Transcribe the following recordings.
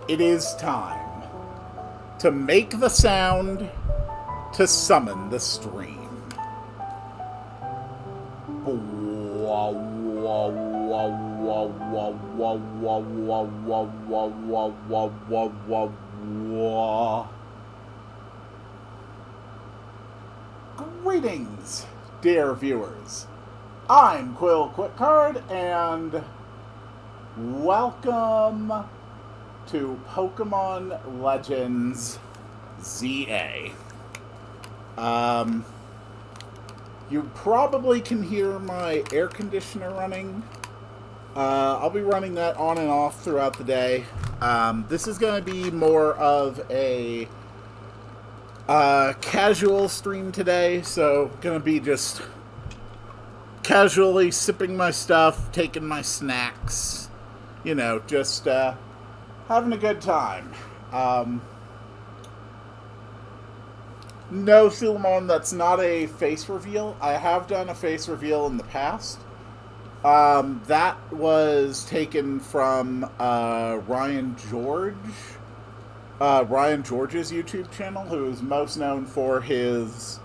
It is time to make the sound to summon the stream. Greetings, dear viewers. I'm Quill Quickcard, and welcome to Pokemon Legends ZA. You probably can hear my air conditioner running. I'll be running that on and off throughout the day. This is going to be more of a casual stream today, so going to be just casually sipping my stuff, taking my snacks, you know, just having a good time. No, Sulamon, that's not a face reveal. I have done a face reveal in the past. That was taken from Ryan George's YouTube channel, who is most known for his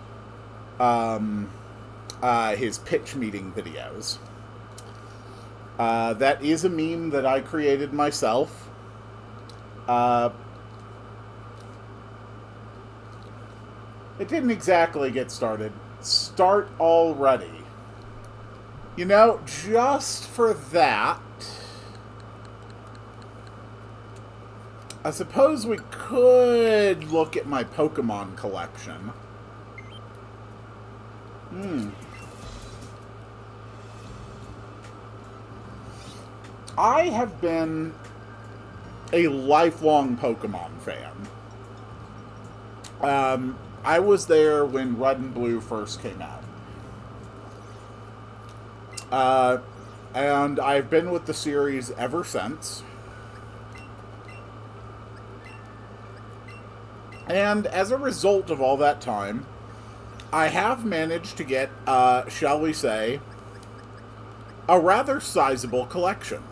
pitch meeting videos. That is a meme that I created myself. It didn't exactly get started. Start already. You know, just for that, I suppose we could look at my Pokemon collection. I have been a lifelong Pokemon fan. I was there when Red and Blue first came out. And I've been with the series ever since. And as a result of all that time, I have managed to get, shall we say, a rather sizable collection.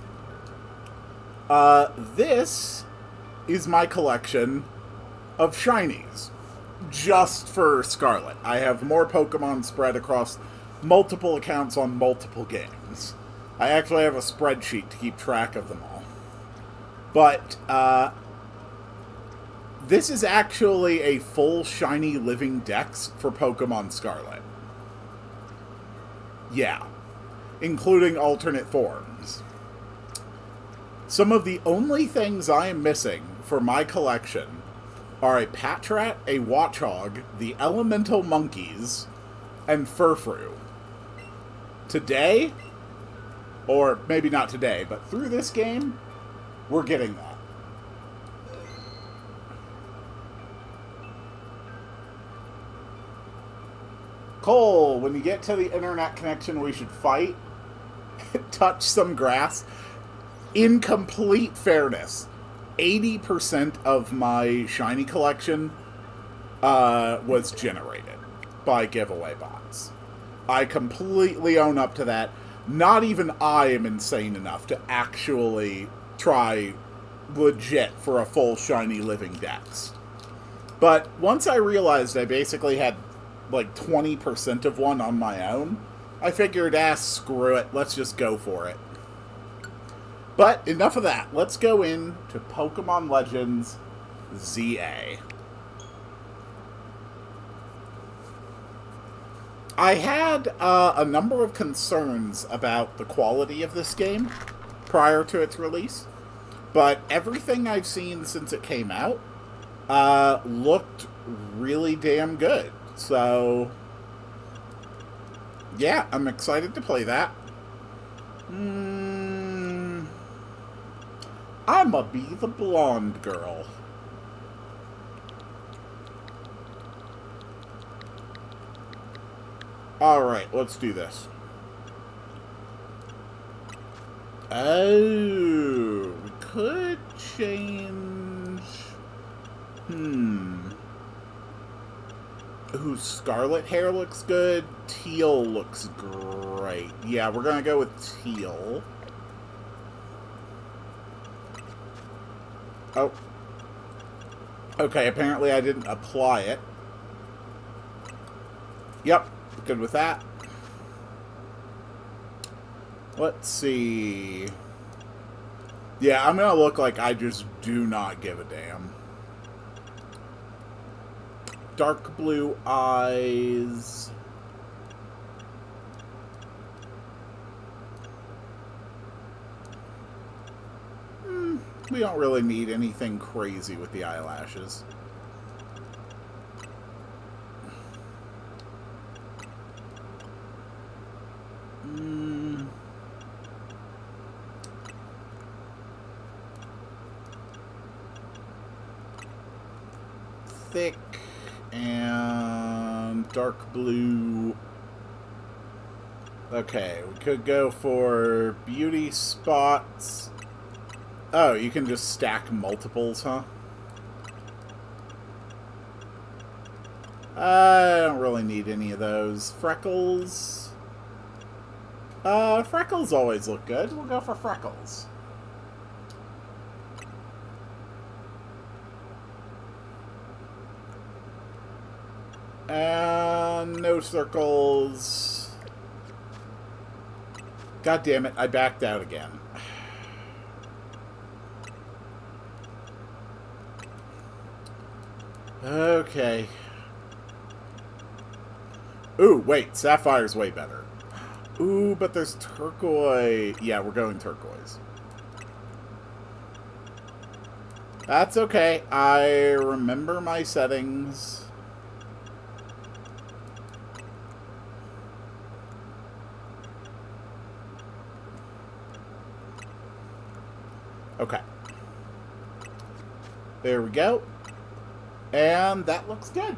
This is my collection of shinies, just for Scarlet. I have more Pokemon spread across multiple accounts on multiple games. I actually have a spreadsheet to keep track of them all. But, this is actually a full shiny living dex for Pokemon Scarlet. Yeah. Including alternate forms. Some of the only things I am missing for my collection are a Patrat, a Watchog, the Elemental Monkeys, and Furfrou. Today, or maybe not today, but through this game, we're getting that. Cole, when you get to the internet connection, we should fight. Touch some grass. In complete fairness, 80% of my shiny collection was generated by giveaway bots. I completely own up to that. Not even I am insane enough to actually try legit for a full shiny living dex. But once I realized I basically had like 20% of one on my own, I figured, screw it, let's just go for it. But enough of that. Let's go into Pokemon Legends ZA. I had a number of concerns about the quality of this game prior to its release, but everything I've seen since it came out looked really damn good. So, yeah, I'm excited to play that. I'ma be the blonde girl. Alright, let's do this. Oh, we could change... Ooh, scarlet hair looks good. Teal looks great. Yeah, we're gonna go with teal. Oh. Okay, apparently I didn't apply it. Yep, good with that. Let's see. Yeah, I'm gonna look like I just do not give a damn. Dark blue eyes. We don't really need anything crazy with the eyelashes. Thick and dark blue. Okay, we could go for beauty spots. Oh, you can just stack multiples, huh? I don't really need any of those. Freckles. Freckles always look good. We'll go for freckles. And no circles. God damn it, I backed out again. Okay. Ooh, wait, Sapphire's way better. Ooh, but there's turquoise. Yeah, we're going turquoise. That's okay. I remember my settings. Okay. There we go. And that looks good.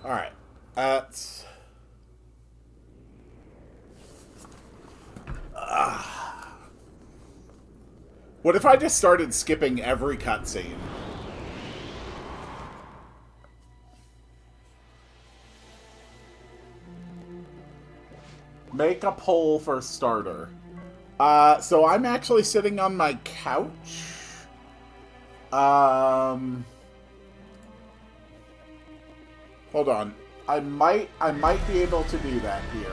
Alright. That's... What if I just started skipping every cutscene? Make a poll for starter. So I'm actually sitting on my couch. Hold on. I might be able to do that here.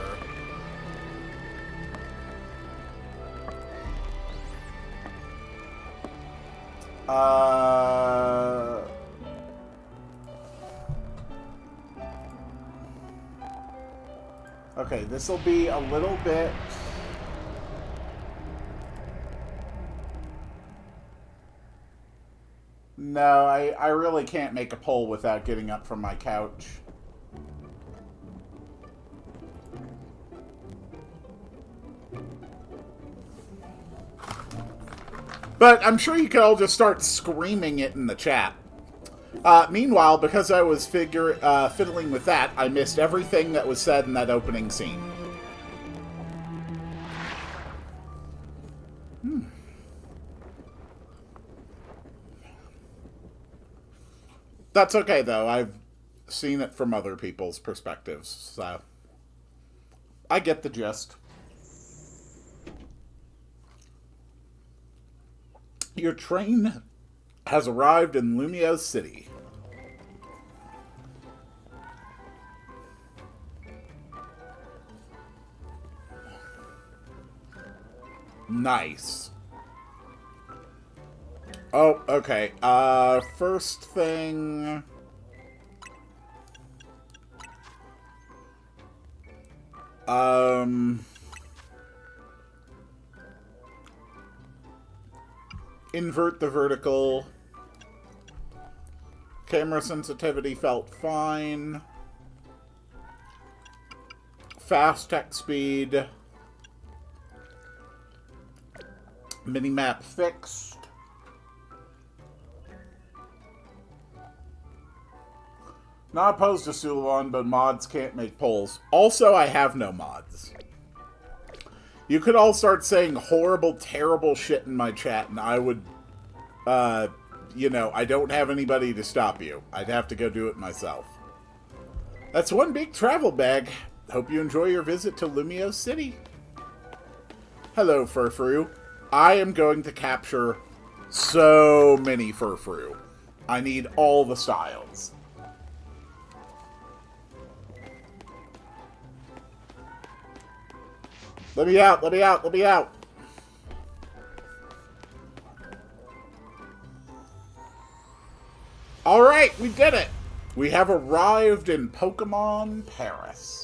Okay, this will be a little bit... No, I really can't make a poll without getting up from my couch. But I'm sure you could all just start screaming it in the chat. Meanwhile, because I was fiddling with that, I missed everything that was said in that opening scene. That's okay, though. I've seen it from other people's perspectives, so... I get the gist. Your train has arrived in Lumio City. Nice. Oh, okay. First thing... Invert the vertical. Camera sensitivity felt fine. Fast text speed. Minimap fixed. Not opposed to Sulivan, but mods can't make polls. Also, I have no mods. You could all start saying horrible, terrible shit in my chat, and I would, you know, I don't have anybody to stop you. I'd have to go do it myself. That's one big travel bag. hope you enjoy your visit to Lumio City. Hello, Furfru. I am going to capture so many Furfru. I need all the styles. Let me out, let me out, let me out. Alright, we did it. We have arrived in Pokemon Paris.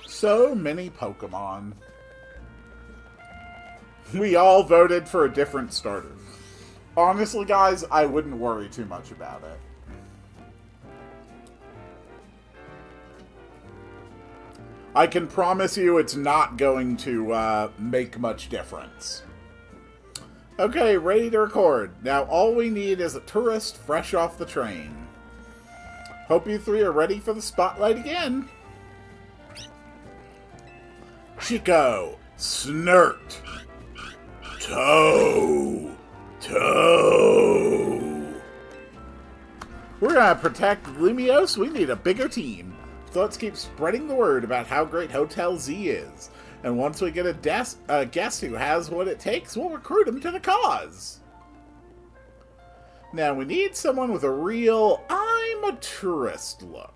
So many Pokemon. We all voted for a different starter. Honestly, guys, I wouldn't worry too much about it. I can promise you it's not going to make much difference. Okay, ready to record. Now all we need is a tourist fresh off the train. Hope you three are ready for the spotlight again. Chico, Snert, Toe. We're gonna protect Lumiose. We need a bigger team. So let's keep spreading the word about how great Hotel Z is. And once we get a guest who has what it takes, we'll recruit him to the cause. Now we need someone with a real I'm a tourist look.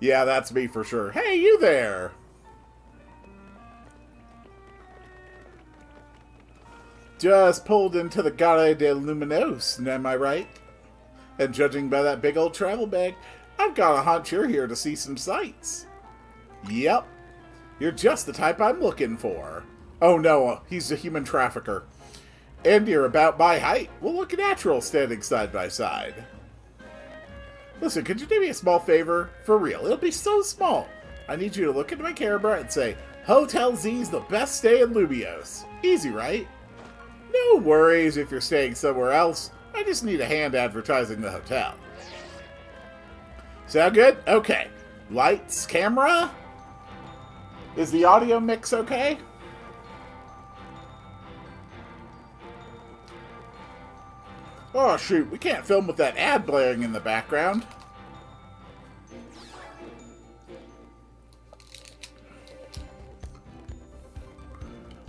Yeah, that's me for sure. Hey, you there! Just pulled into the Gare de Luminos, am I right? And judging by that big old travel bag, I've got a hunch you're here to see some sights. Yep. You're just the type I'm looking for. Oh no, he's a human trafficker. And you're about my height. We'll look natural standing side by side. Listen, could you do me a small favor? For real, it'll be so small. I need you to look into my camera and say, Hotel Z's the best stay in Lumiose. Easy, right? No worries if you're staying somewhere else. I just need a hand advertising the hotel. Sound good? Okay. Lights, camera? Is the audio mix okay? Oh shoot, we can't film with that ad blaring in the background.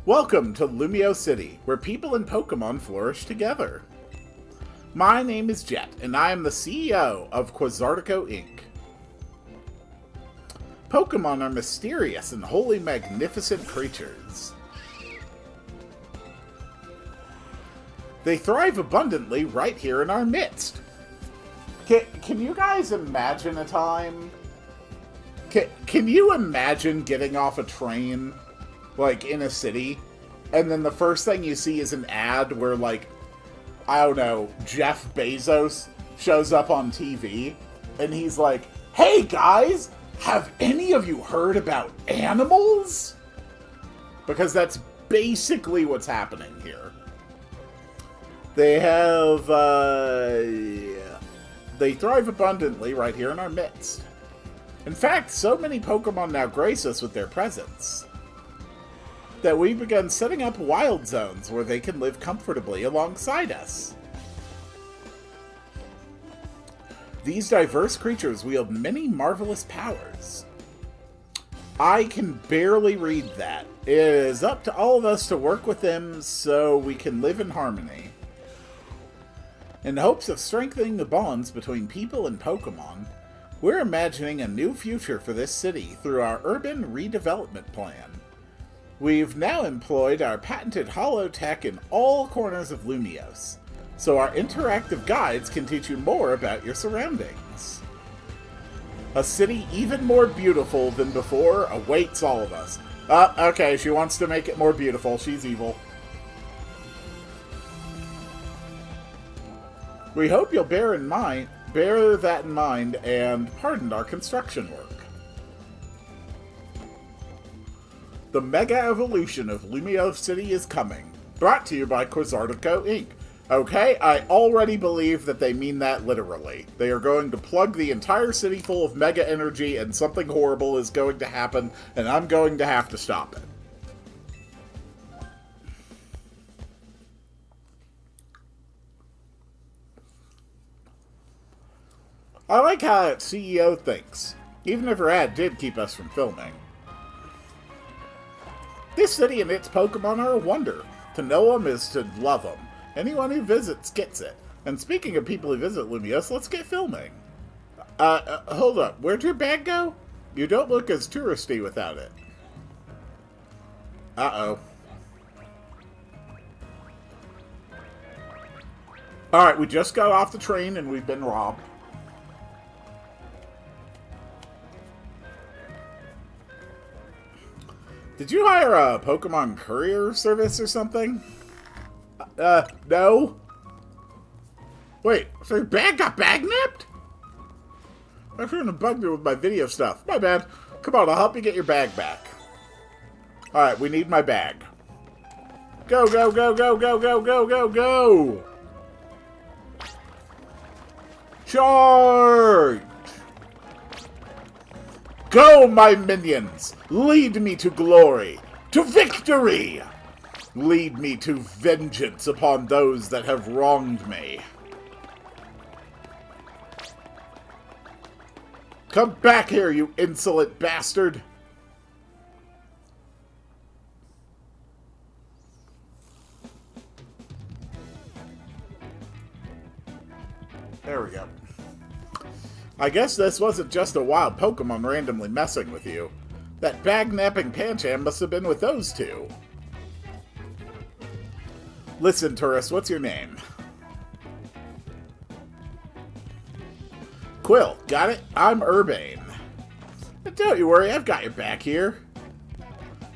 Welcome to Lumio City, where people and Pokemon flourish together. My name is Jet, and I am the CEO of Quasartico Inc. Pokemon are mysterious and wholly magnificent creatures. They thrive abundantly right here in our midst. Can you guys imagine a time? Can you imagine getting off a train, like, in a city, and then the first thing you see is an ad where, like, I don't know, Jeff Bezos shows up on TV, and he's like, hey guys, have any of you heard about animals? Because that's basically what's happening here. They have, they thrive abundantly right here in our midst. In fact, so many Pokemon now grace us with their presence that we've begun setting up wild zones where they can live comfortably alongside us. These diverse creatures wield many marvelous powers. I can barely read that. It is up to all of us to work with them so we can live in harmony. In hopes of strengthening the bonds between people and Pokemon, we're imagining a new future for this city through our urban redevelopment plan. We've now employed our patented holotech in all corners of Lumiose, so our interactive guides can teach you more about your surroundings. A city even more beautiful than before awaits all of us. Okay, she wants to make it more beautiful. She's evil. We hope you'll bear that in mind and pardon our construction work. The mega evolution of Lumio City is coming. Brought to you by Quasartico Inc. Okay, I already believe that they mean that literally. They are going to plug the entire city full of mega energy and something horrible is going to happen, and I'm going to have to stop it. I like how that CEO thinks, even if her ad did keep us from filming. This city and its Pokemon are a wonder. To know them is to love them. Anyone who visits gets it. And speaking of people who visit Lumios, let's get filming. Hold up. Where'd your bag go? You don't look as touristy without it. Uh-oh. Alright, we just got off the train and we've been robbed. Did you hire a Pokemon courier service or something? No? Wait, so your bag got bag-napped? I shouldn't have bugged you with my video stuff. My bad. Come on, I'll help you get your bag back. Alright, we need my bag. Go, go, go, go, go, go, go, go, go! Charge! Go, my minions! Lead me to glory! To victory! Lead me to vengeance upon those that have wronged me. Come back here, you insolent bastard! There we go. I guess this wasn't just a wild Pokemon randomly messing with you. That bag-napping Pancham must have been with those two. Listen, tourist, what's your name? Quill, got it? I'm Urbane. Don't you worry, I've got your back here.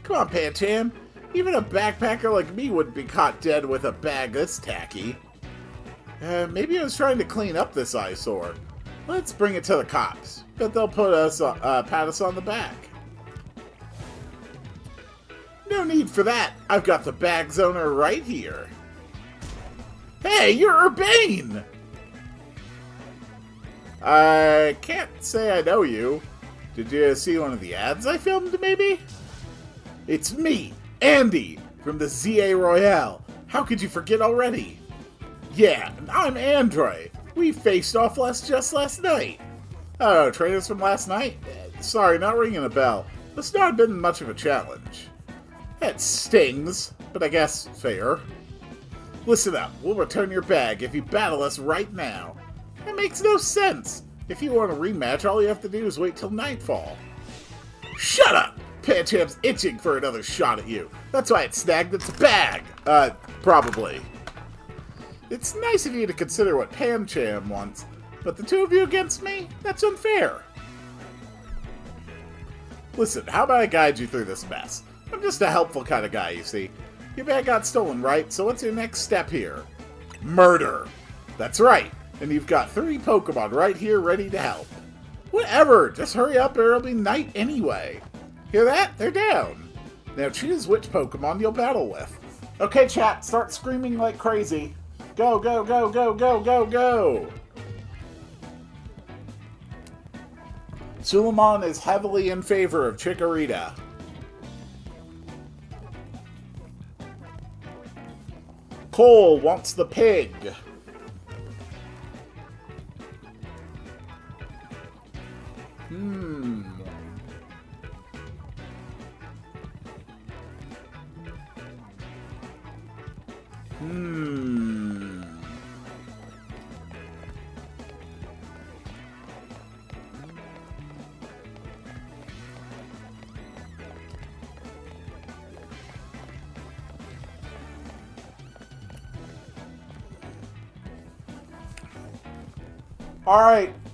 Come on, Pancham. Even a backpacker like me wouldn't be caught dead with a bag this tacky. Maybe I was trying to clean up this eyesore. Let's bring it to the cops. Bet they'll put us, pat us on the back. No need for that. I've got the bag owner right here. Hey, you're Urbane! I can't say I know you. Did you see one of the ads I filmed, maybe? It's me, Andy, from the ZA Royale. How could you forget already? Yeah, I'm Android. We faced off just last night. Oh, trainers from last night? Sorry, not ringing a bell. It's not been much of a challenge. That stings, but I guess fair. Listen up, we'll return your bag if you battle us right now. That makes no sense. If you want a rematch, all you have to do is wait till nightfall. Shut up! Pancham's itching for another shot at you. That's why it snagged its bag. Probably. It's nice of you to consider what Pancham wants, but the two of you against me? That's unfair. Listen, how about I guide you through this mess? I'm just a helpful kind of guy, you see. Your bag got stolen, right? So what's your next step here? Murder. That's right. And you've got 3 Pokemon right here ready to help. Whatever. Just hurry up or it'll be night anyway. Hear that? They're down. Now choose which Pokemon you'll battle with. Okay, chat. Start screaming like crazy. Go, go, go, go, go, go, go! Suleiman is heavily in favor of Chikorita. Cole wants the pig.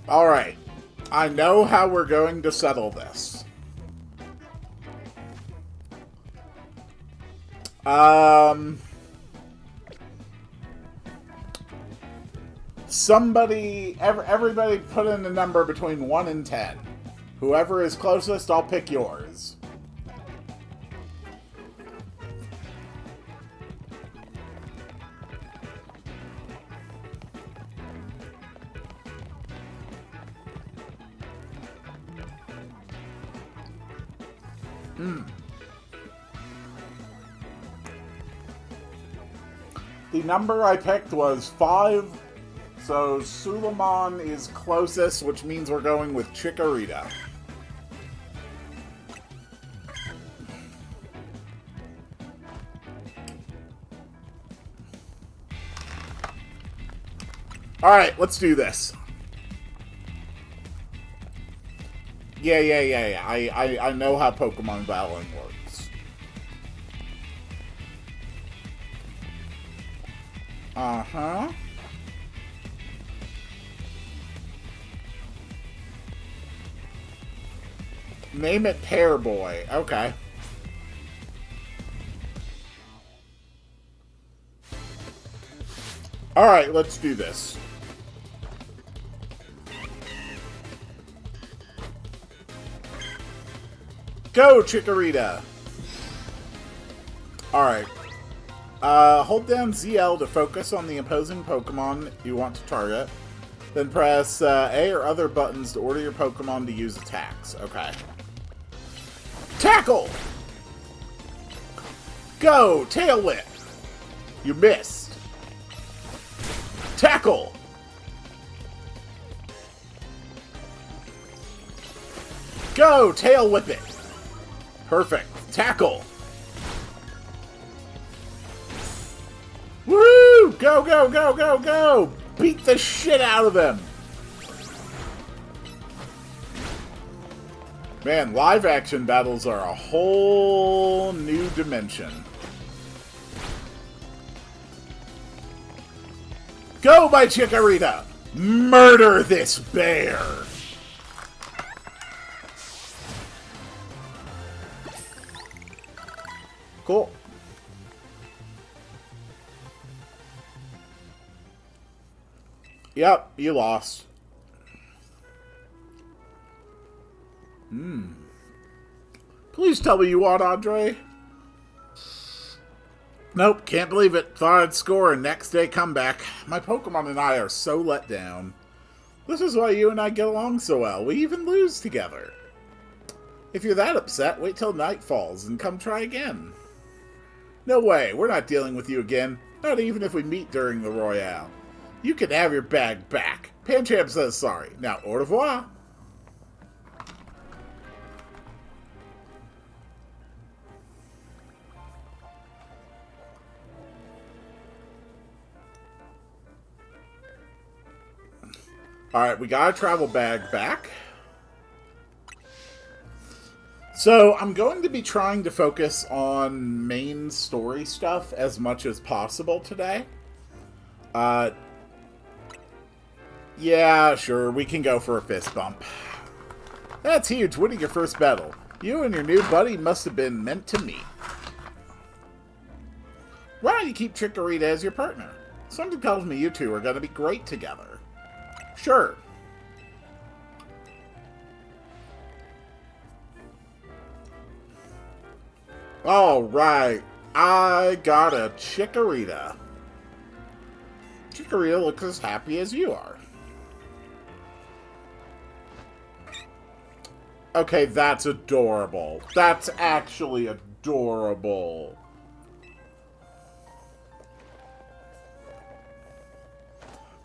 Alright. I know how we're going to settle this. Everybody put in a number between 1 and 10. Whoever is closest, I'll pick yours. The number I picked was 5, so Suleiman is closest, which means we're going with Chikorita. Alright, let's do this. Yeah. I know how Pokemon battling works. Uh-huh. Name it Pear Boy. Okay. Alright, let's do this. Go, Chikorita! Alright. Hold down ZL to focus on the opposing Pokemon you want to target. Then press A or other buttons to order your Pokemon to use attacks. Okay. Tackle! Go! Tail Whip! You missed. Tackle! Go! Tail Whip it! Perfect. Tackle! Woo! Go, go, go, go, go! Beat the shit out of them! Man, live action battles are a whole new dimension. Go, my Chikorita! Murder this bear! Cool. Yep, you lost. Please tell me you won, Andre. Nope, can't believe it. Thought I'd score a next day comeback. My Pokemon and I are so let down. This is why you and I get along so well. We even lose together. If you're that upset, wait till night falls and come try again. No way, we're not dealing with you again. Not even if we meet during the Royale. You can have your bag back. Pancham says sorry. Now, au revoir. Alright, we got a travel bag back. So, I'm going to be trying to focus on main story stuff as much as possible today. Yeah, sure, we can go for a fist bump. That's huge, winning your first battle. You and your new buddy must have been meant to meet. Why don't you keep Chikorita as your partner? Something tells me you two are going to be great together. Sure. Alright, I got a Chikorita. Chikorita looks as happy as you are. Okay, that's adorable. That's actually adorable.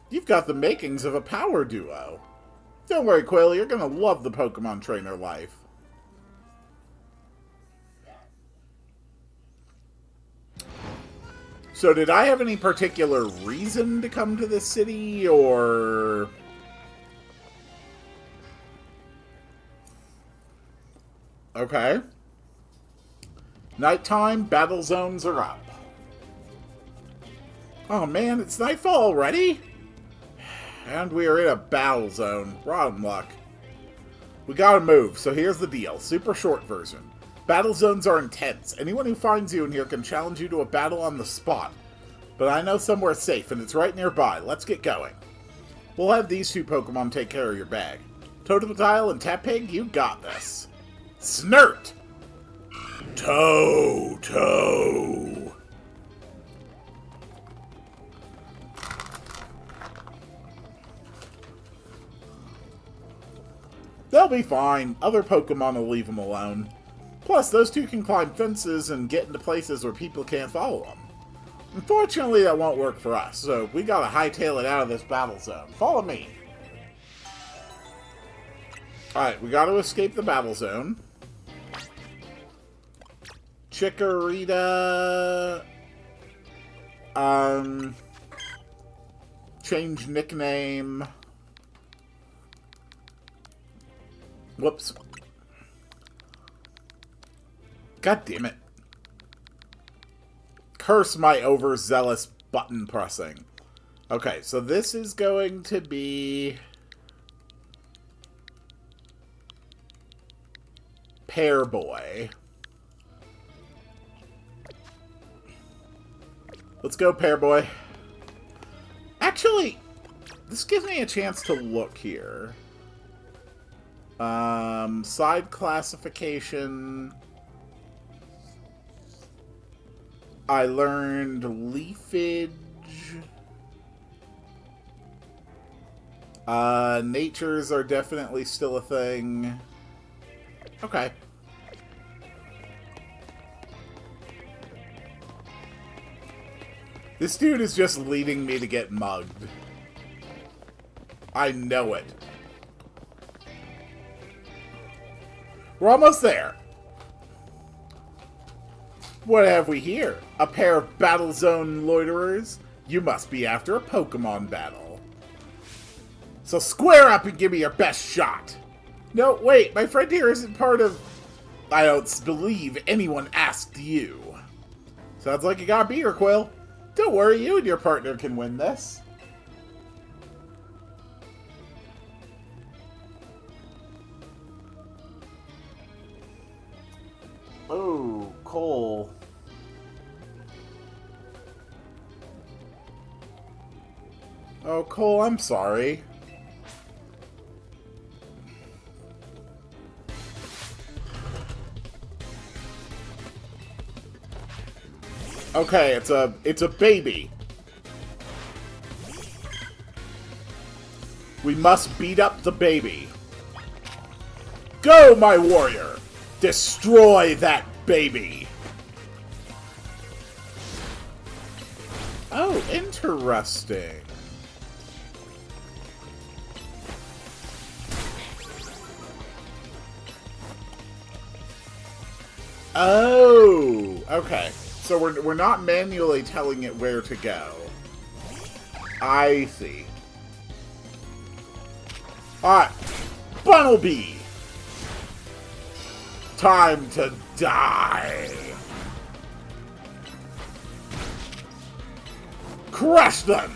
You've got the makings of a power duo. Don't worry, Quail, you're gonna love the Pokemon trainer life. So did I have any particular reason to come to this city, or... Okay. Nighttime, battle zones are up. Oh man, it's nightfall already? And we are in a battle zone. Rotten luck. We gotta move, so here's the deal. Super short version. Battle zones are intense. Anyone who finds you in here can challenge you to a battle on the spot. But I know somewhere safe, and it's right nearby. Let's get going. We'll have these two Pokemon take care of your bag. Totodile and Tepig, you got this. Snert! Toe. They'll be fine. Other Pokemon will leave them alone. Plus, those two can climb fences and get into places where people can't follow them. Unfortunately, that won't work for us, so we gotta hightail it out of this battle zone. Follow me. Alright, we gotta escape the battle zone. Chikorita... Change nickname... Whoops. God damn it. Curse my overzealous button pressing. Okay, so this is going to be... Pear Boy. Let's go, Pear Boy. Actually, this gives me a chance to look here. Side classification. I learned leafage. Natures are definitely still a thing. Okay. This dude is just leading me to get mugged. I know it. We're almost there. What have we here? A pair of battle zone loiterers? You must be after a Pokemon battle. So square up and give me your best shot. No, wait, my friend here isn't part of... I don't believe anyone asked you. Sounds like you got a beater, Quill. Don't worry, you and your partner can win this. Oh, Cole. Oh, Cole, I'm sorry. Okay, it's a baby. We must beat up the baby. Go, my warrior! Destroy that baby! Oh, interesting. Oh, okay. So we're not manually telling it where to go. I see. Alright. Bunnelby! Time to die! Crush them!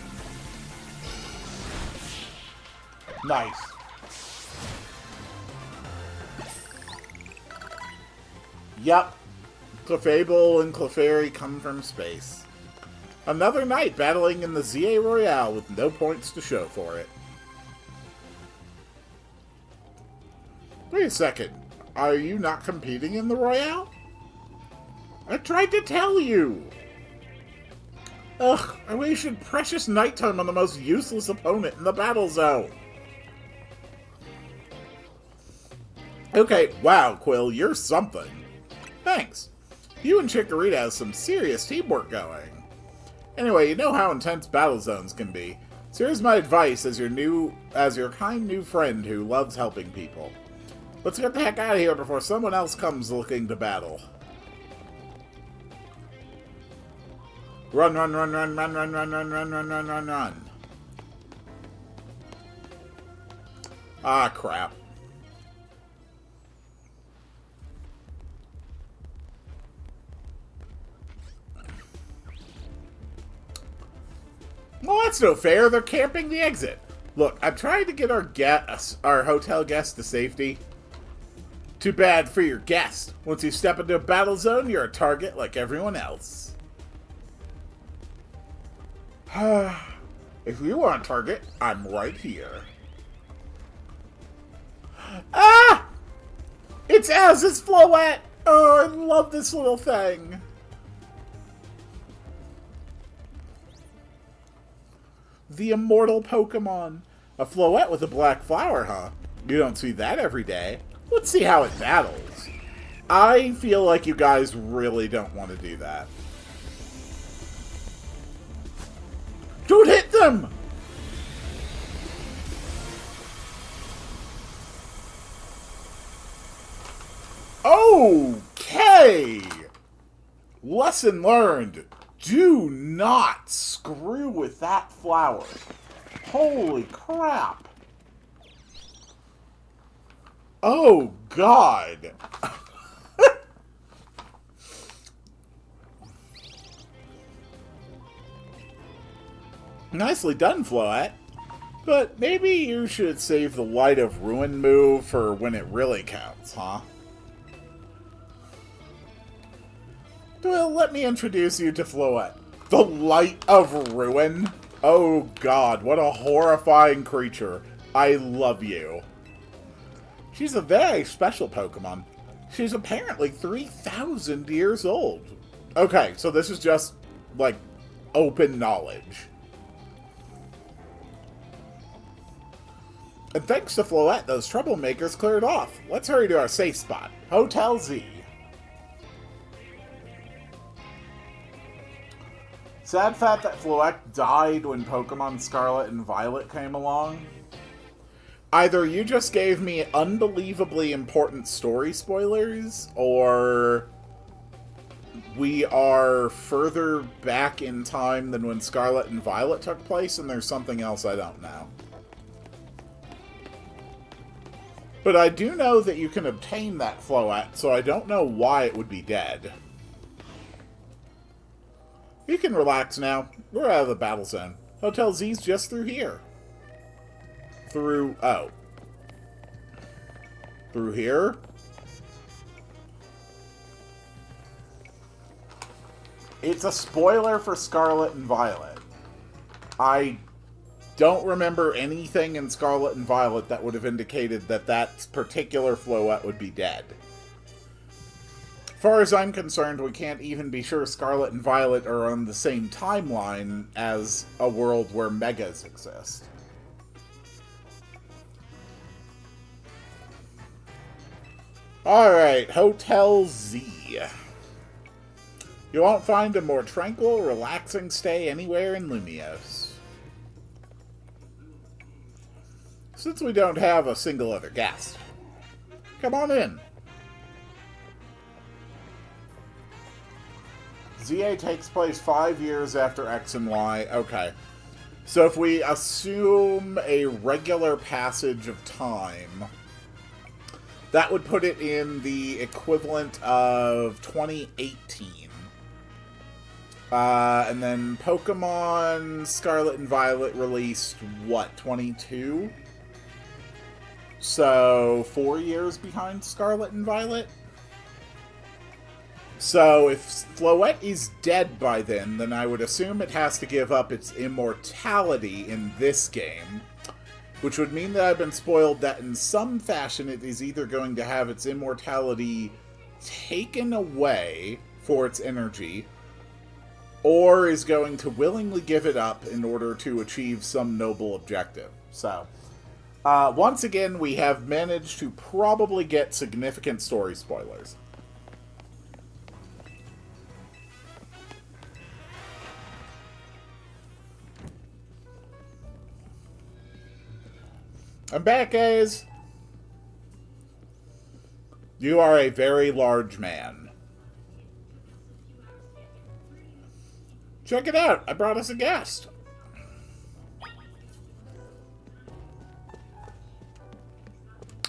Nice. Yep. Clefable and Clefairy come from space. Another night battling in the ZA Royale with no points to show for it. Wait a second. Are you not competing in the Royale? I tried to tell you! Ugh, I wasted precious nighttime on the most useless opponent in the battle zone. Okay, wow, Quill, you're something. Thanks. You and Chikorita have some serious teamwork going. Anyway, you know how intense battle zones can be. So here's my advice as your kind new friend who loves helping people. Let's get the heck out of here before someone else comes looking to battle. Run, run, run, run, run, run, run, run, run, run, run, run, run. Ah, crap. Well, that's no fair. They're camping the exit. Look, I'm trying to get our hotel guests to safety. Too bad for your guest. Once you step into a battle zone, you're a target like everyone else. If you want a target, I'm right here. Ah! It's Az, it's Floette! Oh, I love this little thing. The immortal Pokemon. A Floette with a black flower, huh? You don't see that every day. Let's see how it battles. I feel like you guys really don't want to do that. Don't hit them! Okay! Lesson learned. Do not screw with that flower. Holy crap. Oh, God. Nicely done, Floette. But maybe you should save the Light of Ruin move for when it really counts, huh? Well, let me introduce you to Floette. The Light of Ruin? Oh God, what a horrifying creature. I love you. She's a very special Pokemon. She's apparently 3,000 years old. Okay, so this is just, like, open knowledge. And thanks to Floette, those troublemakers cleared off. Let's hurry to our safe spot, Hotel Z. Sad fact that Floette died when Pokemon Scarlet and Violet came along. Either you just gave me unbelievably important story spoilers, or we are further back in time than when Scarlet and Violet took place, and there's something else I don't know. But I do know that you can obtain that Floette, so I don't know why it would be dead. You can relax now. We're out of the battle zone. Hotel Z's just through here. Through here? It's a spoiler for Scarlet and Violet. I don't remember anything in Scarlet and Violet that would have indicated that that particular Floette would be dead. As far as I'm concerned, we can't even be sure Scarlet and Violet are on the same timeline as a world where Megas exist. Alright, Hotel Z. You won't find a more tranquil, relaxing stay anywhere in Lumios. Since we don't have a single other guest, come on in. ZA takes place 5 years after X and Y. Okay. So if we assume a regular passage of time, that would put it in the equivalent of 2018. And then Pokemon Scarlet and Violet released, what, 22? So 4 years behind Scarlet and Violet? So, if Floette is dead by then I would assume it has to give up its immortality in this game, which would mean that I've been spoiled that in some fashion it is either going to have its immortality taken away for its energy, or is going to willingly give it up in order to achieve some noble objective. So, once again, we have managed to probably get significant story spoilers. I'm back, guys. You are a very large man. Check it out. I brought us a guest.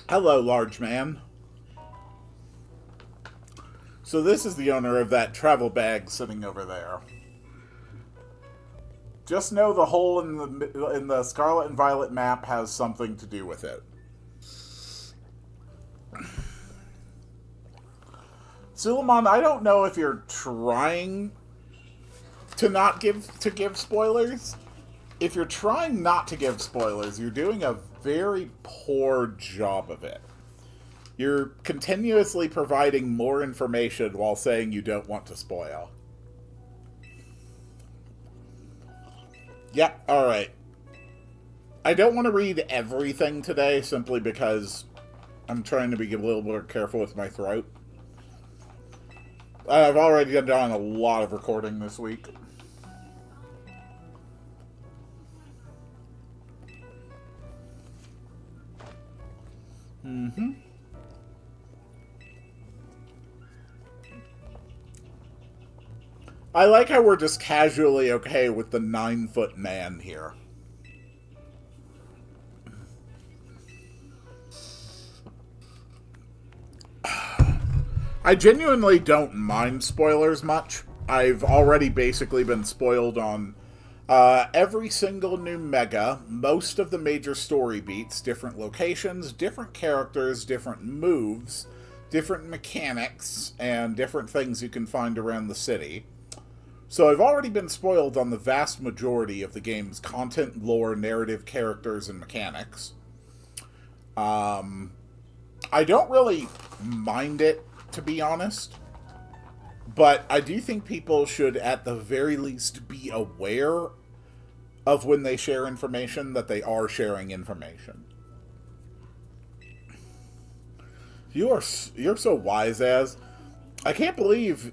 Hello, large man. So this is the owner of that travel bag sitting over there. Just know the hole in the Scarlet and Violet map has something to do with it. Suleiman, I don't know if you're trying to give spoilers. If you're trying not to give spoilers, you're doing a very poor job of it. You're continuously providing more information while saying you don't want to spoil. Yeah, alright. I don't want to read everything today simply because I'm trying to be a little more careful with my throat. I've already done a lot of recording this week. Mm-hmm. I like how we're just casually okay with the 9-foot man here. I genuinely don't mind spoilers much. I've already basically been spoiled on every single new mega, most of the major story beats, different locations, different characters, different moves, different mechanics, and different things you can find around the city. So I've already been spoiled on the vast majority of the game's content, lore, narrative, characters, and mechanics. I don't really mind it, to be honest. But I do think people should, at the very least, be aware of when they share information that they are sharing information. You're so wise, as I can't believe.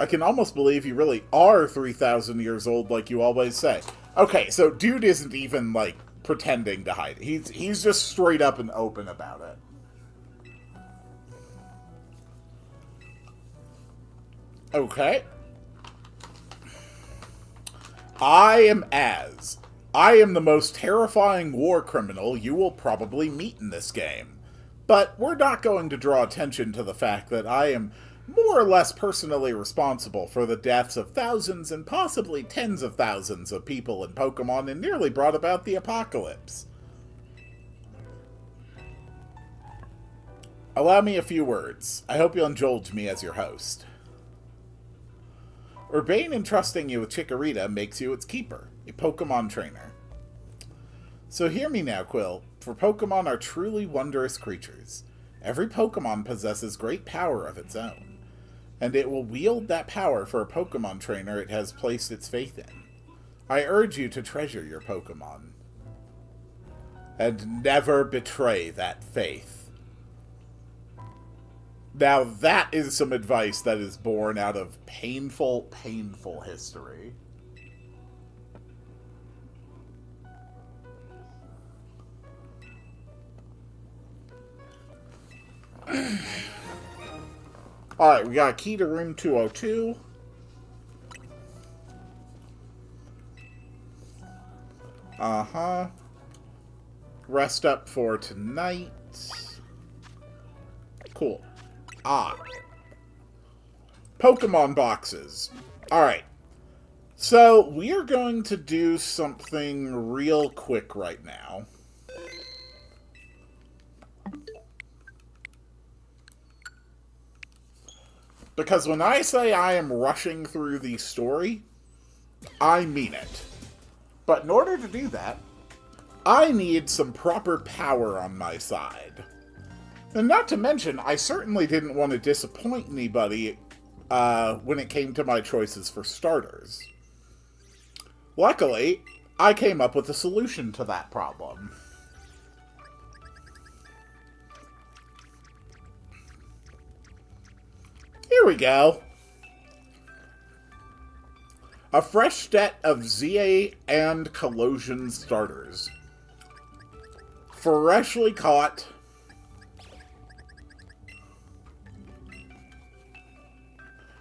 I can almost believe you really are 3,000 years old, like you always say. Okay, so dude isn't even like pretending to hide it. He's just straight up and open about it. Okay. I am Az. I am the most terrifying war criminal you will probably meet in this game. But we're not going to draw attention to the fact that I am more or less personally responsible for the deaths of thousands and possibly tens of thousands of people in Pokemon and nearly brought about the apocalypse. Allow me a few words. I hope you'll indulge me as your host. Urbane entrusting you with Chikorita makes you its keeper, a Pokemon trainer. So hear me now, Quill, for Pokemon are truly wondrous creatures. Every Pokemon possesses great power of its own, and it will wield that power for a Pokemon trainer it has placed its faith in. I urge you to treasure your Pokemon, and never betray that faith. Now that is some advice that is born out of painful, painful history. Alright, we got a key to room 202. Uh-huh. Rest up for tonight. Cool. Pokemon boxes. Alright. So, we are going to do something real quick right now. Because when I say I am rushing through the story, I mean it. But in order to do that, I need some proper power on my side. And not to mention, I certainly didn't want to disappoint anybody when it came to my choices for starters. Luckily, I came up with a solution to that problem. Here we go. A fresh set of ZA and Kalosian starters. Freshly caught.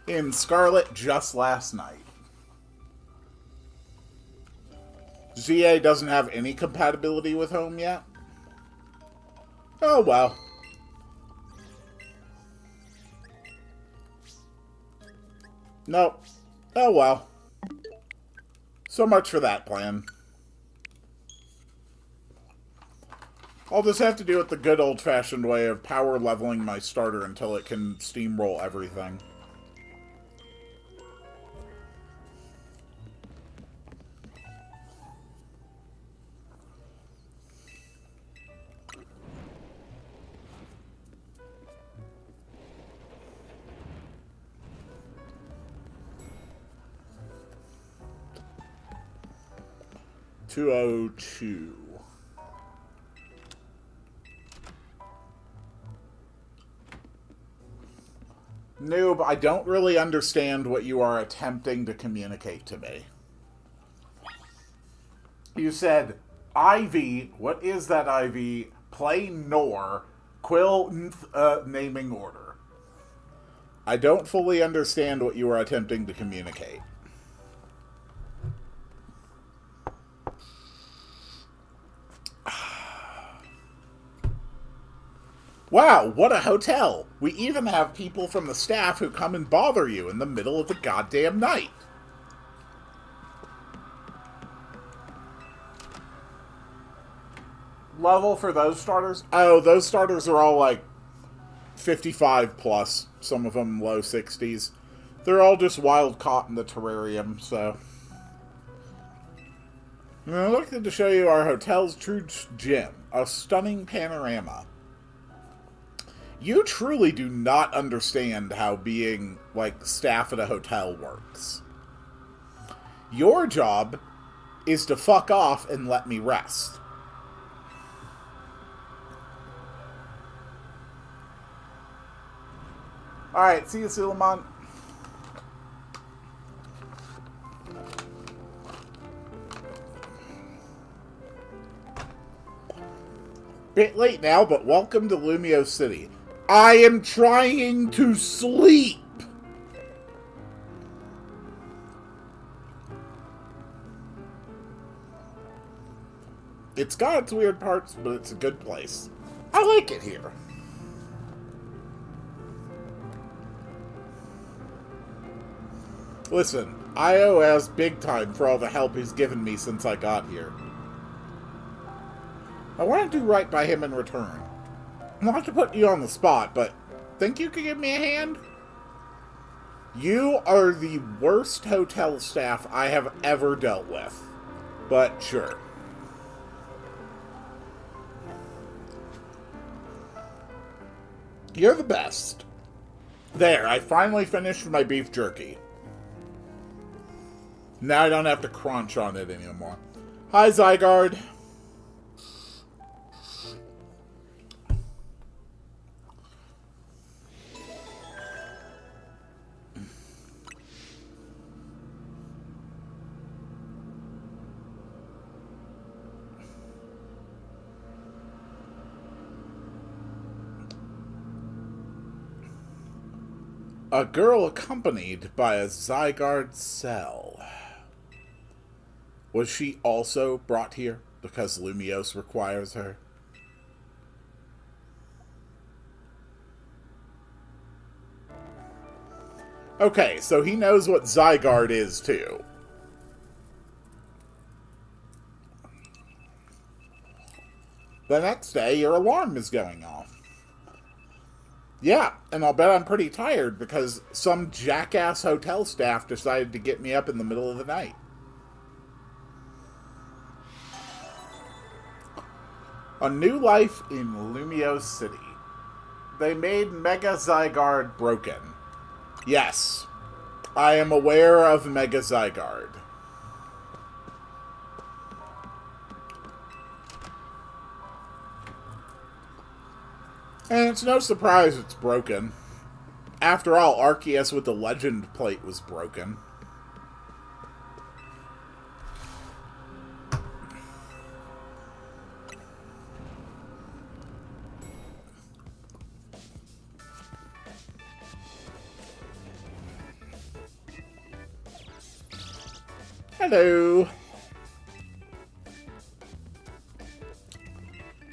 In Scarlet just last night. ZA doesn't have any compatibility with Home yet. Oh well. Nope. Oh well. So much for that plan. I'll just have to do it the good old-fashioned way of power leveling my starter until it can steamroll everything. .202. Noob, I don't really understand what you are attempting to communicate to me. You said, IV, what is that IV? Play Nor, Quill, naming order. I don't fully understand what you are attempting to communicate. Wow, what a hotel! We even have people from the staff who come and bother you in the middle of the goddamn night. Level for those starters? Oh, those starters are all like 55 plus. Some of them low 60s. They're all just wild caught in the terrarium, so... I'm looking to show you our hotel's true gem. A stunning panorama. You truly do not understand how being, like, staff at a hotel works. Your job is to fuck off and let me rest. Alright, see you, Suleiman. Bit late now, but welcome to Lumio City. I am trying to sleep! It's got its weird parts, but it's a good place. I like it here. Listen, I owe Az big time for all the help he's given me since I got here. I want to do right by him in return. Not to put you on the spot, but think you could give me a hand? You are the worst hotel staff I have ever dealt with. But sure. You're the best. There, I finally finished my beef jerky. Now I don't have to crunch on it anymore. Hi, Zygarde. A girl accompanied by a Zygarde cell. Was she also brought here because Lumiose requires her? Okay, so he knows what Zygarde is, too. The next day, your alarm is going off. Yeah, and I'll bet I'm pretty tired because some jackass hotel staff decided to get me up in the middle of the night. A new life in Lumio City. They made Mega Zygarde broken. Yes, I am aware of Mega Zygarde. And it's no surprise it's broken. After all, Arceus with the Legend plate was broken. Hello.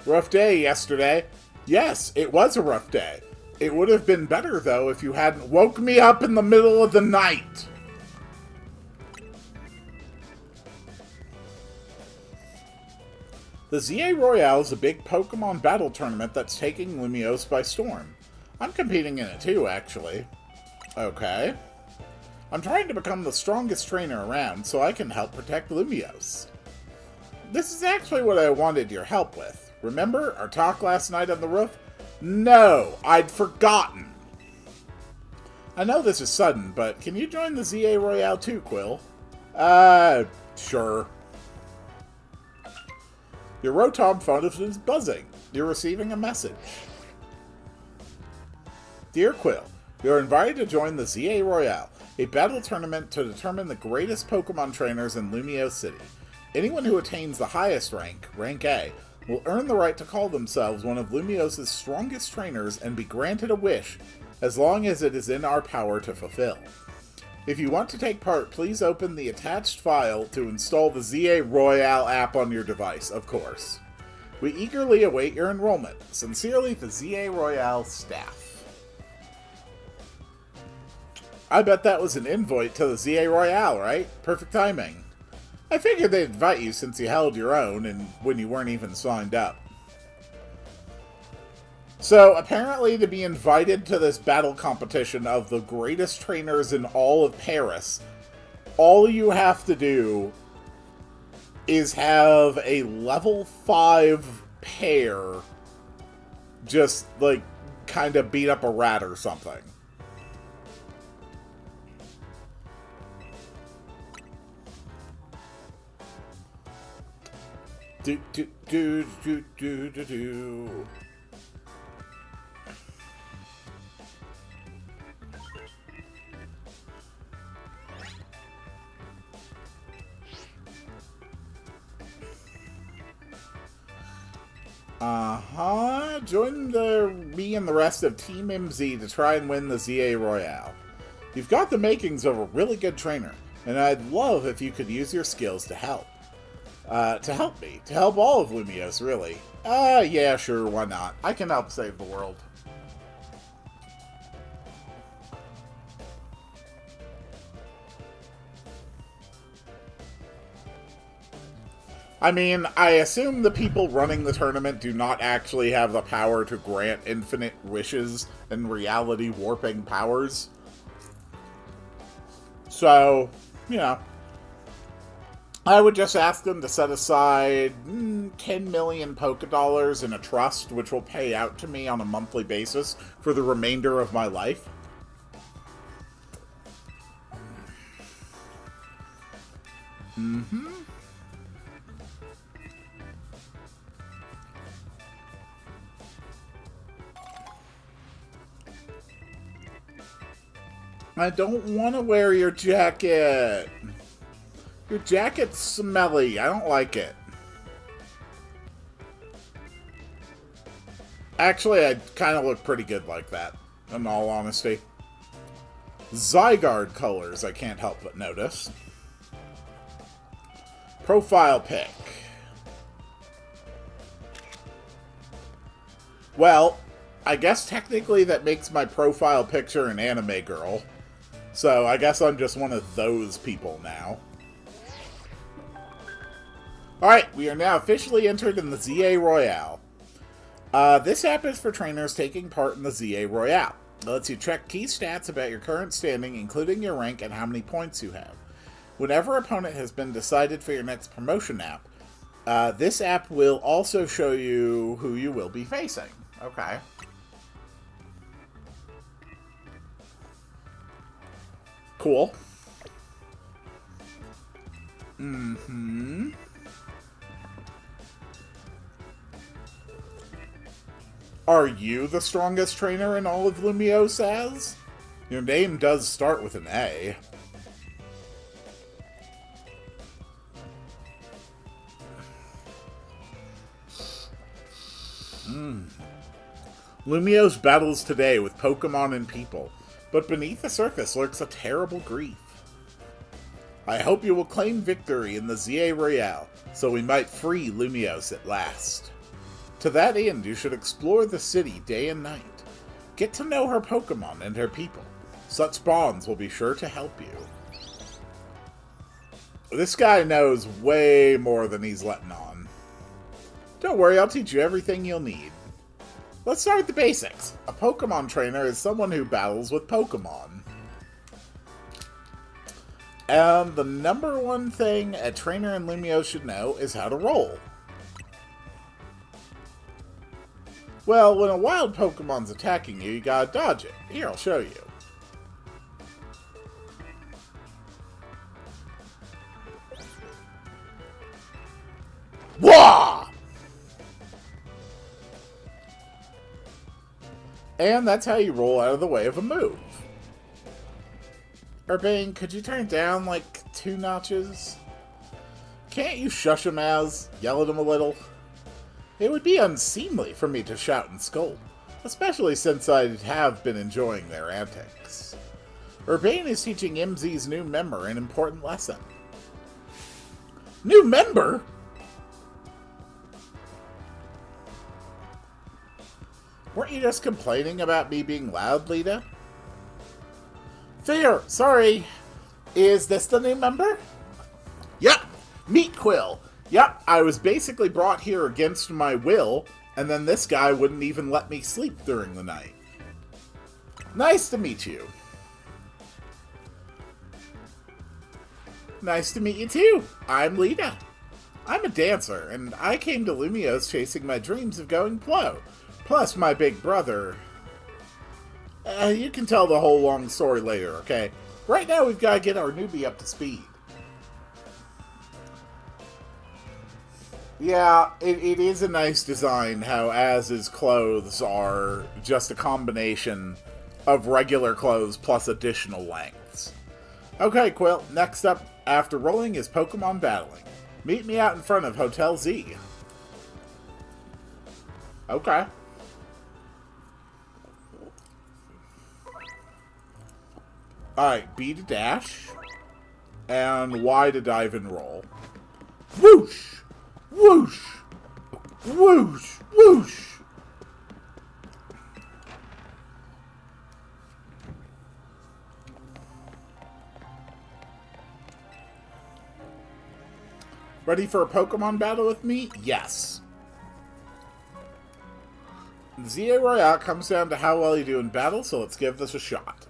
Rough day yesterday. Yes, it was a rough day. It would have been better, though, if you hadn't woke me up in the middle of the night. The ZA Royale is a big Pokemon battle tournament that's taking Lumiose by storm. I'm competing in it too, actually. Okay. I'm trying to become the strongest trainer around so I can help protect Lumiose. This is actually what I wanted your help with. Remember our talk last night on the roof? No, I'd forgotten. I know this is sudden, but can you join the ZA Royale too, Quill? Sure. Your Rotom phone is buzzing. You're receiving a message. Dear Quill, You're invited to join the ZA Royale, a battle tournament to determine the greatest Pokemon trainers in Lumiose City. Anyone who attains the highest rank, rank A, will earn the right to call themselves one of Lumiose's strongest trainers and be granted a wish, as long as it is in our power to fulfill. If you want to take part, please open the attached file to install the ZA Royale app on your device, of course. We eagerly await your enrollment. Sincerely, the ZA Royale staff. I bet that was an invite to the ZA Royale, right? Perfect timing. I figured they'd invite you since you held your own and when you weren't even signed up. So, apparently to be invited to this battle competition of the greatest trainers in all of Paris, all you have to do is have a level 5 pair just, like, kind of beat up a rat or something. Do do do do do do do. Join me and the rest of Team MZ to try and win the ZA Royale. You've got the makings of a really good trainer, and I'd love if you could use your skills to help. To help all of Lumiose, really. Yeah, sure, why not? I can help save the world. I mean, I assume the people running the tournament do not actually have the power to grant infinite wishes and reality warping powers. So, you know, I would just ask them to set aside 10 million Pokédollars in a trust, which will pay out to me on a monthly basis for the remainder of my life. I don't want to wear your jacket. Your jacket's smelly. I don't like it. Actually, I kind of look pretty good like that, in all honesty. Zygarde colors, I can't help but notice. Profile pic. Well, I guess technically that makes my profile picture an anime girl. So I guess I'm just one of those people now. Alright, we are now officially entered in the ZA Royale. This app is for trainers taking part in the ZA Royale. It lets you check key stats about your current standing, including your rank and how many points you have. Whenever an opponent has been decided for your next promotion app, this app will also show you who you will be facing. Okay. Cool. Are you the strongest trainer in all of Lumiose? Your name does start with an A. Lumiose battles today with Pokemon and people, but beneath the surface lurks a terrible grief. I hope you will claim victory in the ZA Royale, so we might free Lumiose at last. To that end, you should explore the city day and night. Get to know her Pokemon and her people. Such bonds will be sure to help you. This guy knows way more than he's letting on. Don't worry, I'll teach you everything you'll need. Let's start with the basics. A Pokemon trainer is someone who battles with Pokemon. And the number one thing a trainer in Lumiose should know is how to roll. Well, when a wild Pokemon's attacking you, you gotta dodge it. Here, I'll show you. Wah! And that's how you roll out of the way of a move. Urbane, could you turn it down like 2 notches? Can't you shush him as? Yell at him a little? It would be unseemly for me to shout and scold, especially since I have been enjoying their antics. Urbane is teaching MZ's new member an important lesson. New member? Weren't you just complaining about me being loud, Lita? Fair, sorry. Is this the new member? Yep, Meat Quill. Yep, I was basically brought here against my will, and then this guy wouldn't even let me sleep during the night. Nice to meet you. Nice to meet you too. I'm Lita. I'm a dancer, and I came to Lumio's chasing my dreams of going pro. Plus my big brother. You can tell the whole long story later, okay? Right now we've got to get our newbie up to speed. Yeah, it is a nice design how Az's clothes are just a combination of regular clothes plus additional lengths. Okay, Quill, next up after rolling is Pokemon battling. Meet me out in front of Hotel Z. Okay. Alright, B to dash, and Y to dive and roll. Whoosh! Whoosh! Whoosh! Whoosh! Ready for a Pokemon battle with me? Yes. The ZA Royale comes down to how well you do in battle, so let's give this a shot.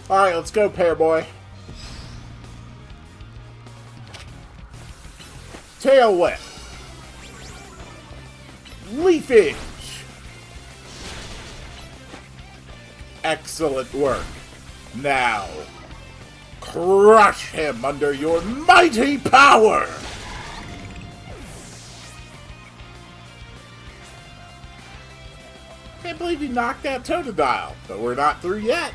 Alright, let's go, Pear Boy. Tail Whip. Leafage. Excellent work. Now, crush him under your mighty power. Can't believe you knocked that Totodile, but we're not through yet.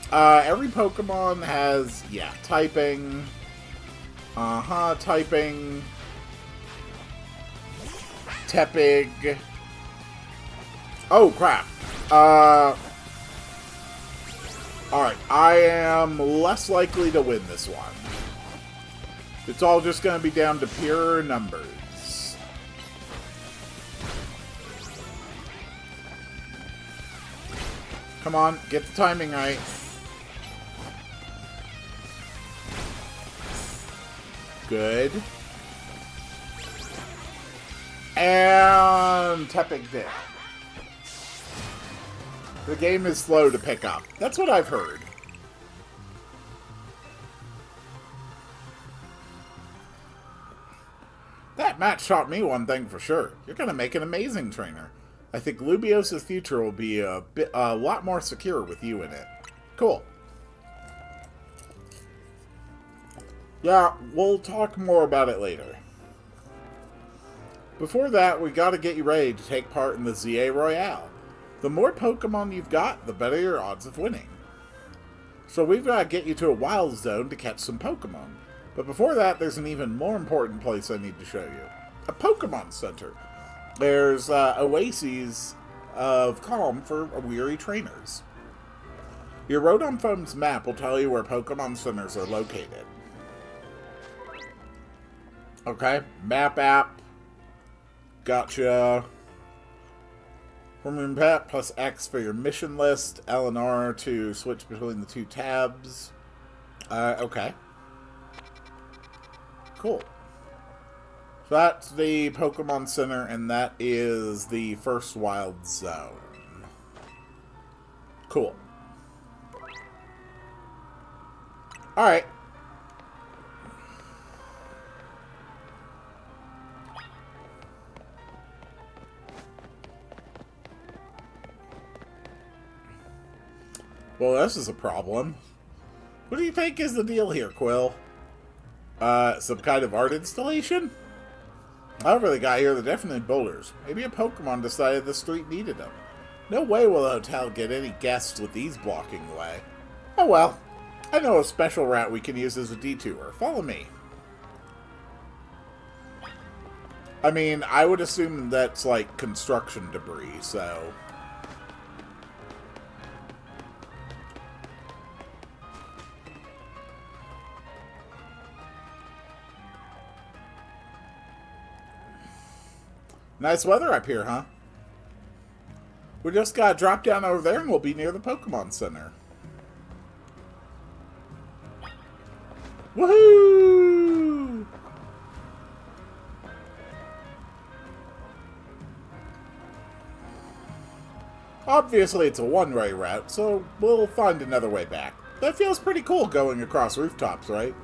Every Pokemon has, typing. Typing. Tepig. Oh, crap. Alright, I am less likely to win this one. It's all just going to be down to pure numbers. Come on, get the timing right. Good. And Tepig did. The game is slow to pick up. That's what I've heard. That match taught me one thing for sure. You're going to make an amazing trainer. I think Lubios' future will be a lot more secure with you in it. Cool. Yeah, we'll talk more about it later. Before that, we gotta get you ready to take part in the ZA Royale. The more Pokemon you've got, the better your odds of winning. So we've got to get you to a wild zone to catch some Pokemon. But before that, there's an even more important place I need to show you. A Pokemon Center. There's oases of calm for weary trainers. Your Rotom Phone's map will tell you where Pokemon Centers are located. Okay, map app. Gotcha. From pet plus X for your mission list. L and R to switch between the two tabs. Okay. Cool. So that's the Pokemon Center, and that is the first wild zone. Cool. Alright. Well, this is a problem. What do you think is the deal here, Quill? Some kind of art installation? However, the guy here, they're definitely boulders. Maybe a Pokemon decided the street needed them. No way will the hotel get any guests with these blocking the way. Oh well. I know a special route we can use as a detour. Follow me. I mean, I would assume that's like construction debris, so... Nice weather up here, huh? We just gotta drop down over there and we'll be near the Pokemon Center. Woohoo! Obviously it's a one-way route, so we'll find another way back. That feels pretty cool going across rooftops, right?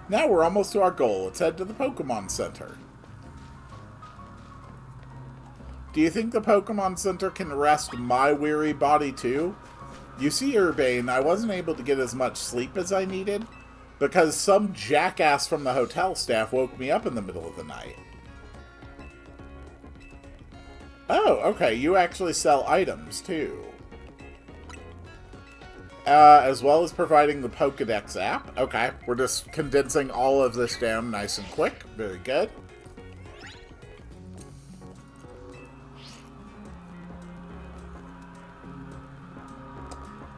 Now we're almost to our goal. Let's head to the Pokemon Center. Do you think the Pokemon Center can rest my weary body too? You see, Urbane, I wasn't able to get as much sleep as I needed because some jackass from the hotel staff woke me up in the middle of the night. Oh, okay, you actually sell items too. As well as providing the Pokedex app. Okay, we're just condensing all of this down nice and quick. Very good.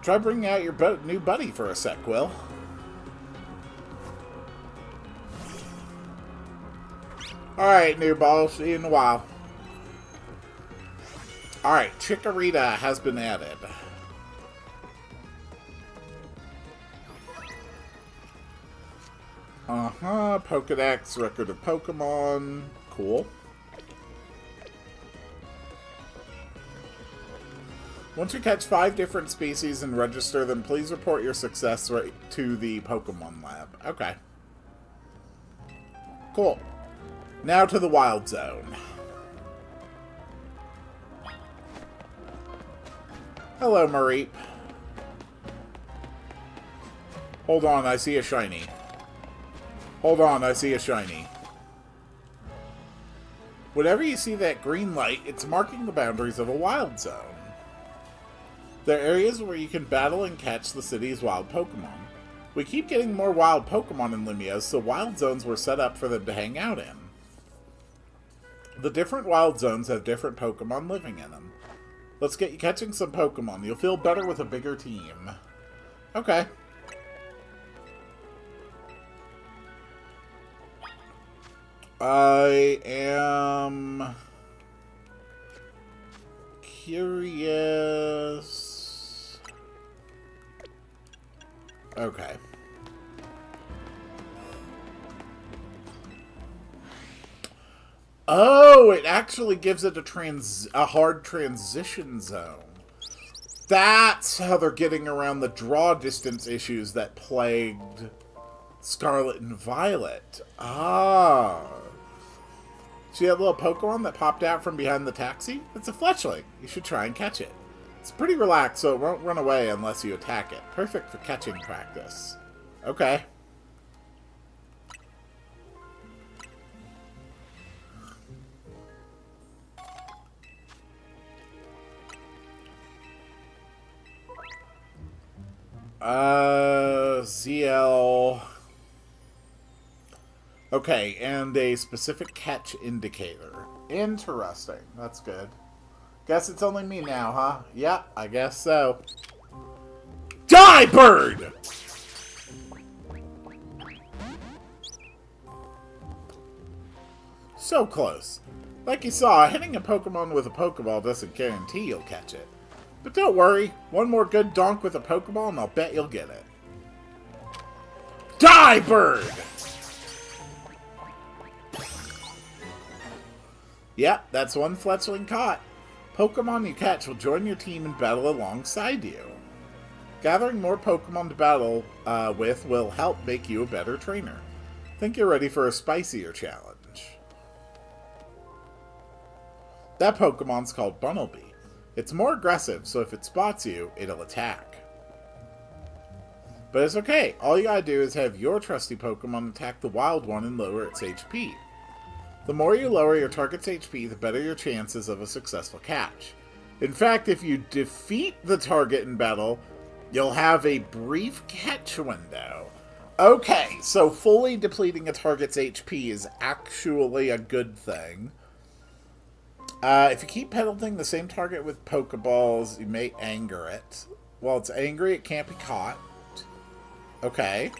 Try bringing out your new buddy for a sec, Will. Alright, new ball. See you in a while. Alright, Chikorita has been added. Pokedex, record of Pokemon. Cool. Once you catch 5 different species and register them, please report your success right to the Pokemon Lab. Okay. Cool. Now to the Wild Zone. Hello, Mareep. Hold on, I see a shiny. Hold on, I see a shiny. Whenever you see that green light, it's marking the boundaries of a Wild Zone. There are areas where you can battle and catch the city's wild Pokemon. We keep getting more wild Pokemon in Limios, so Wild Zones were set up for them to hang out in. The different Wild Zones have different Pokemon living in them. Let's get you catching some Pokemon. You'll feel better with a bigger team. Okay. I am curious. Okay. Oh, it actually gives it a hard transition zone. That's how they're getting around the draw distance issues that plagued Scarlet and Violet. Ah. See that little Pokemon that popped out from behind the taxi? It's a Fletchling. You should try and catch it. It's pretty relaxed, so it won't run away unless you attack it. Perfect for catching practice. Okay. ZL. Okay, and a specific catch indicator. Interesting. That's good. Guess it's only me now, huh? Yep, I guess so. Die, bird! So close. Like you saw, hitting a Pokemon with a Pokeball doesn't guarantee you'll catch it. But don't worry, one more good donk with a Pokeball and I'll bet you'll get it. Die, bird! Yep, that's one Fletchling caught. Pokemon you catch will join your team and battle alongside you. Gathering more Pokemon to battle with will help make you a better trainer. Think you're ready for a spicier challenge. That Pokemon's called Bunnelby. It's more aggressive, so if it spots you, it'll attack. But it's okay. All you gotta do is have your trusty Pokemon attack the wild one and lower its HP. The more you lower your target's HP, the better your chances of a successful catch. In fact, if you defeat the target in battle, you'll have a brief catch window. Okay, so fully depleting a target's HP is actually a good thing. If you keep pelleting the same target with Pokeballs, you may anger it. While it's angry, it can't be caught. Okay.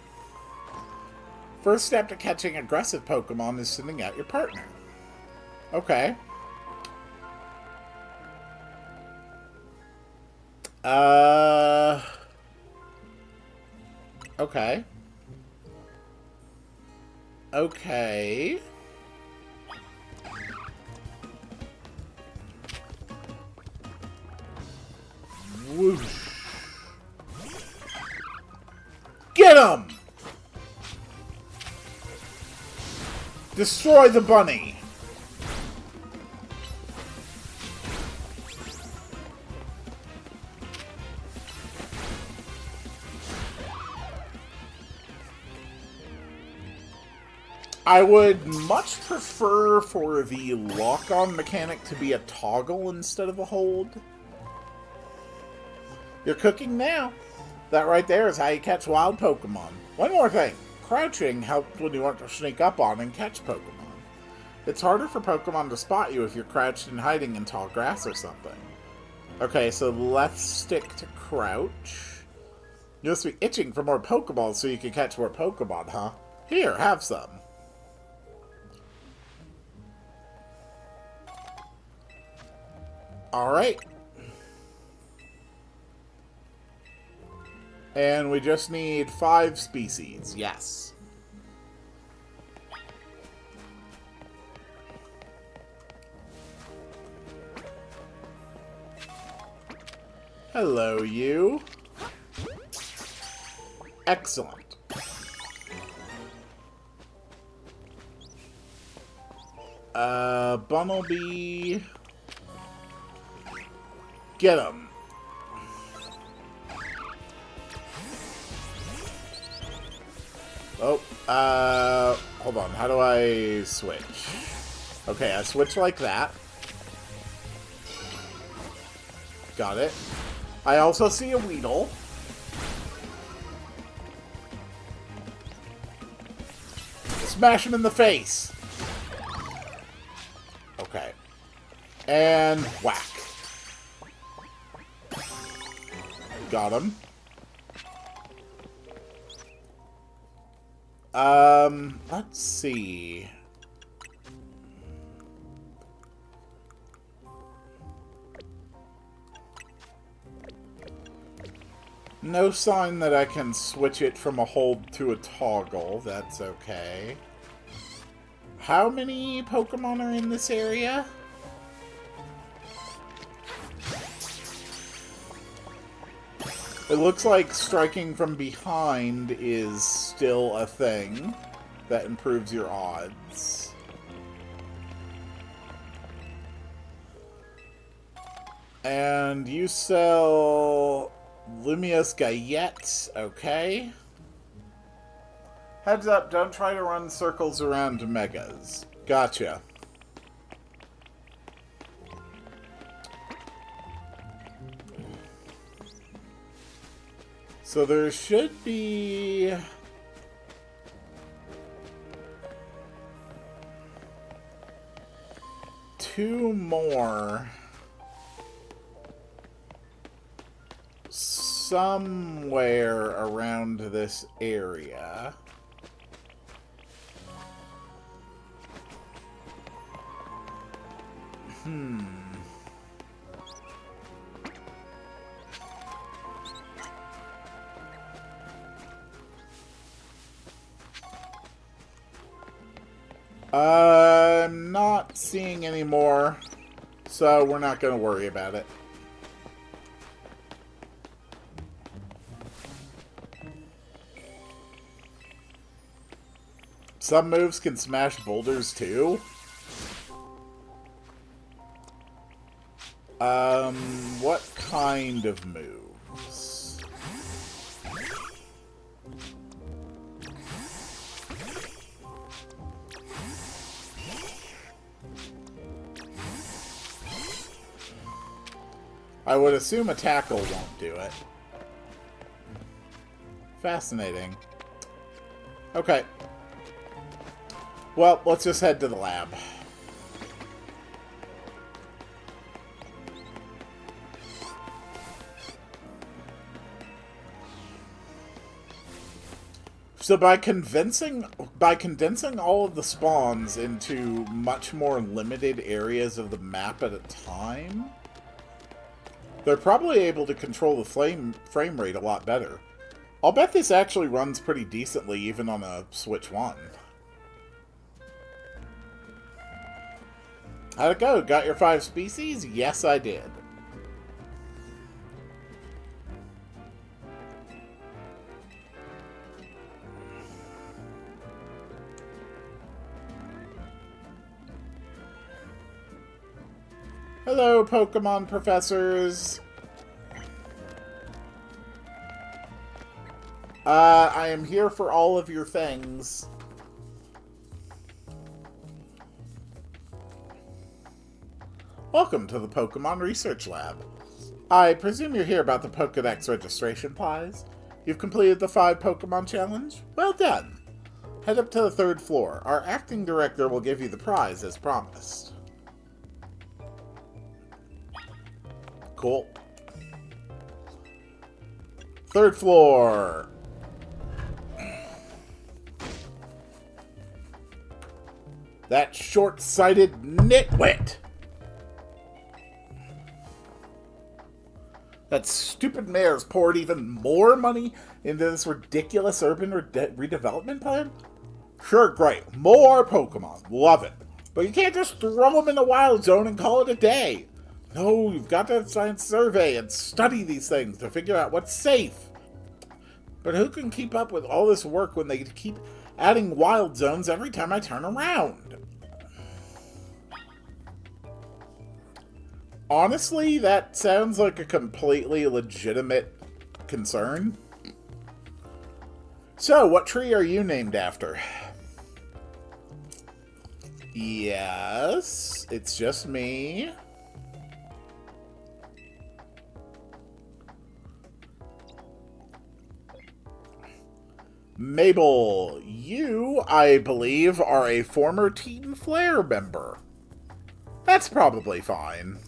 First step to catching aggressive Pokemon is sending out your partner. Okay. Okay. Okay. Whoosh. Get him! Destroy the bunny! I would much prefer for the lock-on mechanic to be a toggle instead of a hold. You're cooking now. That right there is how you catch wild Pokemon. One more thing. Crouching helps when you want to sneak up on and catch Pokemon. It's harder for Pokemon to spot you if you're crouched and hiding in tall grass or something. Okay, so left stick to crouch. You must be itching for more Pokeballs so you can catch more Pokemon, huh? Here, have some. Alright. And we just need 5 species. Yes. Hello, you. Excellent. Bunnelby. Get him. Oh, hold on. How do I switch? Okay, I switch like that. Got it. I also see a Weedle. Smash him in the face. Okay. And whack. Got him. Let's see. No sign that I can switch it from a hold to a toggle. That's okay. How many Pokemon are in this area? It looks like striking from behind is still a thing that improves your odds. And you sell Lumious Gayette, okay. Heads up, don't try to run circles around Megas. Gotcha. So there should be... two more somewhere around this area. I'm not seeing any more, so we're not going to worry about it. Some moves can smash boulders too. What kind of moves? I would assume a tackle won't do it. Fascinating. Okay. Well, let's just head to the lab. So by condensing all of the spawns into much more limited areas of the map at a time, they're probably able to control the frame rate a lot better. I'll bet this actually runs pretty decently even on a Switch 1. How'd it go? Got your 5 species? Yes, I did. Hello, Pokemon professors. I am here for all of your things. Welcome to the Pokemon Research Lab. I presume you're here about the Pokedex registration prize. You've completed the 5 Pokemon challenge? Well done. Head up to the 3rd floor. Our acting director will give you the prize as promised. Cool. 3rd floor. That short-sighted nitwit. That stupid mayor's poured even more money into this ridiculous urban redevelopment plan? Sure, great. More Pokemon. Love it. But you can't just throw them in the wild zone and call it a day. No, you've got to science survey and study these things to figure out what's safe. But who can keep up with all this work when they keep adding wild zones every time I turn around? Honestly, that sounds like a completely legitimate concern. So, what tree are you named after? Yes, it's just me. Mabel, you, I believe, are a former Team Flare member. That's probably fine.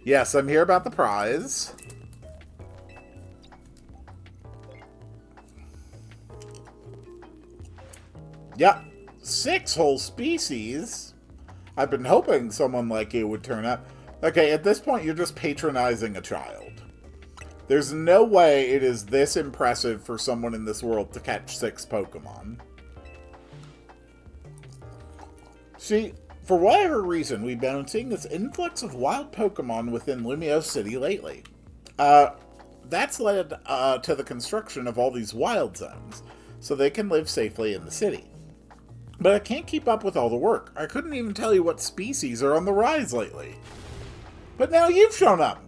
Yes, I'm here about the prize. Yep, 6 whole species. I've been hoping someone like you would turn up. Okay, at this point, you're just patronizing a child. There's no way it is this impressive for someone in this world to catch 6 Pokemon. See, for whatever reason, we've been seeing this influx of wild Pokemon within Lumio City lately. That's led to the construction of all these wild zones, so they can live safely in the city. But I can't keep up with all the work. I couldn't even tell you what species are on the rise lately. But now you've shown up.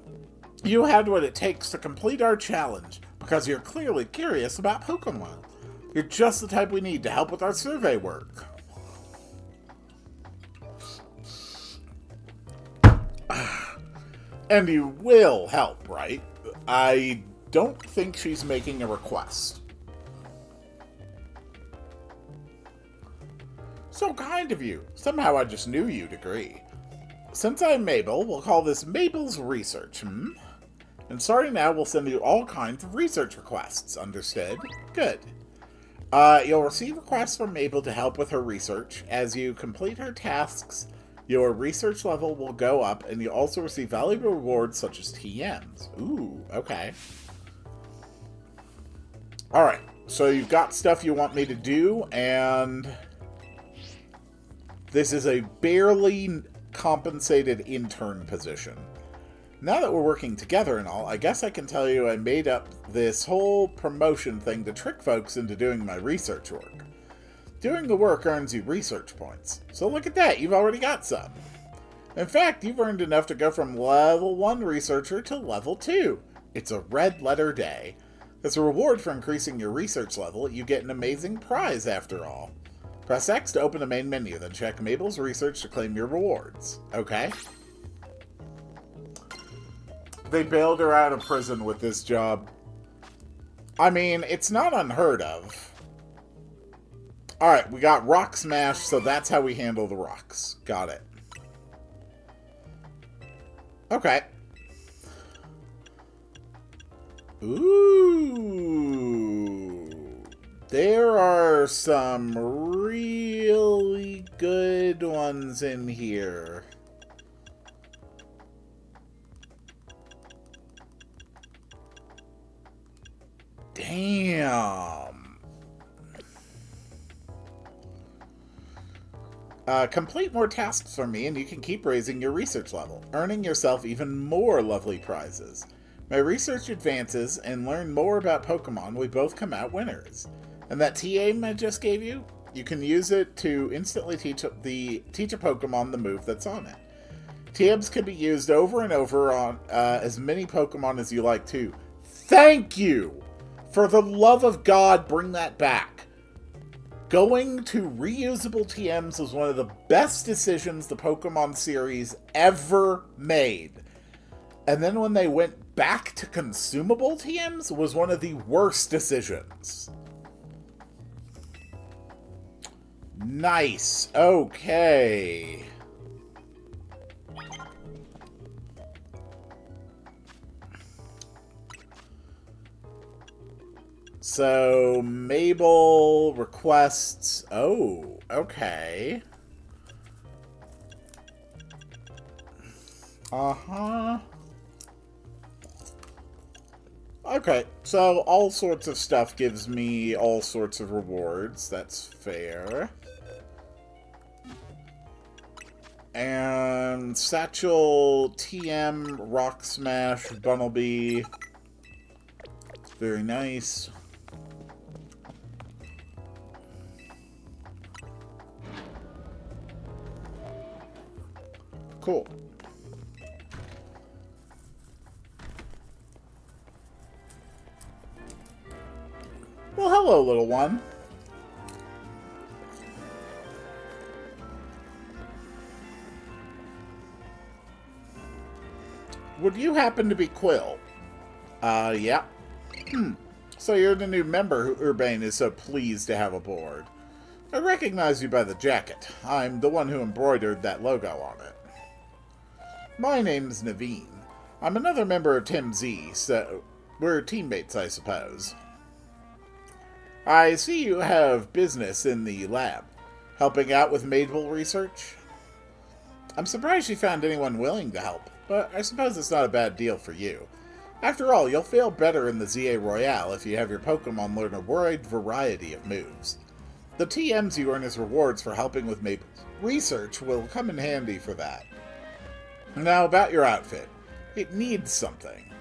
You had what it takes to complete our challenge, because you're clearly curious about Pokemon. You're just the type we need to help with our survey work. And you will help, right? I don't think she's making a request. So kind of you. Somehow I just knew you'd agree. Since I'm Mabel, we'll call this Mabel's Research, And starting now, we'll send you all kinds of research requests. Understood? Good. You'll receive requests from Mabel to help with her research. As you complete her tasks, your research level will go up, and you'll also receive valuable rewards such as TMs. Ooh, okay. Alright, so you've got stuff you want me to do, and this is a barely compensated intern position. Now that we're working together and all, I guess I can tell you I made up this whole promotion thing to trick folks into doing my research work. Doing the work earns you research points. So look at that, you've already got some. In fact, you've earned enough to go from level 1 researcher to level 2. It's a red letter day. As a reward for increasing your research level, you get an amazing prize after all. Press X to open the main menu, then check Mabel's research to claim your rewards. Okay? They bailed her out of prison with this job. I mean, it's not unheard of. Alright, we got Rock Smash, so that's how we handle the rocks. Got it. Okay. Ooh. There are some really good ones in here. Damn. Complete more tasks for me and you can keep raising your research level, earning yourself even more lovely prizes. My research advances and learn more about Pokemon, we both come out winners. And that T-Aim I just gave you, you can use it to instantly teach a Pokemon the move that's on it. T-Aims can be used over and over on as many Pokemon as you like too. Thank you! For the love of God, bring that back. Going to reusable TMs was one of the best decisions the Pokemon series ever made. And then when they went back to consumable TMs was one of the worst decisions. Nice. Okay. So, Mabel requests... Oh, okay. Uh-huh. Okay, so all sorts of stuff gives me all sorts of rewards. That's fair. And Satchel, TM, Rock Smash, Bunnelby. Very nice. Cool. Well, hello, little one. Would you happen to be Quill? Yeah. So you're the new member who Urbane is so pleased to have aboard. I recognize you by the jacket. I'm the one who embroidered that logo on it. My name's Naveen. I'm another member of Team Z, so we're teammates, I suppose. I see you have business in the lab, helping out with Mabel research. I'm surprised you found anyone willing to help, but I suppose it's not a bad deal for you. After all, you'll feel better in the ZA Royale if you have your Pokemon learn a wide variety of moves. The TMs you earn as rewards for helping with Mabel's research will come in handy for that. Now, about your outfit. It needs something.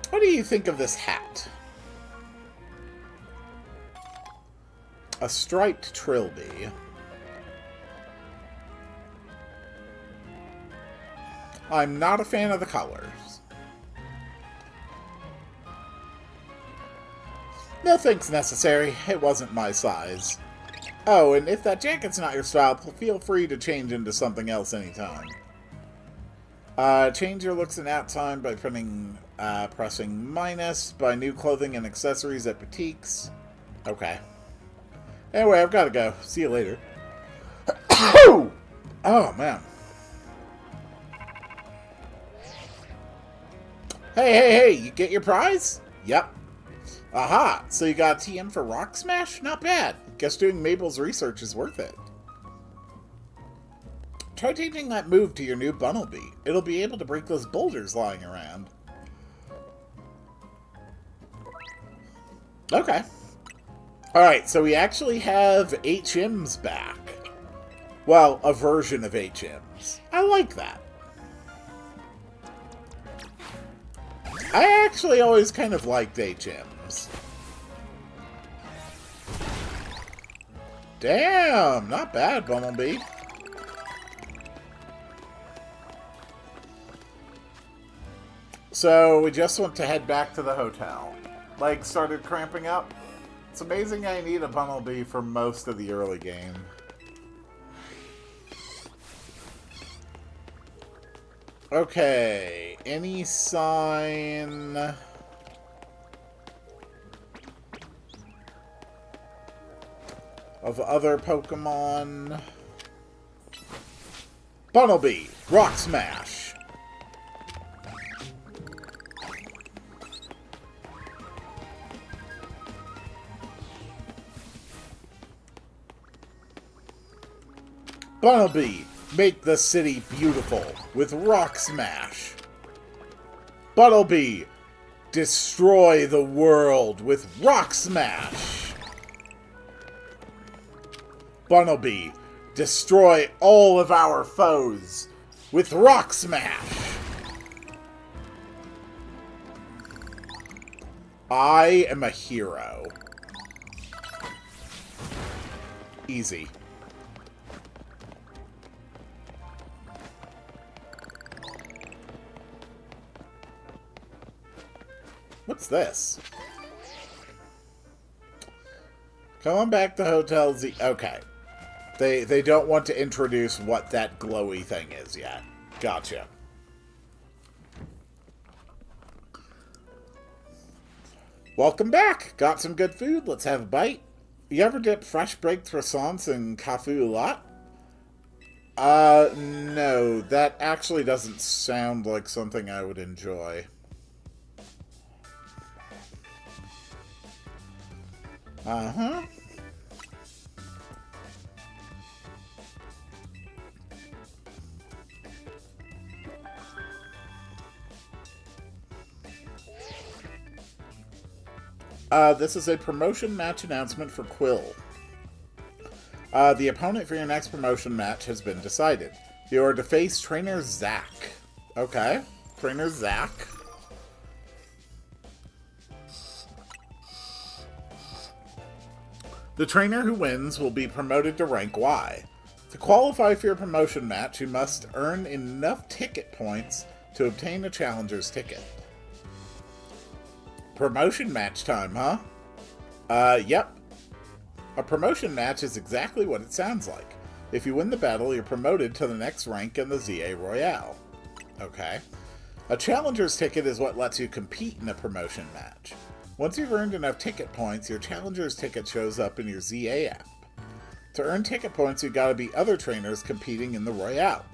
What do you think of this hat? A striped trilby. I'm not a fan of the colors. Nothing's necessary. It wasn't my size. Oh, and if that jacket's not your style, feel free to change into something else anytime. Change your looks and out time by pressing minus. Buy new clothing and accessories at boutiques. Okay. Anyway, I've got to go. See you later. Oh, man. Hey, you get your prize? Yep. Aha, so you got a TM for Rock Smash? Not bad. Guess doing Mabel's research is worth it. Try changing that move to your new Bunnelby. It'll be able to break those boulders lying around. Okay. Alright, so we actually have HMs back. Well, a version of HMs. I like that. I actually always kind of liked HMs. Damn, not bad, Bumblebee. So, we just went to head back to the hotel. Legs started cramping up. It's amazing I need a Bumblebee for most of the early game. Okay, any sign of other Pokemon? Bunnelby, Rock Smash. Bunnelby, make the city beautiful with Rock Smash. Bunnelby, destroy the world with Rock Smash. Bunnelby, destroy all of our foes with Rock Smash. I am a hero. Easy. What's this? Come on back to Hotel Z. Okay. They don't want to introduce what that glowy thing is yet. Gotcha. Welcome back. Got some good food. Let's have a bite. You ever dip fresh baked croissants in Cafu Lot? No. That actually doesn't sound like something I would enjoy. Uh-huh. This is a promotion match announcement for Quill. The opponent for your next promotion match has been decided. You are to face Trainer Zack. Okay. Trainer Zack. The trainer who wins will be promoted to rank Y. To qualify for your promotion match, you must earn enough ticket points to obtain a challenger's ticket. Promotion match time, huh? Yep. A promotion match is exactly what it sounds like. If you win the battle, you're promoted to the next rank in the ZA Royale. Okay. A challenger's ticket is what lets you compete in a promotion match. Once you've earned enough ticket points, your challenger's ticket shows up in your ZA app. To earn ticket points, you've got to beat other trainers competing in the Royale,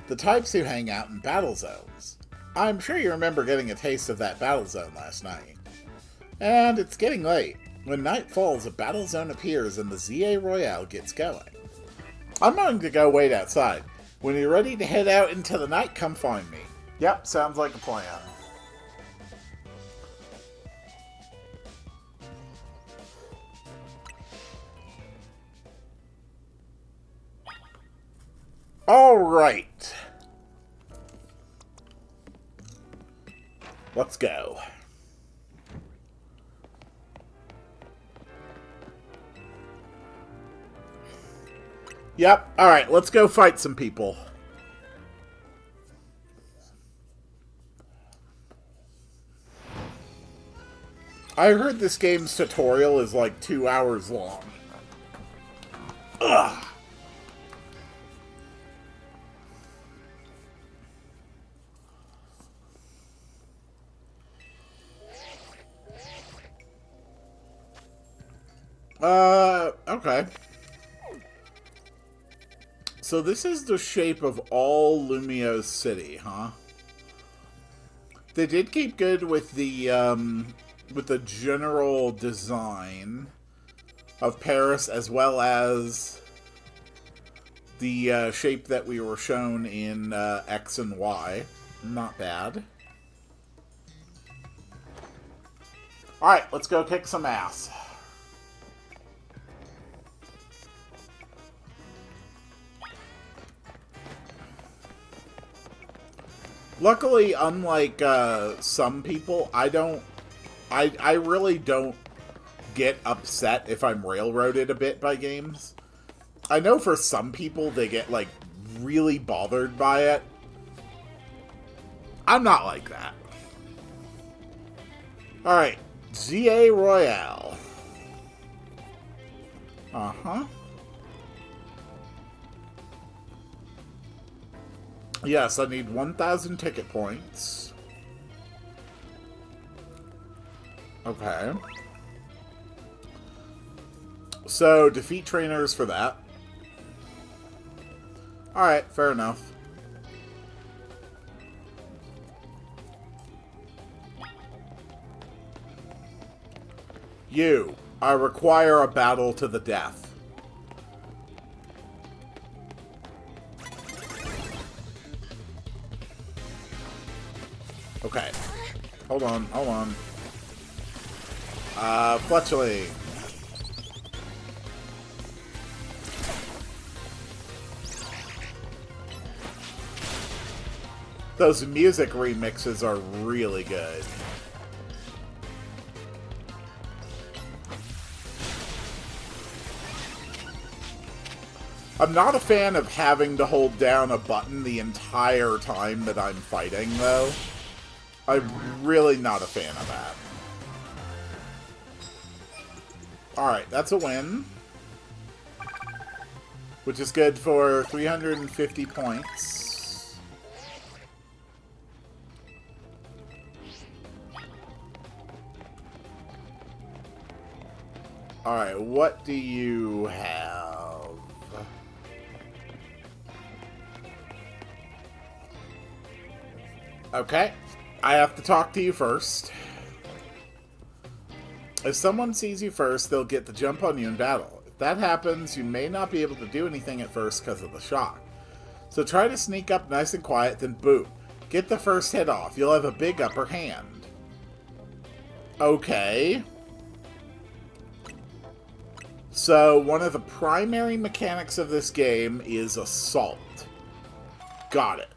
the types who hang out in battle zones. I'm sure you remember getting a taste of that battle zone last night. And it's getting late. When night falls, a battle zone appears and the ZA Royale gets going. I'm going to go wait outside. When you're ready to head out into the night, come find me. Yep, sounds like a plan. Alright. Let's go. Yep, alright, let's go fight some people. I heard this game's tutorial is like 2 hours long. Ugh. Okay. So this is the shape of all Lumio's city, huh? They did keep good with the general design of Paris, as well as the shape that we were shown in X and Y. Not bad. Alright, let's go kick some ass. Luckily, unlike some people, I really don't get upset if I'm railroaded a bit by games. I know for some people they get, like, really bothered by it. I'm not like that. Alright, ZA Royale. Uh-huh. Yes, I need 1,000 ticket points. Okay. So, defeat trainers for that. Alright, fair enough. You, I require a battle to the death. Okay. Hold on, hold on. Fletchling. Those music remixes are really good. I'm not a fan of having to hold down a button the entire time that I'm fighting, though. I'm really not a fan of that. Alright, that's a win. Which is good for 350 points. Alright, what do you have? Okay, I have to talk to you first. If someone sees you first, they'll get the jump on you in battle. If that happens, you may not be able to do anything at first because of the shock. So try to sneak up nice and quiet, then boom. Get the first hit off. You'll have a big upper hand. Okay. So one of the primary mechanics of this game is assault. Got it.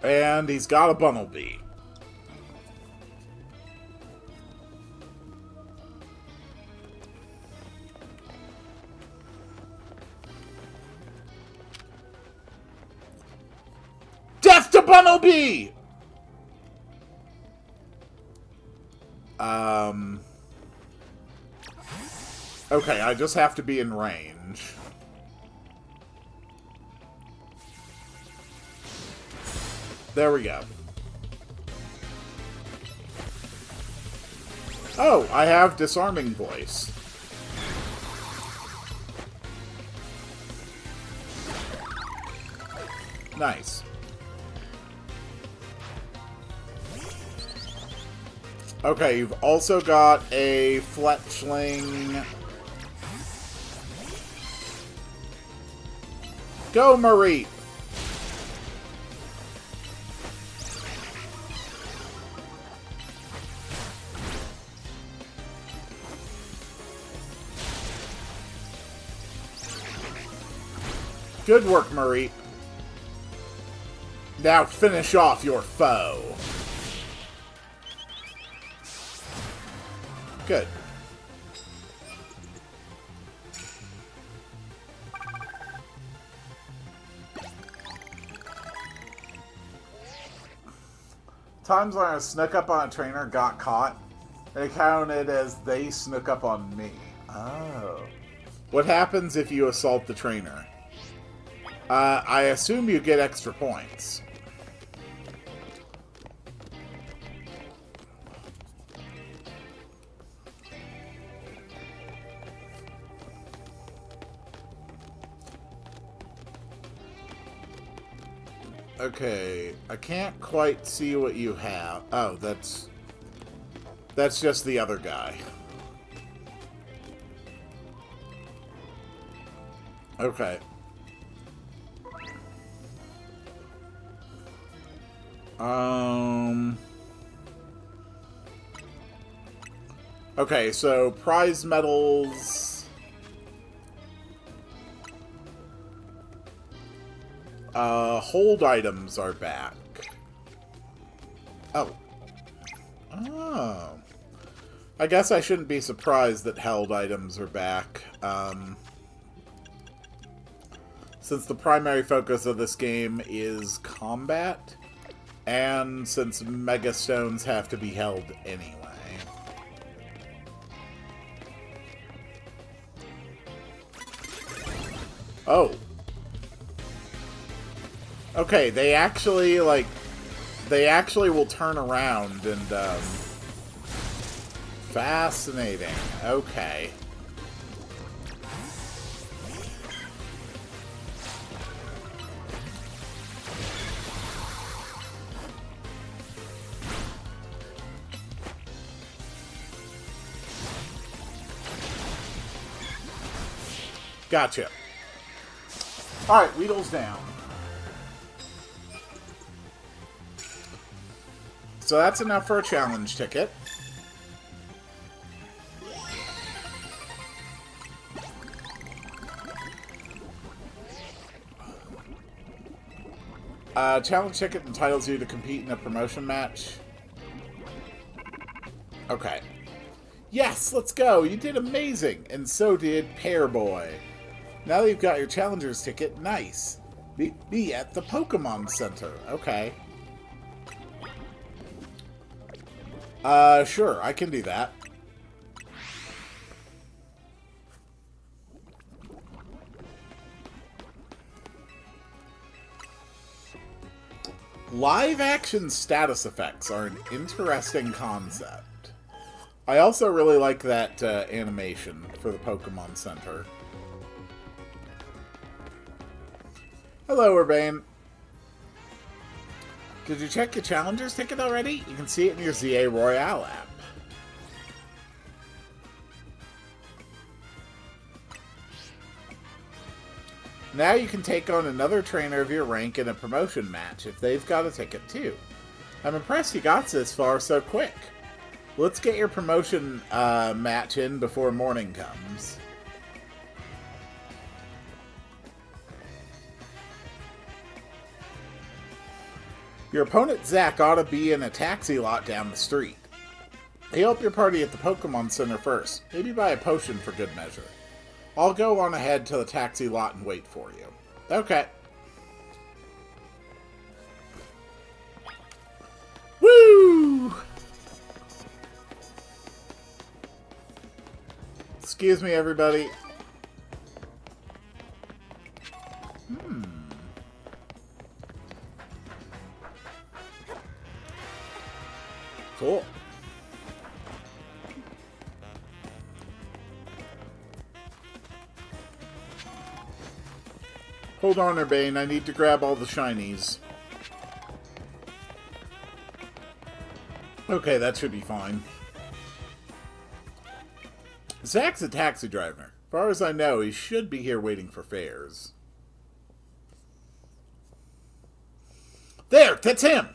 And he's got a bumblebee. Death to Bumblebee! Okay, I just have to be in range. There we go. Oh, I have disarming voice. Nice. Okay, you've also got a fletchling. Go, Marie! Good work, Marie. Now finish off your foe. Good. Times when I snuck up on a trainer, got caught, it counted as they snuck up on me. Oh. What happens if you assault the trainer? I assume you get extra points. Okay, I can't quite see what you have. Oh, that's just the other guy. Okay. Okay, so prize medals. Hold items are back. Oh. Oh. I guess I shouldn't be surprised that held items are back. Since the primary focus of this game is combat, and since Mega Stones have to be held anyway. Oh. Okay, they actually, like... They actually will turn around and, fascinating. Okay. Gotcha. Alright, Weedle's down. So that's enough for a challenge ticket. Challenge ticket entitles you to compete in a promotion match. Okay. Yes, let's go! You did amazing! And so did Pear Boy. Now that you've got your challenger's ticket, nice. Meet me at the Pokemon Center. Okay. Sure, I can do that. Live-action status effects are an interesting concept. I also really like that animation for the Pokemon Center. Hello, Urbane. Did you check your Challenger's ticket already? You can see it in your ZA Royale app. Now you can take on another trainer of your rank in a promotion match if they've got a ticket too. I'm impressed you got this far so quick. Let's get your promotion match in before morning comes. Your opponent, Zach, ought to be in a taxi lot down the street. He'll help your party at the Pokemon Center first. Maybe buy a potion for good measure. I'll go on ahead to the taxi lot and wait for you. Okay. Woo! Excuse me, everybody. Cool. Hold on, Urbane. I need to grab all the shinies. Okay, that should be fine. Zach's a taxi driver. As far as I know, he should be here waiting for fares. There! That's him!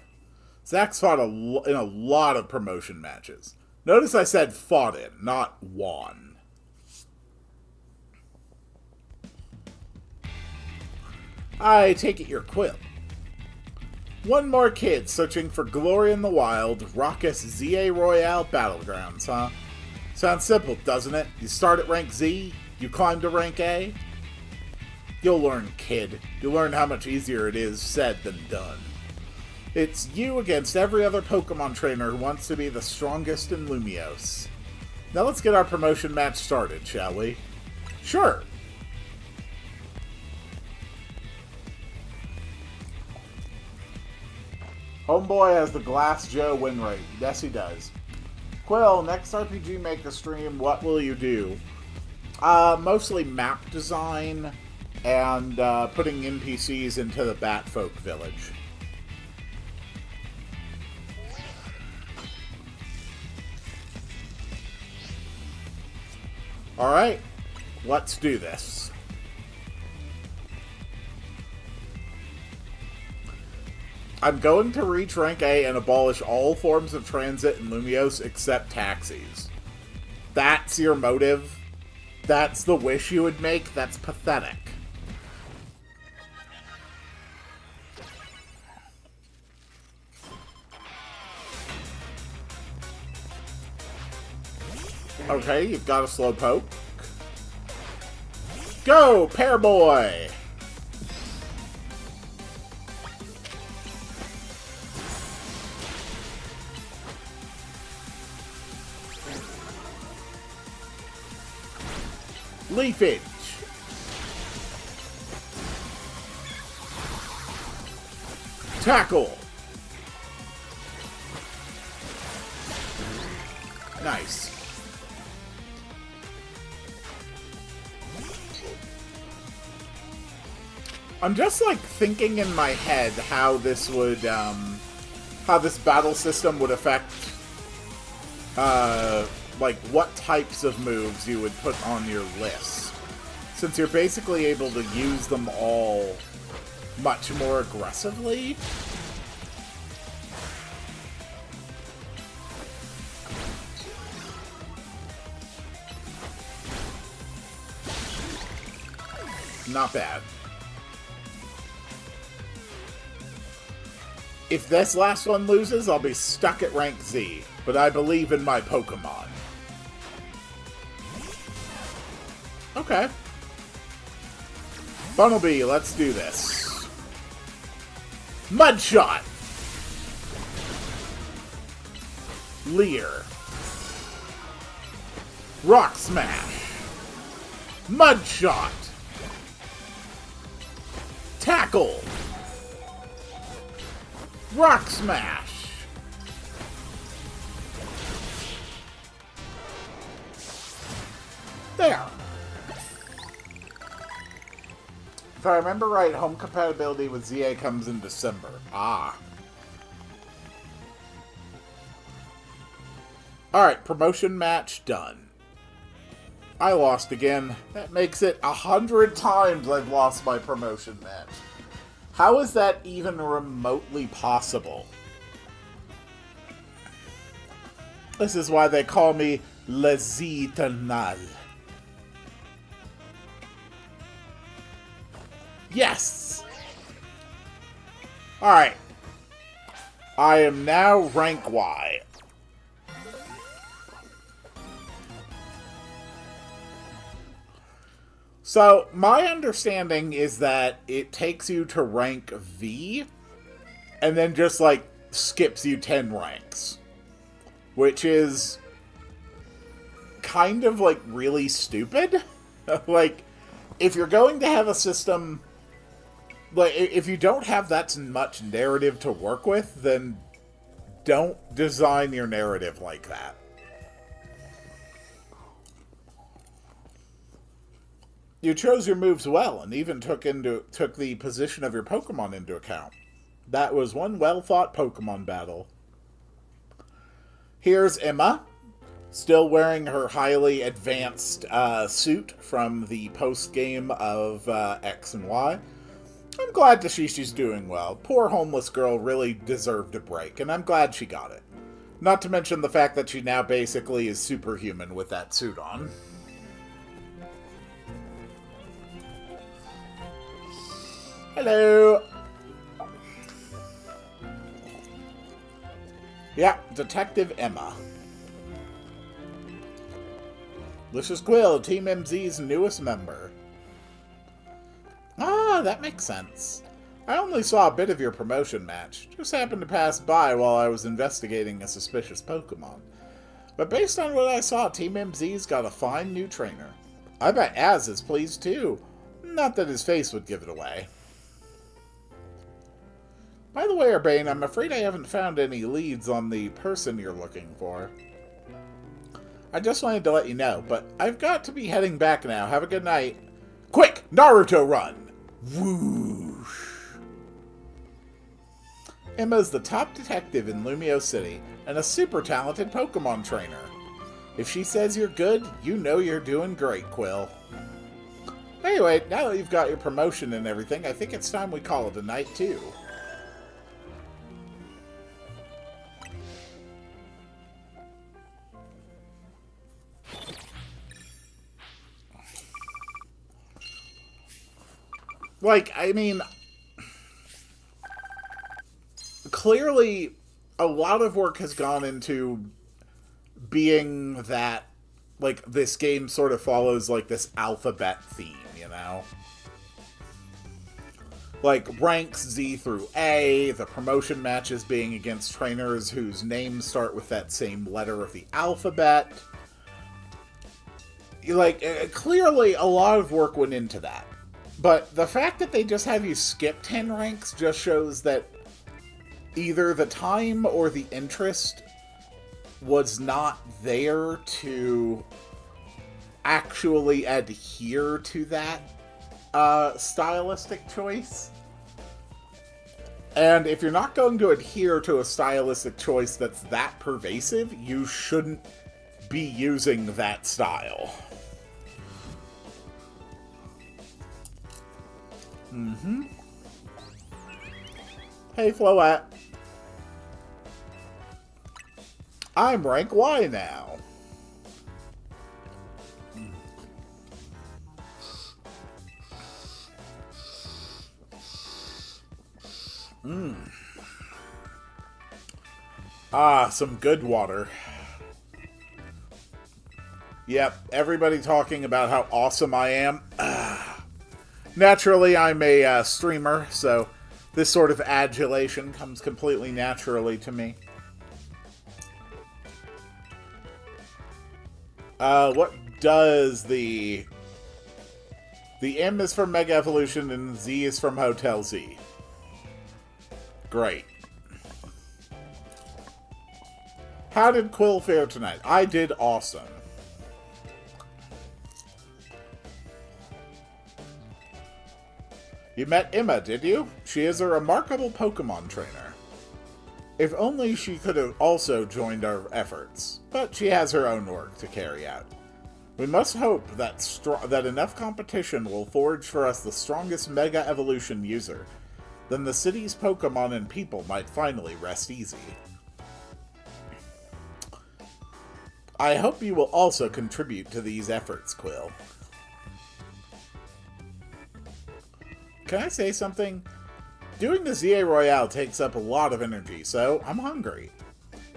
Zach's fought in a lot of promotion matches. Notice I said fought in, not won. I take it you're Quill. One more kid searching for glory in the wild, raucous ZA Royale battlegrounds, huh? Sounds simple, doesn't it? You start at rank Z, you climb to rank A. You'll learn, kid. You'll learn how much easier it is said than done. It's you against every other Pokemon trainer who wants to be the strongest in Lumiose. Now let's get our promotion match started, shall we? Sure! Homeboy has the Glass Joe win rate. Yes, he does. Quill, next RPG Maker stream, what will you do? Mostly map design and putting NPCs into the Batfolk village. Alright, let's do this. I'm going to reach rank A and abolish all forms of transit in Lumiose except taxis. That's your motive? That's the wish you would make? That's pathetic. Okay, you've got a Slowpoke. Go, Pear Boy! Leafage. Tackle! Nice. I'm just, like, thinking in my head how this would, how this battle system would affect, like, what types of moves you would put on your list. Since you're basically able to use them all much more aggressively. Not bad. If this last one loses, I'll be stuck at rank Z, but I believe in my Pokemon. Okay. Bunnelby, let's do this. Mud Shot! Leer. Rock Smash. Mud Shot. Tackle. Rock Smash. There. If I remember right, home compatibility with ZA comes in December. Ah. Alright, promotion match done. I lost again. That makes it 100 times I've lost my promotion match. How is that even remotely possible? This is why they call me Les Eternal. Yes! Alright. I am now rank Y. So, my understanding is that it takes you to rank V, and then just, like, skips you 10 ranks. Which is kind of, like, really stupid. Like, if you're going to have a system, like, if you don't have that much narrative to work with, then don't design your narrative like that. You chose your moves well, and even took the position of your Pokemon into account. That was one well-thought Pokemon battle. Here's Emma, still wearing her highly advanced suit from the post-game of X and Y. I'm glad to see she's doing well. Poor homeless girl really deserved a break, and I'm glad she got it. Not to mention the fact that she now basically is superhuman with that suit on. Hello! Yeah, Detective Emma. This is Quill, Team MZ's newest member. Ah, that makes sense. I only saw a bit of your promotion match. Just happened to pass by while I was investigating a suspicious Pokemon. But based on what I saw, Team MZ's got a fine new trainer. I bet Az is pleased too. Not that his face would give it away. By the way, Urbane, I'm afraid I haven't found any leads on the person you're looking for. I just wanted to let you know, but I've got to be heading back now. Have a good night. Quick! Naruto run! Whoosh! Emma's the top detective in Lumio City, and a super talented Pokemon trainer. If she says you're good, you know you're doing great, Quill. Anyway, now that you've got your promotion and everything, I think it's time we call it a night, too. Like, I mean, clearly a lot of work has gone into being that, like, this game sort of follows, like, this alphabet theme, you know? Like, ranks Z through A, the promotion matches being against trainers whose names start with that same letter of the alphabet. Like, clearly a lot of work went into that. But the fact that they just have you skip 10 ranks just shows that either the time or the interest was not there to actually adhere to that stylistic choice. And if you're not going to adhere to a stylistic choice that's that pervasive, you shouldn't be using that style. Mm-hmm. Hey, Floette. I'm rank Y now. Ah, some good water. Yep, everybody talking about how awesome I am. Naturally, I'm a streamer, so this sort of adulation comes completely naturally to me. What does the M is from Mega Evolution and Z is from Hotel Z. Great. How did Quill fare tonight? I did awesome. You met Emma, did you? She is a remarkable Pokemon trainer. If only she could have also joined our efforts, but she has her own work to carry out. We must hope that enough competition will forge for us the strongest Mega Evolution user. Then the city's Pokemon and people might finally rest easy. I hope you will also contribute to these efforts, Quill. Can I say something? Doing the ZA Royale takes up a lot of energy, so I'm hungry.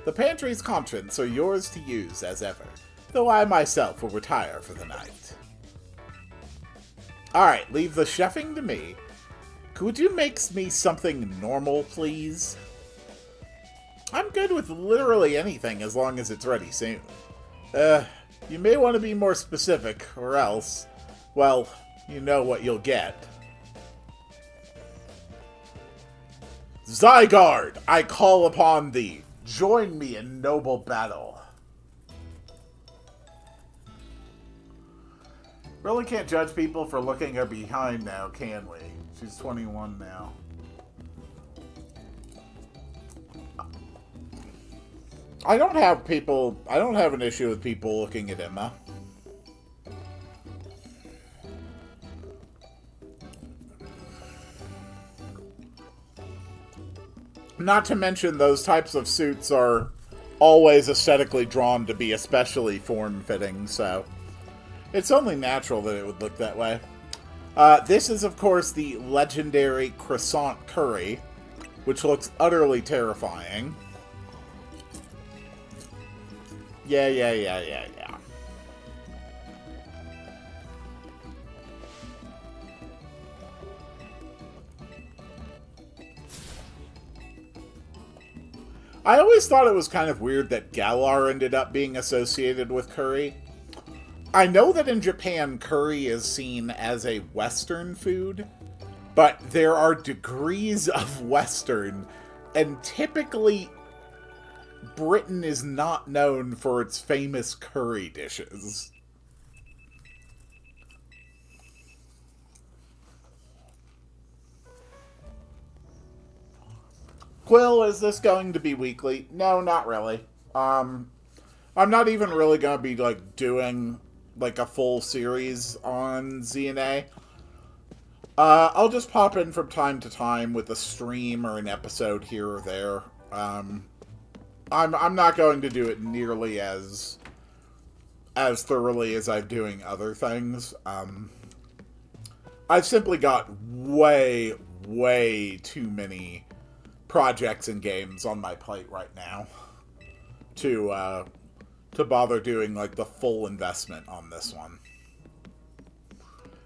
The pantry's contents are yours to use as ever, though I myself will retire for the night. Alright, leave the chefing to me. Could you make me something normal, please? I'm good with literally anything as long as it's ready soon. You may want to be more specific, or else, well, you know what you'll get. Zygarde, I call upon thee. Join me in noble battle. Really can't judge people for looking her behind now, can we? She's 21 now. I don't have an issue with people looking at Emma. Not to mention, those types of suits are always aesthetically drawn to be especially form-fitting, so it's only natural that it would look that way. This is, of course, the legendary croissant curry, which looks utterly terrifying. Yeah. I always thought it was kind of weird that Galar ended up being associated with curry. I know that in Japan, curry is seen as a Western food, but there are degrees of Western, and typically Britain is not known for its famous curry dishes. Quill, is this going to be weekly? No, not really. I'm not even really going to be, doing, a full series on ZNA. I'll just pop in from time to time with a stream or an episode here or there. I'm not going to do it nearly as thoroughly as I'm doing other things. I've simply got way too many projects and games on my plate right now to bother doing the full investment on this one.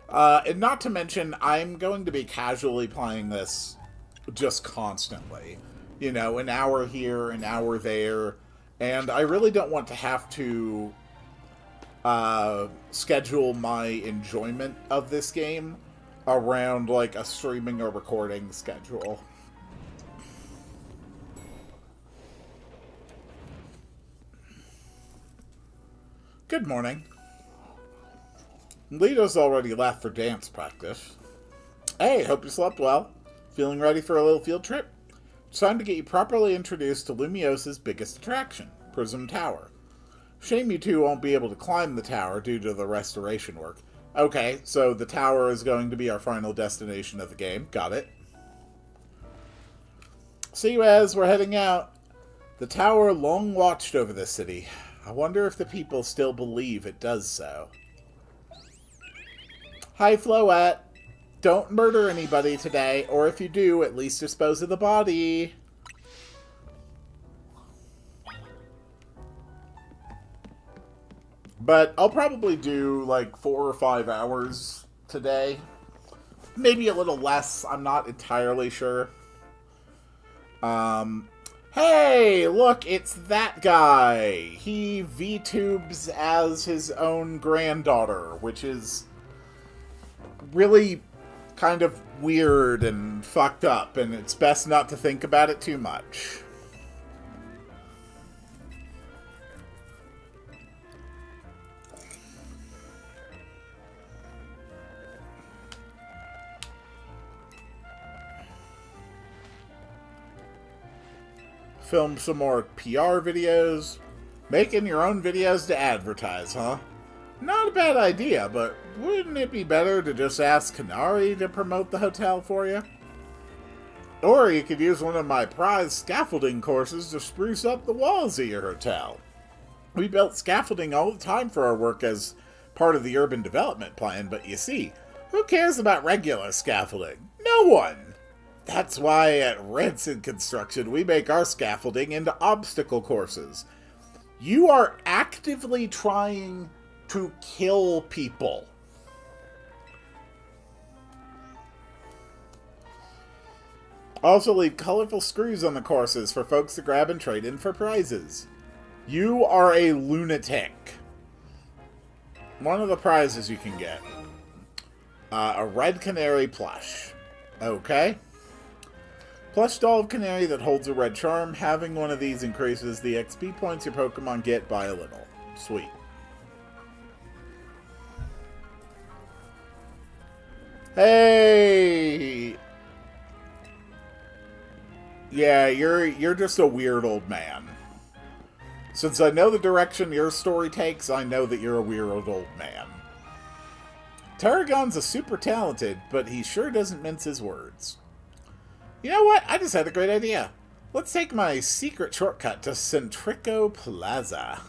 And not to mention, I'm going to be casually playing this just constantly. You know, an hour here, an hour there, and I really don't want to have to schedule my enjoyment of this game around, a streaming or recording schedule. Good morning. Lito's already left for dance practice. Hey, hope you slept well. Feeling ready for a little field trip? It's time to get you properly introduced to Lumiosa's biggest attraction, Prism Tower. Shame you two won't be able to climb the tower due to the restoration work. Okay, so the tower is going to be our final destination of the game. Got it. See you as we're heading out. The tower long watched over this city. I wonder if the people still believe it does so. Hi, Floette. Don't murder anybody today, or if you do, at least dispose of the body. But I'll probably do like 4 or 5 hours today. Maybe a little less. I'm not entirely sure. Hey, look, it's that guy. He VTubes as his own granddaughter, which is really kind of weird and fucked up, and it's best not to think about it too much. Film some more PR videos. Making your own videos to advertise, huh? Not a bad idea, but wouldn't it be better to just ask Kanari to promote the hotel for you? Or you could use one of my prize scaffolding courses to spruce up the walls of your hotel. We built scaffolding all the time for our work as part of the urban development plan, but you see, who cares about regular scaffolding? No one! That's why at Rancid Construction we make our scaffolding into obstacle courses. You are actively trying to kill people. Also leave colorful screws on the courses for folks to grab and trade in for prizes. You are a lunatic. One of the prizes you can get. A red canary plush. Okay. Plush doll of canary that holds a red charm. Having one of these increases the XP points your Pokemon get by a little. Sweet. Hey! Yeah, you're just a weird old man. Since I know the direction your story takes, I know that you're a weird old man. Tarragon's a super talented, but he sure doesn't mince his words. You know what? I just had a great idea. Let's take my secret shortcut to Centrico Plaza.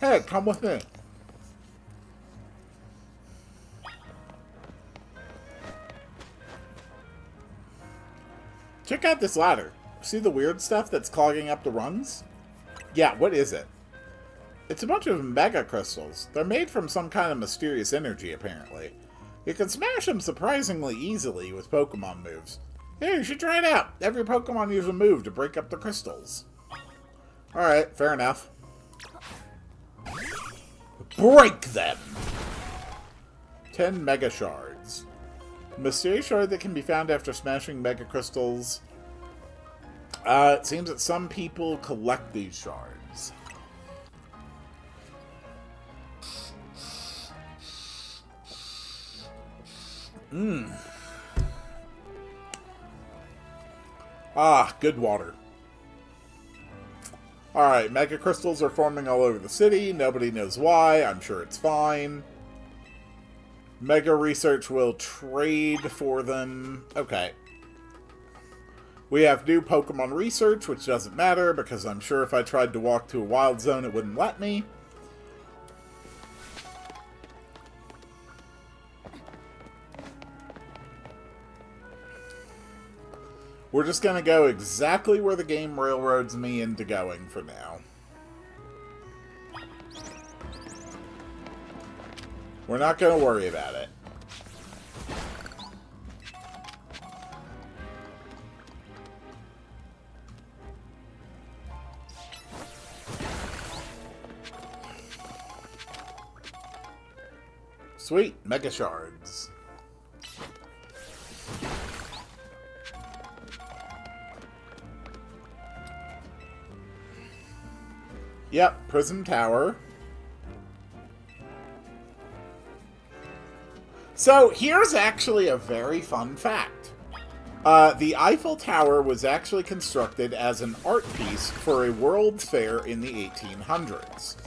Hey, come with me. Check out this ladder. See the weird stuff that's clogging up the rungs? Yeah, what is it? It's a bunch of mega crystals. They're made from some kind of mysterious energy, apparently. You can smash them surprisingly easily with Pokemon moves. Here, you should try it out. Every Pokemon uses a move to break up the crystals. Alright, fair enough. Break them! 10 Mega Shards. Mysterious shard that can be found after smashing Mega Crystals. It seems that some people collect these shards. Ah, good water. Alright, Mega Crystals are forming all over the city. Nobody knows why. I'm sure it's fine. Mega Research will trade for them. Okay. We have new Pokemon Research, which doesn't matter, because I'm sure if I tried to walk to a wild zone, it wouldn't let me. We're just going to go exactly where the game railroads me into going for now. We're not going to worry about it. Sweet, Mega Shards. Yep, Prism Tower. So here's actually a very fun fact. The Eiffel Tower was actually constructed as an art piece for a World's Fair in the 1800s.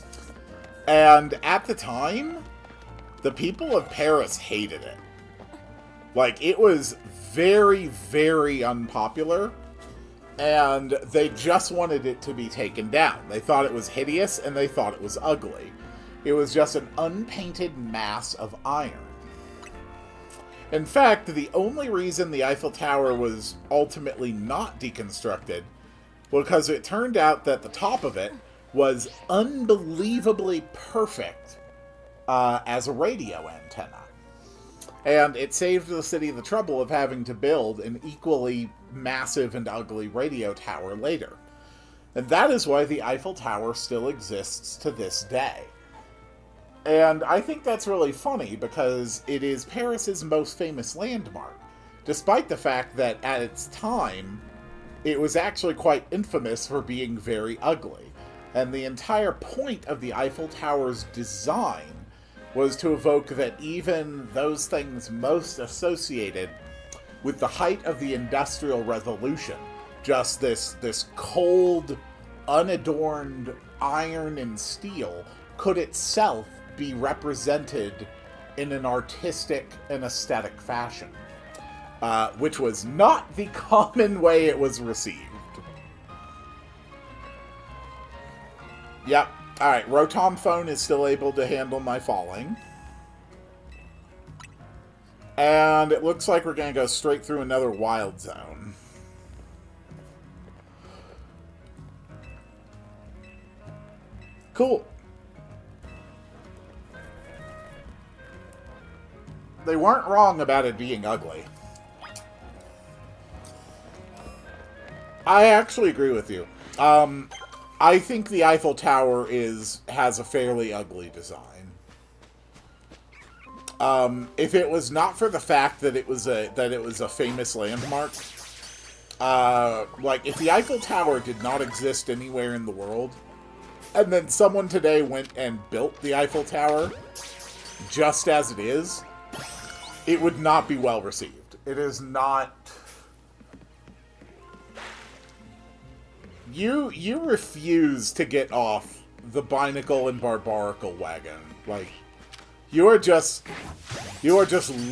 And at the time, the people of Paris hated it. Like, it was very, very unpopular, and they just wanted it to be taken down. They thought it was hideous, and they thought it was ugly. It was just an unpainted mass of iron. In fact, the only reason the Eiffel Tower was ultimately not deconstructed was because it turned out that the top of it was unbelievably perfect as a radio antenna. And it saved the city the trouble of having to build an equally massive and ugly radio tower later. And that is why the Eiffel Tower still exists to this day. And I think that's really funny because it is Paris's most famous landmark, despite the fact that at its time, it was actually quite infamous for being very ugly. And the entire point of the Eiffel Tower's design was to evoke that even those things most associated with the height of the Industrial Revolution, just this cold, unadorned iron and steel, could itself be represented in an artistic and aesthetic fashion, which was not the common way it was received. Yep. Alright, Rotom Phone is still able to handle my falling. And it looks like we're going to go straight through another wild zone. Cool. They weren't wrong about it being ugly. I actually agree with you. I think the Eiffel Tower has a fairly ugly design. If it was not for the fact that it was a famous landmark, like if the Eiffel Tower did not exist anywhere in the world, and then someone today went and built the Eiffel Tower just as it is, it would not be well received. It is not. You refuse to get off the Binacle and Barbarical wagon. Like, you are just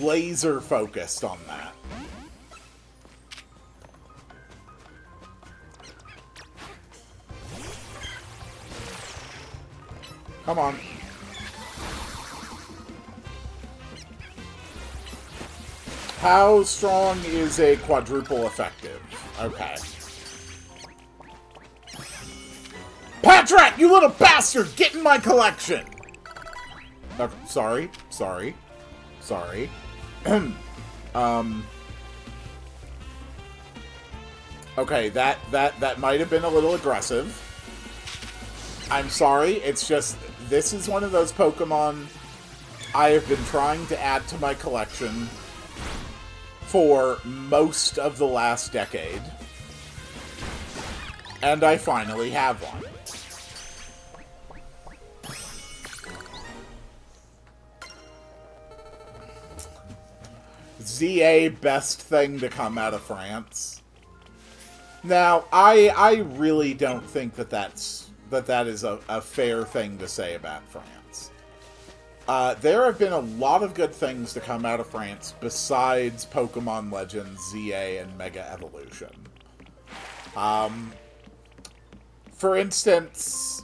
laser focused on that. Come on. How strong is a quadruple effective? Okay. Patrat, you little bastard! Get in my collection! Sorry. Okay, that might have been a little aggressive. I'm sorry, it's just, this is one of those Pokemon I have been trying to add to my collection for most of the last decade. And I finally have one. ZA, best thing to come out of France. Now, I really don't think that is a fair thing to say about France. There have been a lot of good things to come out of France besides Pokemon Legends, ZA, and Mega Evolution. For instance,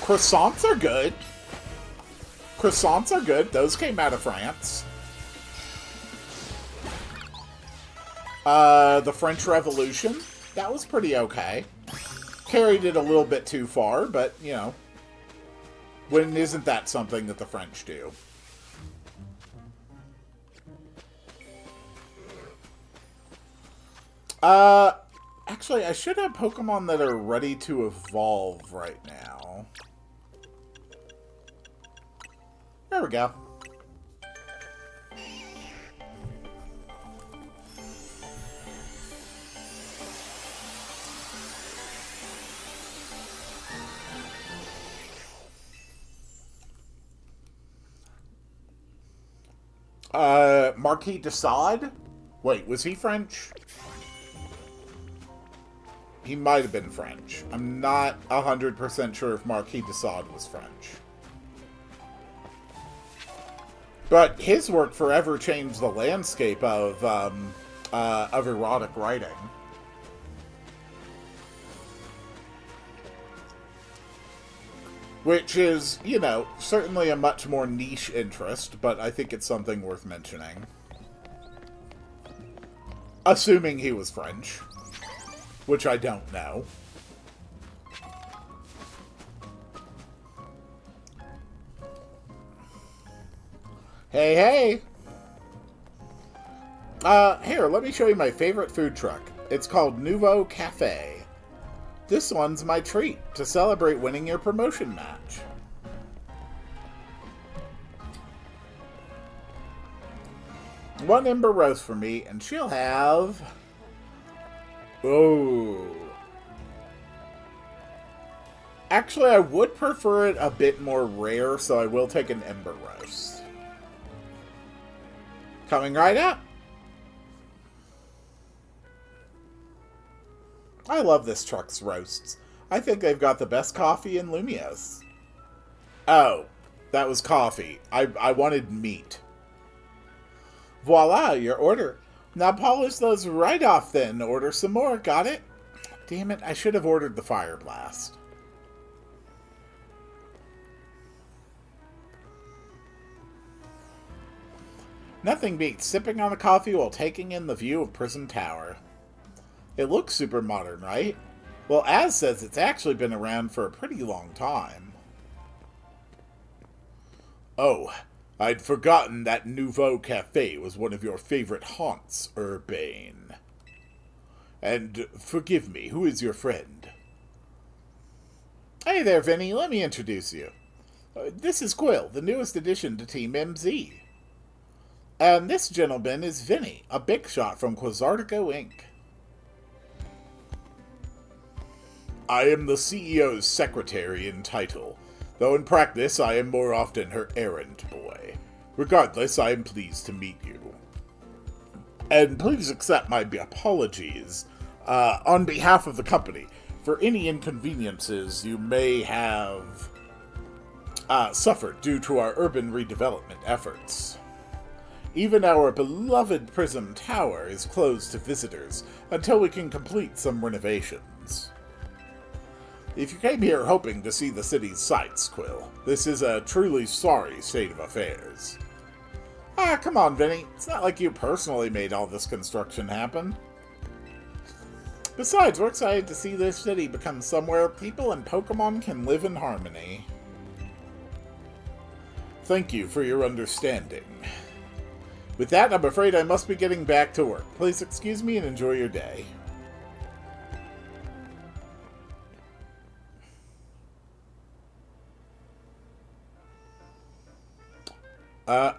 croissants are good. Croissants are good. Those came out of France. The French Revolution, that was pretty okay. Carried it a little bit too far, but, you know, when isn't that something that the French do? Actually, I should have Pokemon that are ready to evolve right now. There we go. Marquis de Sade? Wait, was he French? He might have been French. I'm not 100% sure if Marquis de Sade was French. But his work forever changed the landscape of erotic writing. Which is, you know, certainly a much more niche interest, but I think it's something worth mentioning. Assuming he was French. Which I don't know. Hey, hey! Here, let me show you my favorite food truck. It's called Nouveau Cafe. This one's my treat to celebrate winning your promotion match. One ember roast for me, and she'll have... Oh. Actually, I would prefer it a bit more rare, so I will take an ember roast. Coming right up. I love this truck's roasts. I think they've got the best coffee in Lumios. Oh, that was coffee. I wanted meat. Voila, your order. Now polish those right off then. Order some more, got it? Damn it, I should have ordered the Fire Blast. Nothing beats sipping on a coffee while taking in the view of Prison Tower. It looks super modern, right? Well, Az says it's actually been around for a pretty long time. Oh, I'd forgotten that Nouveau Cafe was one of your favorite haunts, Urbane. And forgive me, who is your friend? Hey there, Vinny, let me introduce you. This is Quill, the newest addition to Team MZ. And this gentleman is Vinny, a big shot from Quasartico Inc. I am the CEO's secretary in title, though in practice I am more often her errand boy. Regardless, I am pleased to meet you. And please accept my apologies on behalf of the company for any inconveniences you may have suffered due to our urban redevelopment efforts. Even our beloved Prism Tower is closed to visitors until we can complete some renovations. If you came here hoping to see the city's sights, Quill, this is a truly sorry state of affairs. Ah, come on, Vinny. It's not like you personally made all this construction happen. Besides, we're excited to see this city become somewhere people and Pokemon can live in harmony. Thank you for your understanding. With that, I'm afraid I must be getting back to work. Please excuse me and enjoy your day.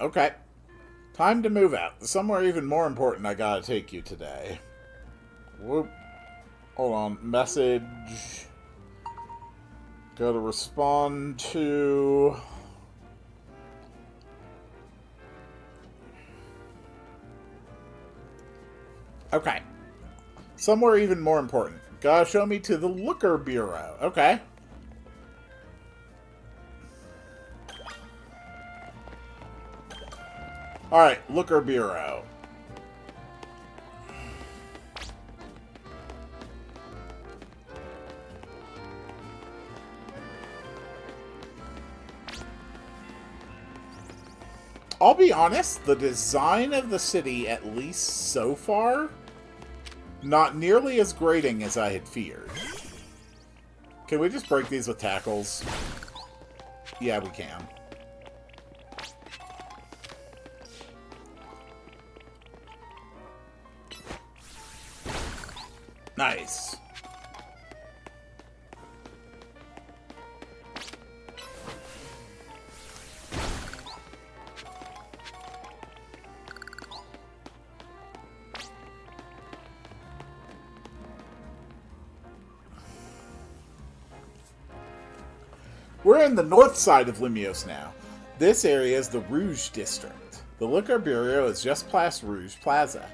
Okay. Time to move out. Somewhere even more important I gotta take you today. Whoop. Hold on. Message. Gotta respond to... Okay. Somewhere even more important. Gotta show me to the Looker Bureau. Okay. Alright, Looker Bureau. I'll be honest, the design of the city, at least so far, not nearly as grating as I had feared. Can we just break these with tackles? Yeah, we can. Nice. We're in the north side of Lumios now. This area is the Rouge District. The Liquor Bureau is just past Rouge Plaza.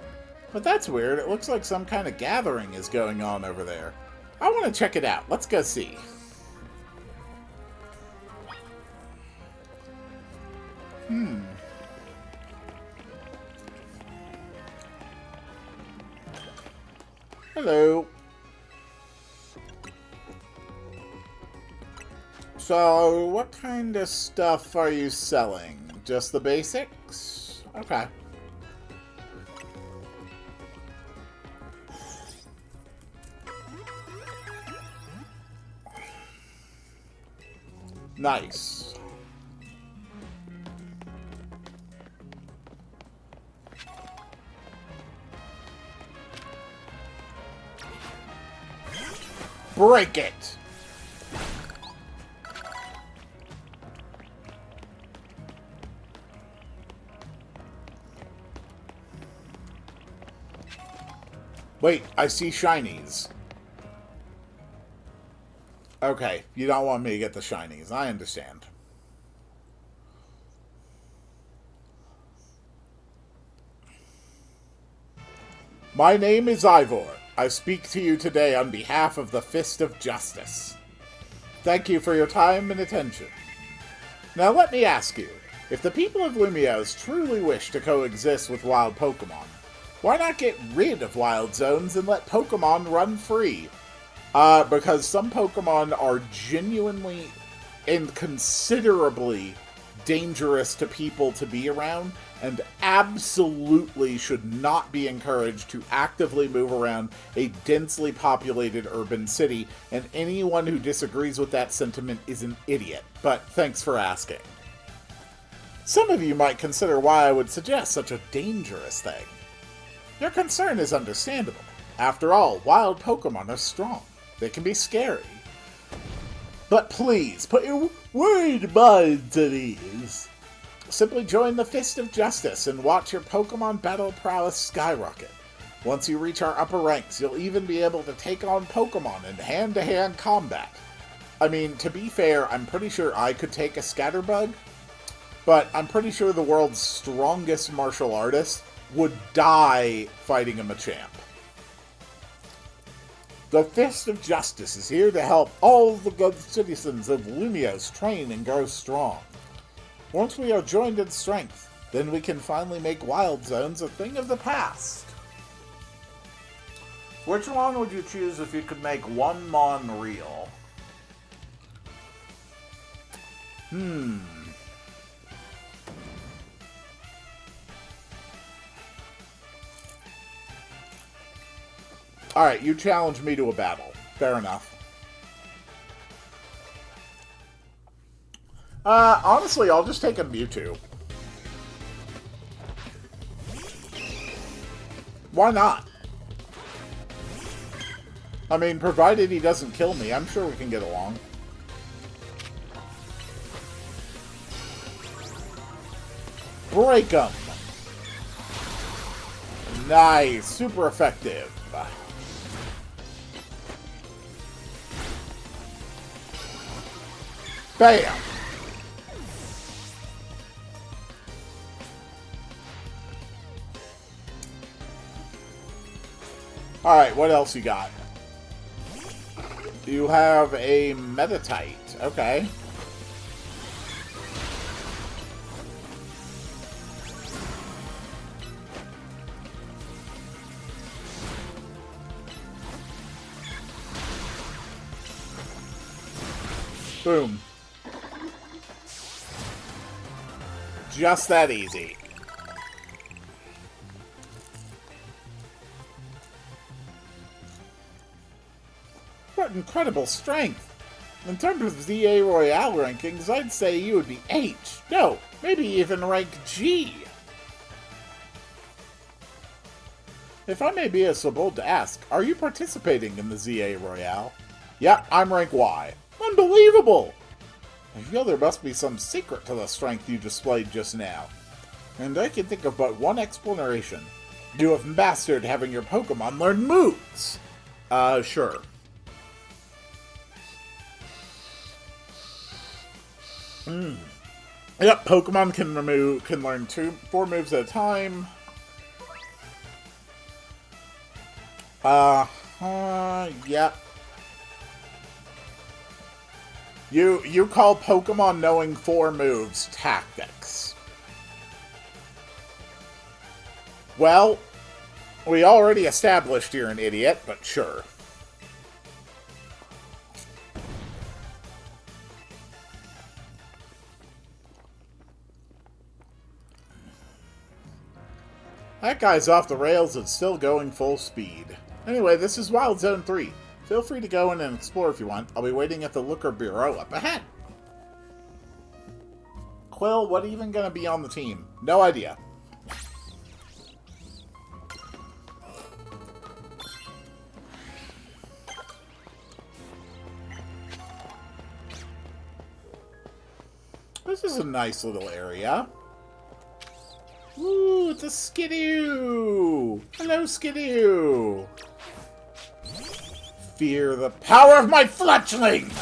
But that's weird. It looks like some kind of gathering is going on over there. I want to check it out. Let's go see. Hello. So, what kind of stuff are you selling? Just the basics? Okay. Nice. Break it! Wait, I see shinies. Okay, you don't want me to get the shinies. I understand. My name is Ivor. I speak to you today on behalf of the Fist of Justice. Thank you for your time and attention. Now let me ask you, if the people of Lumiose truly wish to coexist with wild Pokemon, why not get rid of wild zones and let Pokemon run free? Because some Pokemon are genuinely and considerably dangerous to people to be around, and absolutely should not be encouraged to actively move around a densely populated urban city, and anyone who disagrees with that sentiment is an idiot. But thanks for asking. Some of you might consider why I would suggest such a dangerous thing. Your concern is understandable. After all, wild Pokemon are strong. They can be scary. But please, put your worried minds at ease. Simply join the Fist of Justice and watch your Pokemon battle prowess skyrocket. Once you reach our upper ranks, you'll even be able to take on Pokemon in hand-to-hand combat. I mean, to be fair, I'm pretty sure I could take a Scatterbug, but I'm pretty sure the world's strongest martial artist would die fighting a Machamp. The Fist of Justice is here to help all the good citizens of Lumiose train and grow strong. Once we are joined in strength, then we can finally make wild zones a thing of the past. Which one would you choose if you could make one Mon real? Alright, you challenge me to a battle. Fair enough. Honestly, I'll just take a Mewtwo. Why not? I mean, provided he doesn't kill me, I'm sure we can get along. Break him! Nice! Super effective. Bam! Alright, what else you got? You have a Metatite. Okay. Boom. Just that easy. What incredible strength! In terms of ZA Royale rankings, I'd say you would be H. No, maybe even rank G. If I may be so bold to ask, are you participating in the ZA Royale? Yep, I'm rank Y. Unbelievable! I feel there must be some secret to the strength you displayed just now. And I can think of but one explanation. You have mastered having your Pokemon learn moves! Sure. Yep, Pokemon can learn 4 moves at a time. Yep. You call Pokemon knowing 4 moves tactics. Well, we already established you're an idiot, but sure. That guy's off the rails and still going full speed. Anyway, this is Wild Zone 3. Feel free to go in and explore if you want. I'll be waiting at the Looker Bureau up ahead. Quill, what even gonna be on the team? No idea. This is a nice little area. Ooh, it's a Skidoo! Hello, Skidoo! Fear the power of my fletchling!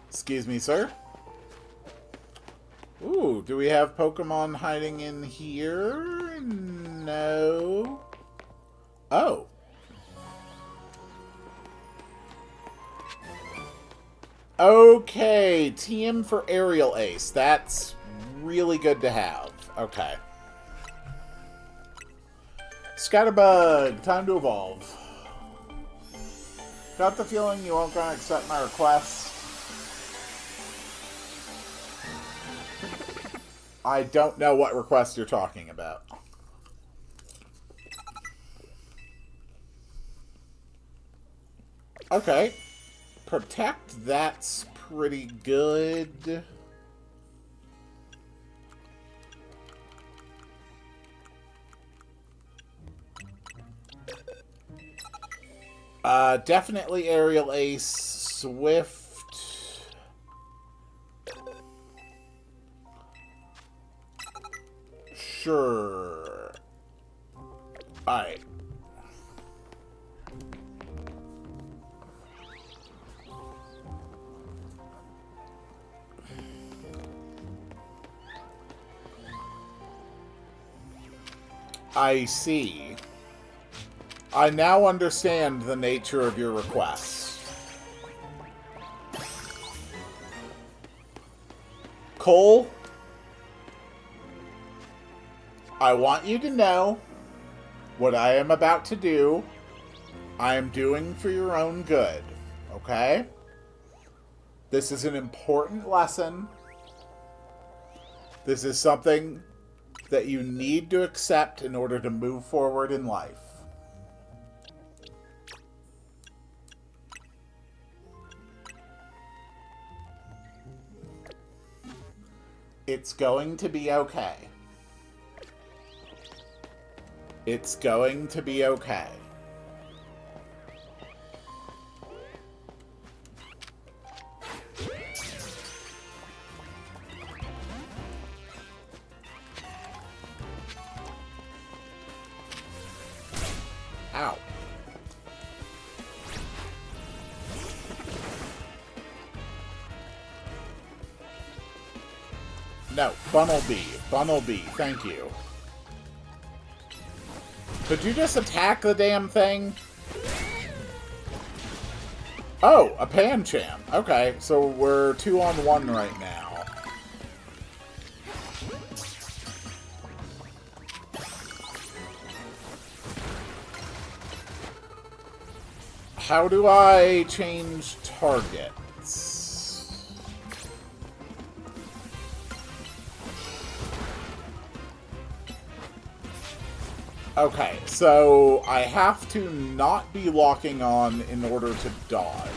Excuse me, sir. Ooh, do we have Pokemon hiding in here? No. Oh. Okay, TM for Aerial Ace. That's really good to have. Okay. Scatterbug, time to evolve. Got the feeling you won't gonna accept my request. I don't know what request you're talking about. Okay. Protect, that's pretty good. Definitely Aerial Ace, Swift. Sure. Alright. I see. I now understand the nature of your request. Cole, I want you to know what I am about to do, I am doing for your own good, okay? This is an important lesson. This is something that you need to accept in order to move forward in life. It's going to be okay. It's going to be okay. Ow. No, Bunnelby, thank you. Could you just attack the damn thing? Oh, a Pancham. Okay, so we're 2-on-1 right now. How do I change targets? Okay, so I have to not be locking on in order to dodge.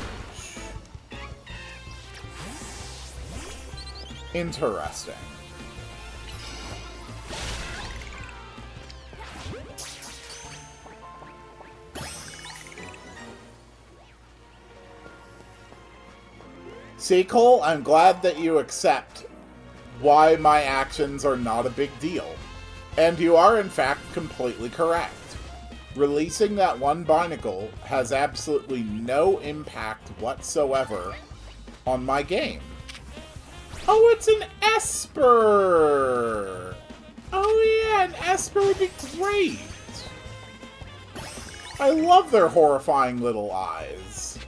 Interesting. See, Cole, I'm glad that you accept why my actions are not a big deal. And you are, in fact, completely correct. Releasing that one barnacle has absolutely no impact whatsoever on my game. Oh, it's an Esper! Oh yeah, an Esper would be great! I love their horrifying little eyes.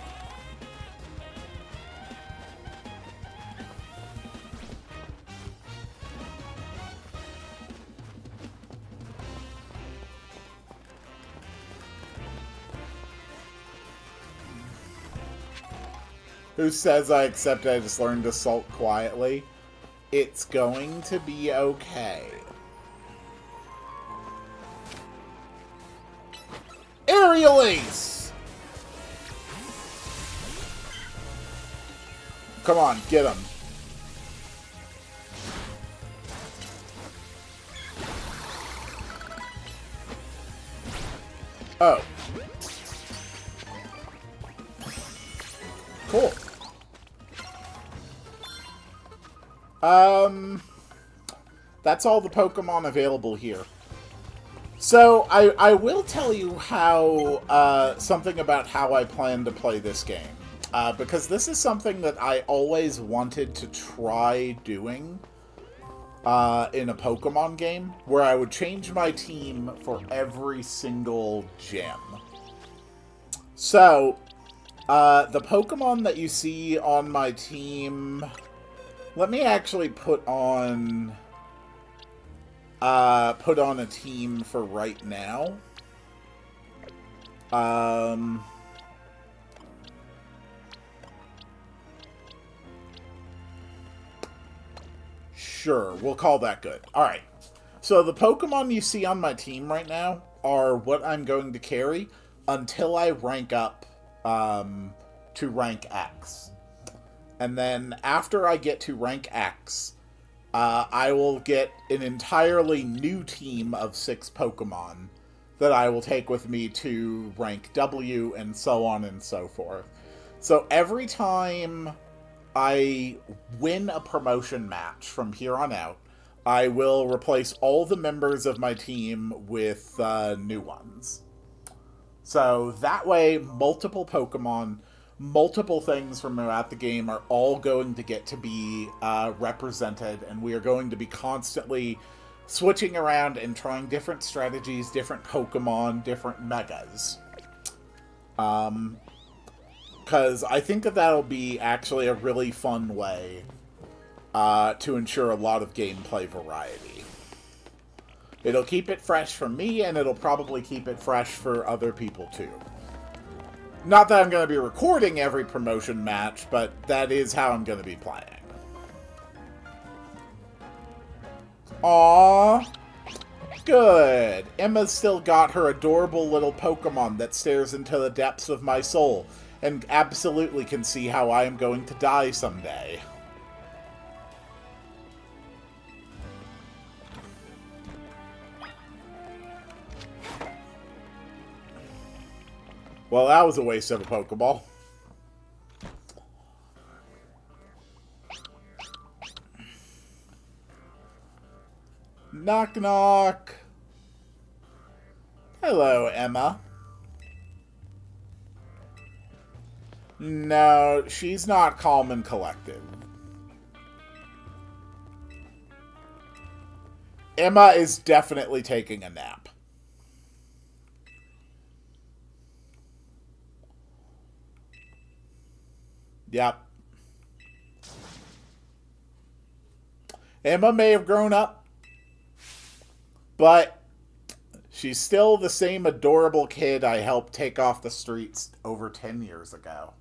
Who says I accept I just learned to sulk quietly? It's going to be okay. Aerial Ace! Come on, get him. Oh. Cool. That's all the Pokemon available here. So, I will tell you how, something about how I plan to play this game. Because this is something that I always wanted to try doing, in a Pokemon game, where I would change my team for every single gym. So, the Pokemon that you see on my team... Let me actually put on a team for right now. Sure, we'll call that good. Alright. So the Pokemon you see on my team right now are what I'm going to carry until I rank up to rank X. And then after I get to rank X, I will get an entirely new team of 6 Pokemon that I will take with me to rank W and so on and so forth. So every time I win a promotion match from here on out, I will replace all the members of my team with new ones. So that way, multiple Pokemon, multiple things from throughout the game are all going to get to be represented, and we are going to be constantly switching around and trying different strategies, different Pokemon, different megas. Because I think that that'll be actually a really fun way to ensure a lot of gameplay variety. It'll keep it fresh for me, and it'll probably keep it fresh for other people too. Not that I'm going to be recording every promotion match, but that is how I'm going to be playing. Aww. Good. Emma's still got her adorable little Pokemon that stares into the depths of my soul and absolutely can see how I am going to die someday. Well, that was a waste of a Pokeball. Knock, knock. Hello, Emma. No, she's not calm and collected. Emma is definitely taking a nap. Yep. Emma may have grown up, but she's still the same adorable kid I helped take off the streets over 10 years ago.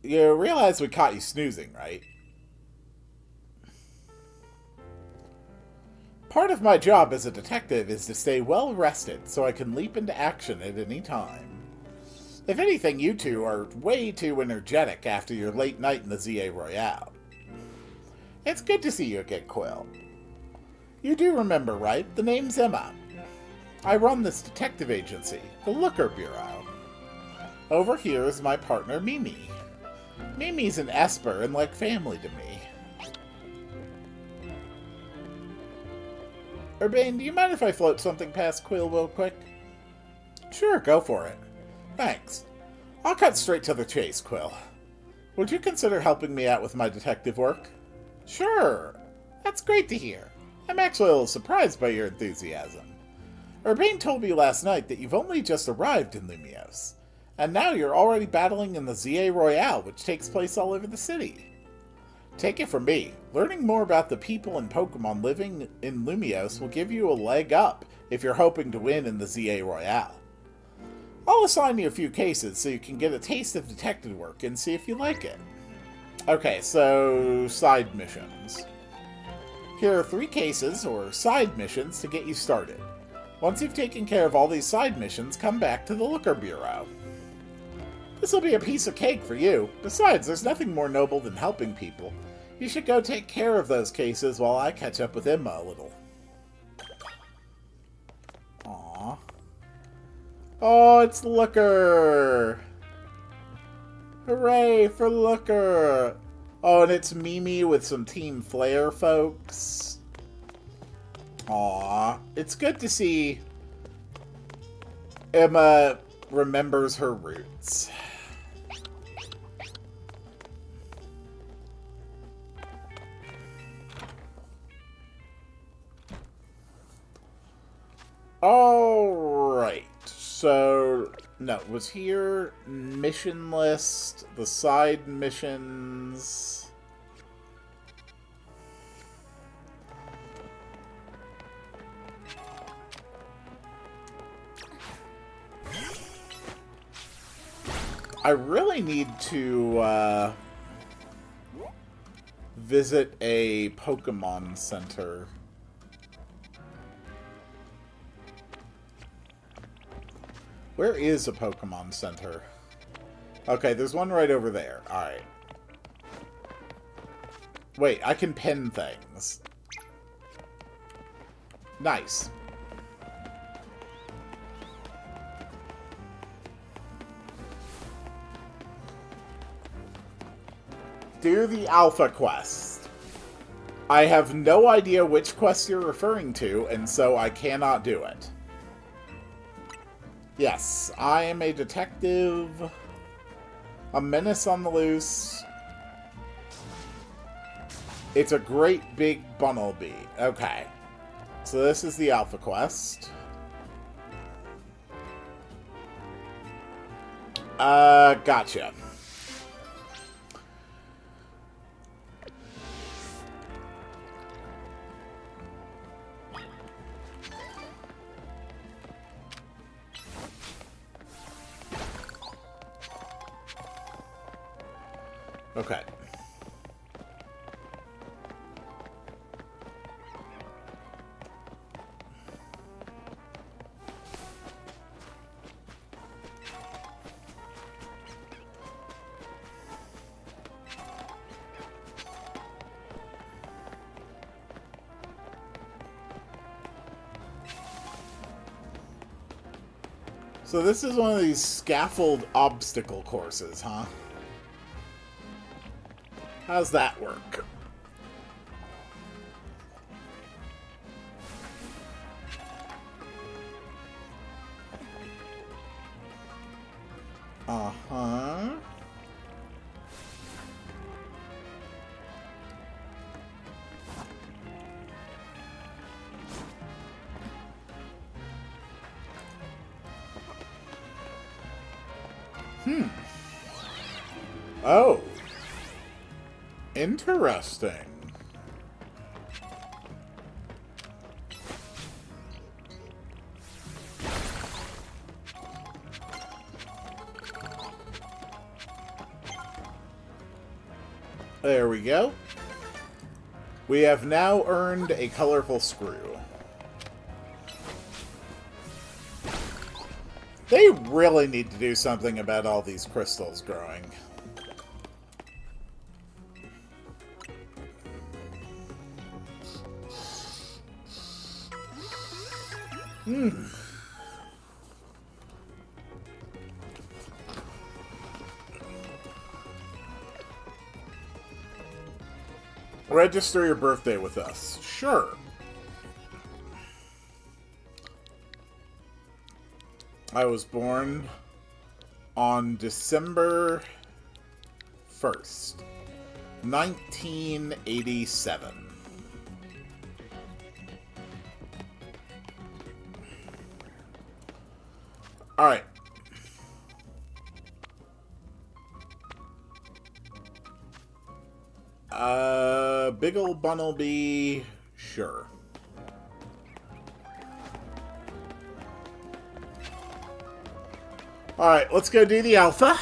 You realize we caught you snoozing, right? Part of my job as a detective is to stay well rested so I can leap into action at any time. If anything, you two are way too energetic after your late night in the ZA Royale. It's good to see you again, Quill. You do remember, right? The name's Emma. I run this detective agency, the Looker Bureau. Over here is my partner, Mimi. Mimi's an Esper and like family to me. Urbane, do you mind if I float something past Quill real quick? Sure, go for it. Thanks. I'll cut straight to the chase, Quill. Would you consider helping me out with my detective work? Sure. That's great to hear. I'm actually a little surprised by your enthusiasm. Urbane told me last night that you've only just arrived in Lumios, and now you're already battling in the ZA Royale, which takes place all over the city. Take it from me, learning more about the people and Pokemon living in Lumios will give you a leg up if you're hoping to win in the ZA Royale. I'll assign you a few cases so you can get a taste of detective work and see if you like it. Okay, so side missions. Here are 3 cases, or side missions, to get you started. Once you've taken care of all these side missions, come back to the Looker Bureau. This'll be a piece of cake for you. Besides, there's nothing more noble than helping people. You should go take care of those cases while I catch up with Emma a little. Aww. Oh, it's Looker! Hooray for Looker! Oh, and it's Mimi with some Team Flare folks. Aww. It's good to see Emma remembers her roots. Alright. So, no, it was here, mission list, the side missions. I really need to visit a Pokemon Center. Where is a Pokemon Center? Okay, there's one right over there. Alright. Wait, I can pin things. Nice. Do the Alpha Quest. I have no idea which quest you're referring to, and so I cannot do it. Yes, I am a detective. A menace on the loose. It's a great big Bunnelby. Okay. So this is the Alpha Quest. Gotcha. Okay. So this is one of these scaffold obstacle courses, huh? How's that work? Uh-huh. Oh. Interesting. There we go. We have now earned a colorful screw. They really need to do something about all these crystals growing. Register your birthday with us. Sure. I was born on December 1st, 1987. Alright. Big ol' Bunnelby, sure. Alright, let's go do the alpha.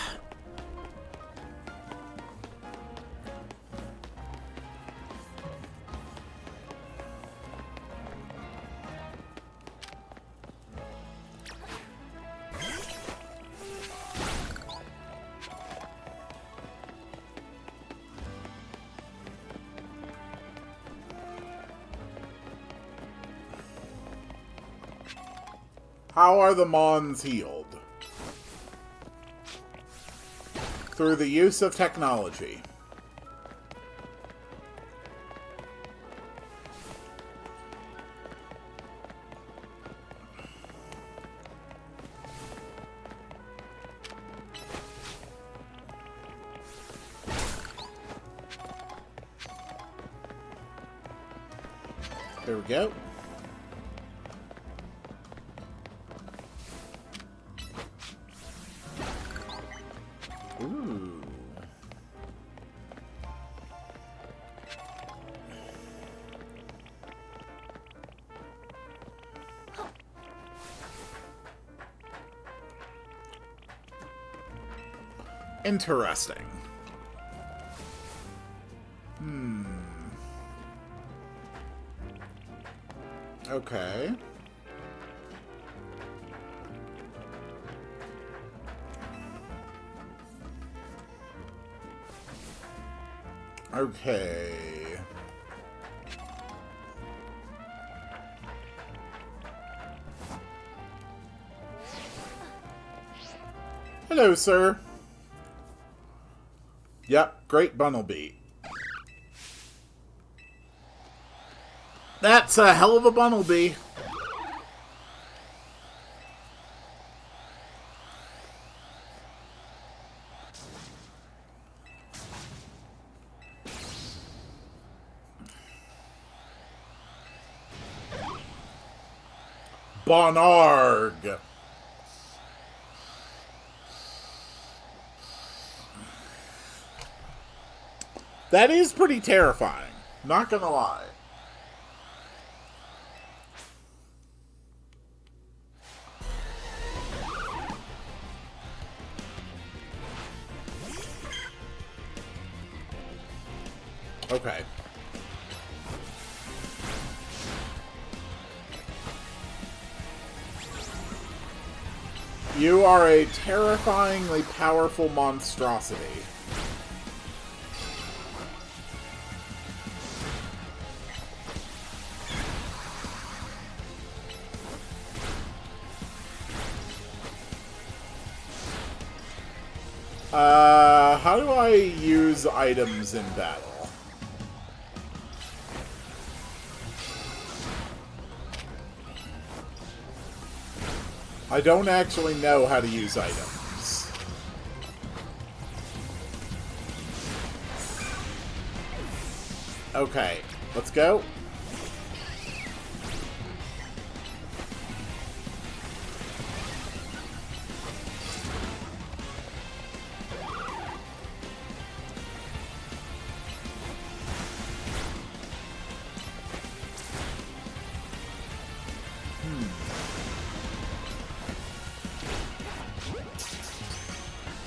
How are the Mons healed? Through the use of technology. There we go. Ooh. Interesting. Okay. Okay. Hello, sir. Yep, great Bunnelby. That's a hell of a Bunnelby. Bonarg. That is pretty terrifying. Not gonna lie. Okay. You are a terrifyingly powerful monstrosity. How do I use items in battle? I don't actually know how to use items. Okay, let's go.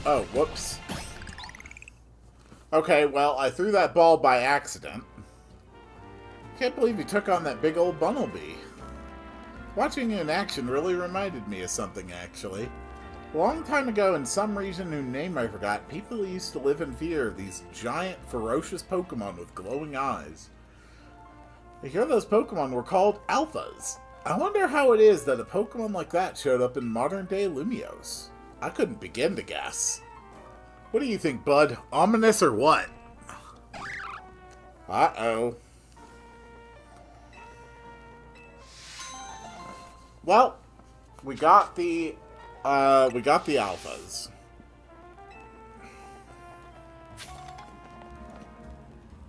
Oh, whoops. Okay, well, I threw that ball by accident. Can't believe you took on that big old Bunnelby. Watching you in action really reminded me of something, actually. A long time ago, in some region whose name I forgot, people used to live in fear of these giant, ferocious Pokemon with glowing eyes. I hear those Pokemon were called Alphas. I wonder how it is that a Pokemon like that showed up in modern-day Lumiose. I couldn't begin to guess. What do you think, bud? Ominous or what? Uh-oh. Well, we got the alphas.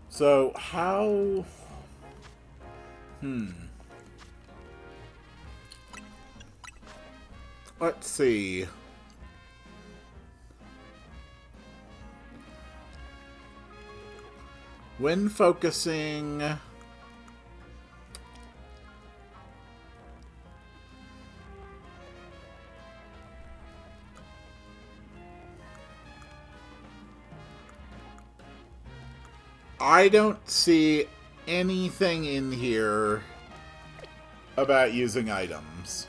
So, how... Let's see. When focusing... I don't see anything in here about using items.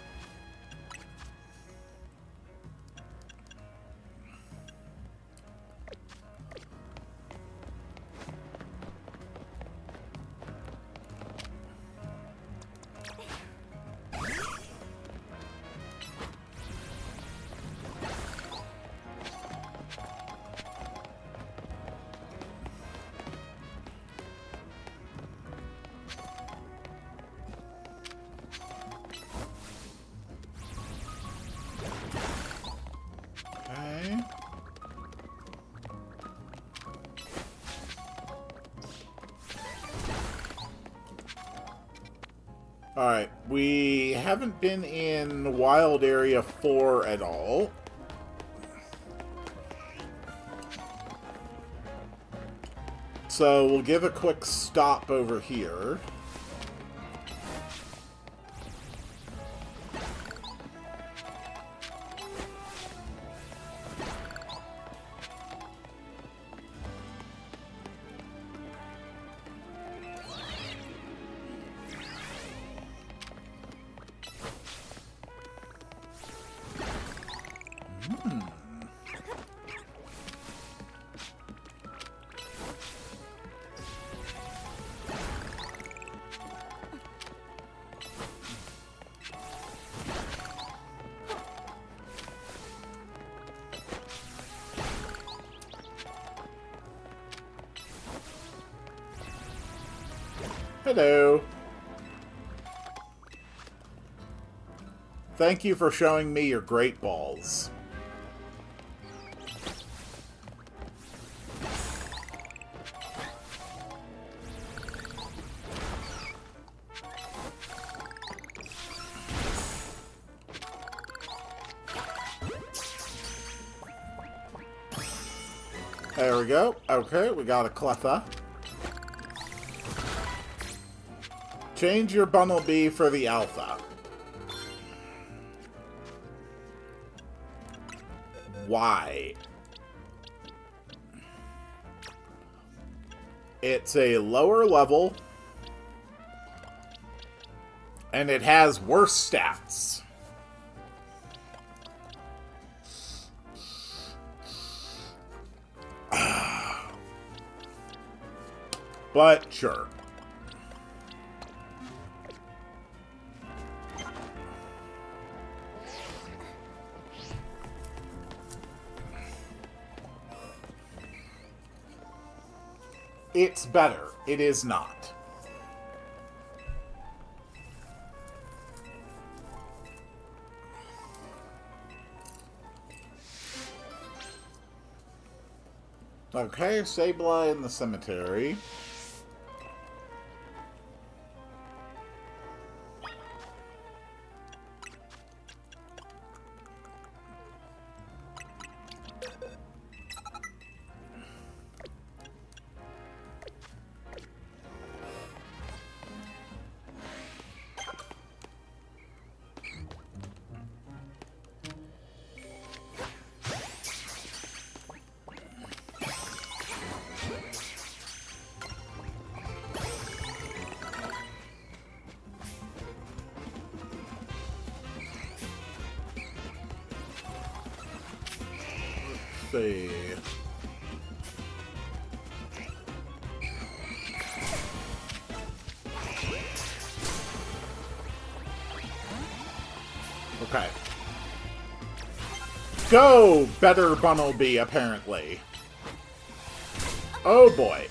Alright, we haven't been in Wild Area 4 at all. So we'll give a quick stop over here. Hello. Thank you for showing me your great balls. There we go. Okay, we got a Cleffa. Change your Bunnelby for the Alpha. Why? It's a lower level, and it has worse stats. But sure. It's better. It is not. Okay, Sabla in the cemetery. See. Okay. Go, better Bunnelby, apparently. Oh boy.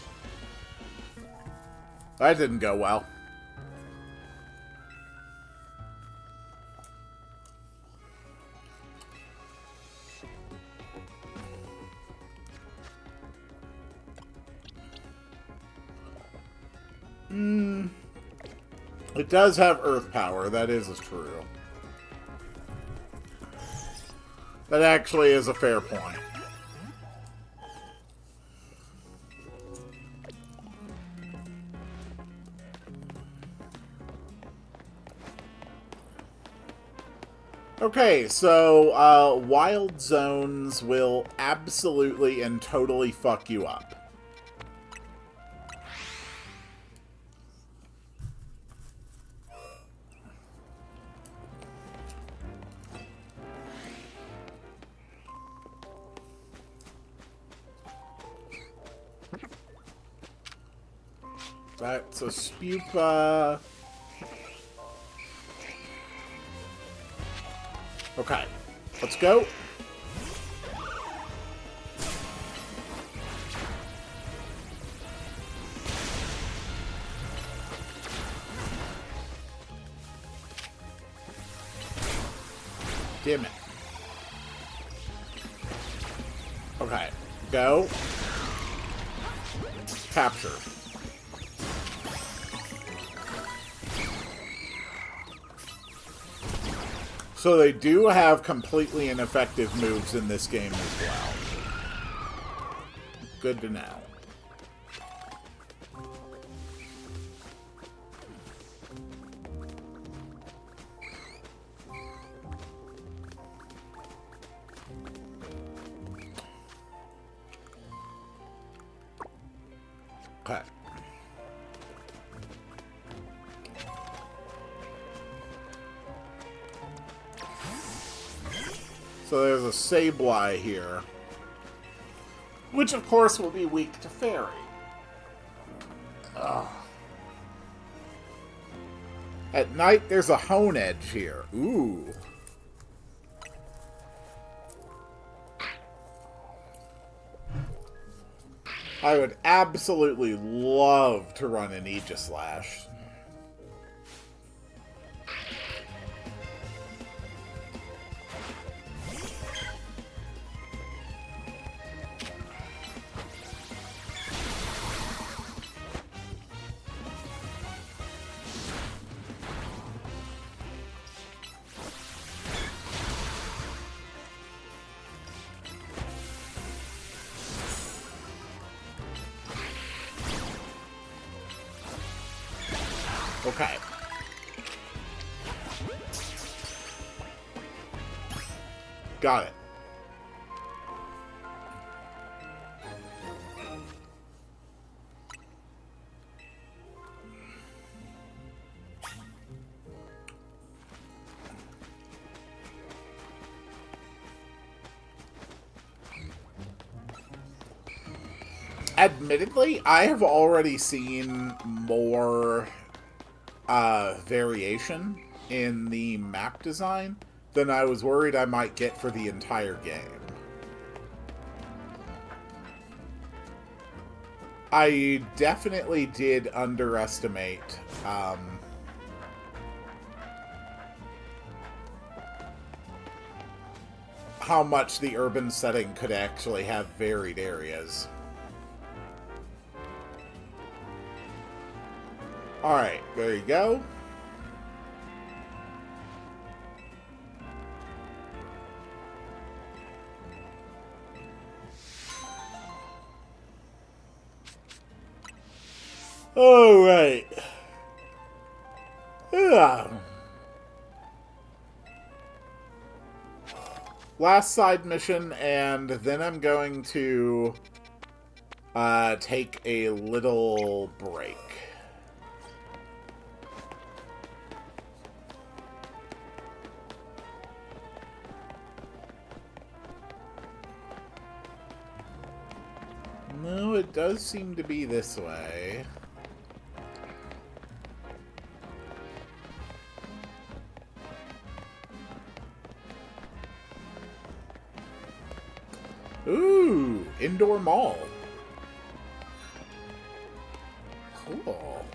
That didn't go well. It does have earth power. That is true. That actually is a fair point. Okay, so wild zones will absolutely and totally fuck you up. That's a Spupa. Okay, let's go. Damn it. Okay, go. Capture. So they do have completely ineffective moves in this game as well. Good to know. Okay. So there's a Sableye here, which of course will be weak to Fairy. Ugh. At night there's a Honedge here. Ooh. I would absolutely love to run an Aegislash. Okay. Got it. Admittedly, I have already seen more variation in the map design than I was worried I might get for the entire game. I definitely did underestimate how much the urban setting could actually have varied areas. Alright, there you go. Alright. Yeah. Last side mission, and then I'm going to take a little break. No, it does seem to be this way. Ooh, indoor mall. Cool.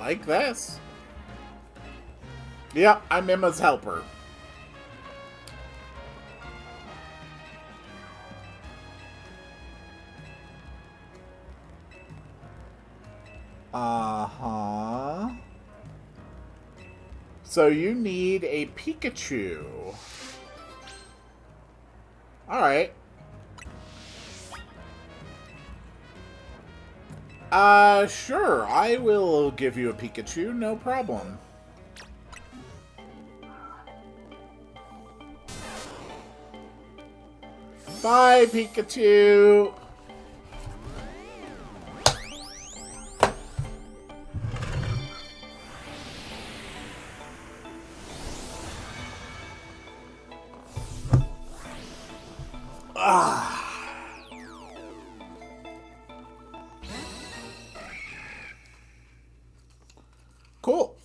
like this. Yep, I'm Emma's helper. Uh-huh. So you need a Pikachu. Alright. Sure. I will give you a Pikachu, no problem. Bye, Pikachu! Cool.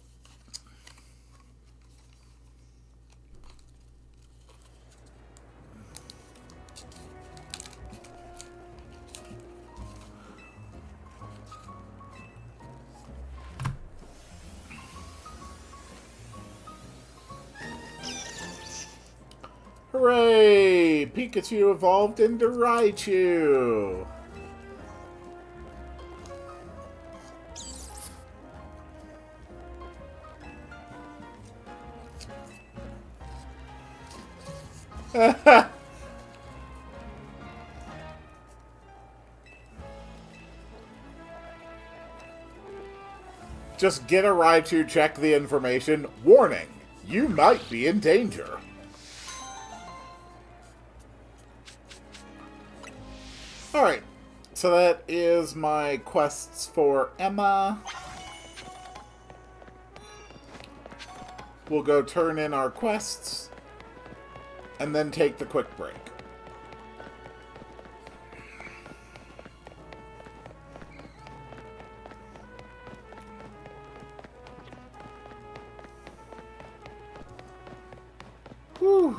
Hooray! Pikachu evolved into Raichu! Just get a Raichu, check the information. Warning! You might be in danger. Alright, so that is my quests for Emma. We'll go turn in our quests, and then take the quick break. Whew.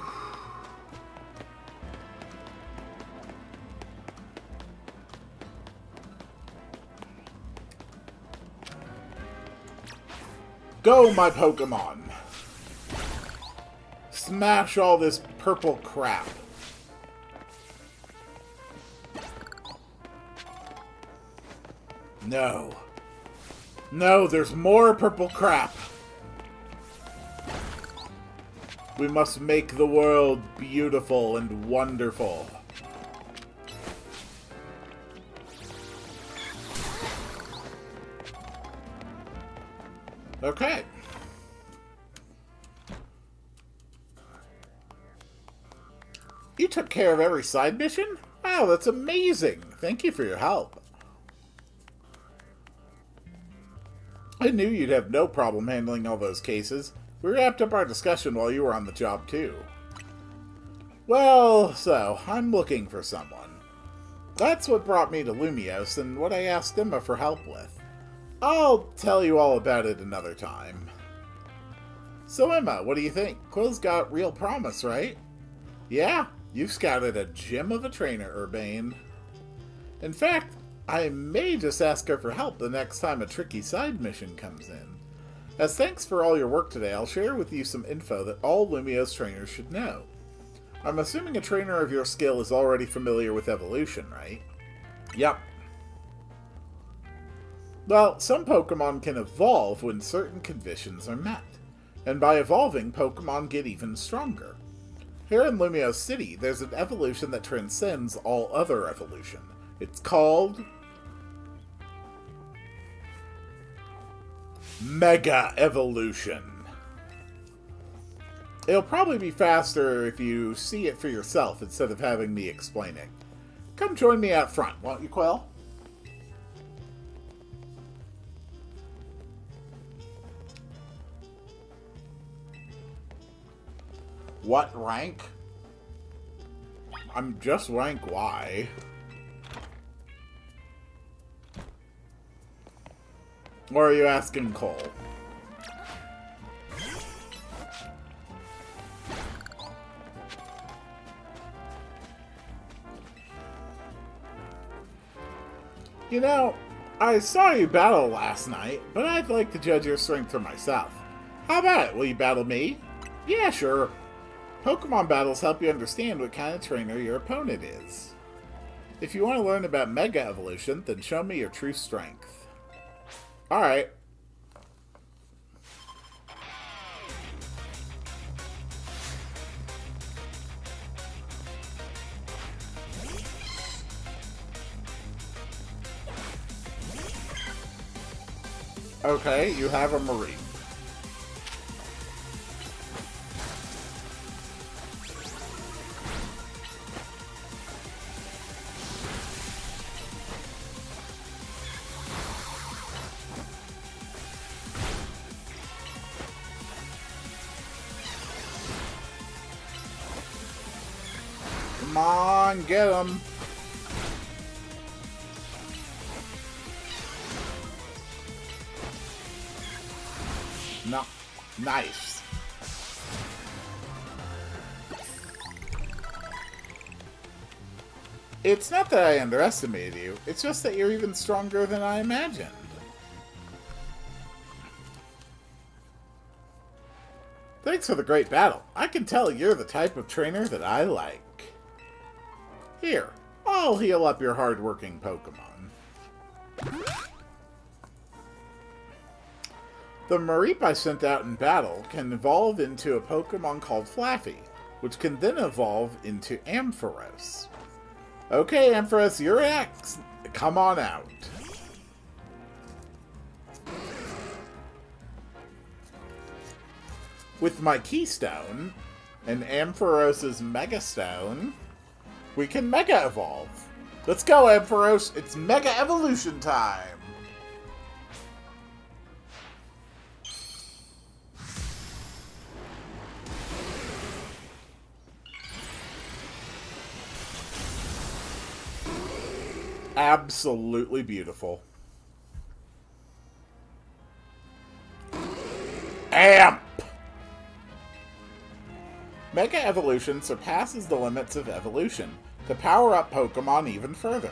Go, my Pokemon! Smash all this purple crap. No. No, there's more purple crap. We must make the world beautiful and wonderful. Okay. You took care of every side mission? Wow, that's amazing. Thank you for your help. I knew you'd have no problem handling all those cases. We wrapped up our discussion while you were on the job, too. Well, so, I'm looking for someone. That's what brought me to Lumiose and what I asked Emma for help with. I'll tell you all about it another time. So, Emma, what do you think? Quill's got real promise, right? Yeah, you've scouted a gem of a trainer, Urbane. In fact, I may just ask her for help the next time a tricky side mission comes in. As thanks for all your work today, I'll share with you some info that all Lumiose trainers should know. I'm assuming a trainer of your skill is already familiar with evolution, right? Yep. Well, some Pokemon can evolve when certain conditions are met. And by evolving, Pokemon get even stronger. Here in Lumiose City, there's an evolution that transcends all other evolution. It's called Mega Evolution. It'll probably be faster if you see it for yourself instead of having me explain it. Come join me out front, won't you, Quill? What rank? I'm just rank Y. Or are you asking Cole? You know, I saw you battle last night, but I'd like to judge your strength for myself. How about it? Will you battle me? Yeah, sure. Pokemon battles help you understand what kind of trainer your opponent is. If you want to learn about Mega Evolution, then show me your true strength. Alright. Okay, you have a Marine. Come on, get him. No. Nice. It's not that I underestimated you. It's just that you're even stronger than I imagined. Thanks for the great battle. I can tell you're the type of trainer that I like. Here, I'll heal up your hard-working Pokemon. The Mareep I sent out in battle can evolve into a Pokemon called Flaffy, which can then evolve into Ampharos. Okay, Ampharos, you're X. Come on out. With my Keystone and Ampharos' Mega Stone, we can Mega Evolve. Let's go, Ampharos. It's Mega Evolution time. Absolutely beautiful. Amp! Mega Evolution surpasses the limits of evolution to power up Pokemon even further.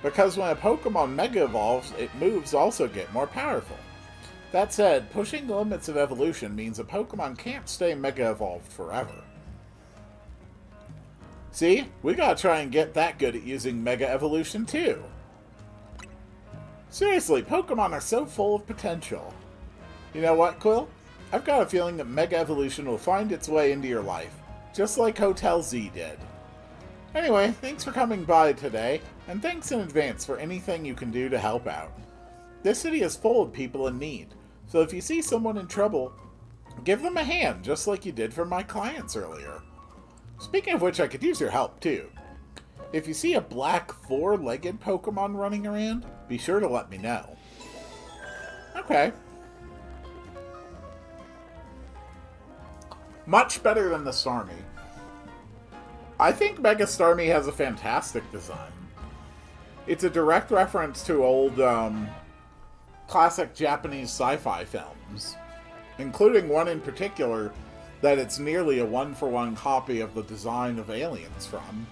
Because when a Pokemon Mega Evolves, its moves also get more powerful. That said, pushing the limits of evolution means a Pokemon can't stay Mega Evolved forever. See? We gotta try and get that good at using Mega Evolution too. Seriously, Pokemon are so full of potential. You know what, Quill? I've got a feeling that Mega Evolution will find its way into your life, just like Hotel Z did. Anyway, thanks for coming by today, and thanks in advance for anything you can do to help out. This city is full of people in need, so if you see someone in trouble, give them a hand, just like you did for my clients earlier. Speaking of which, I could use your help, too. If you see a black four-legged Pokemon running around, be sure to let me know. Okay. Much better than the Starmie. I think Mega Starmie has a fantastic design. It's a direct reference to old, classic Japanese sci-fi films, including one in particular that it's nearly a one-for-one copy of the design of Aliens from.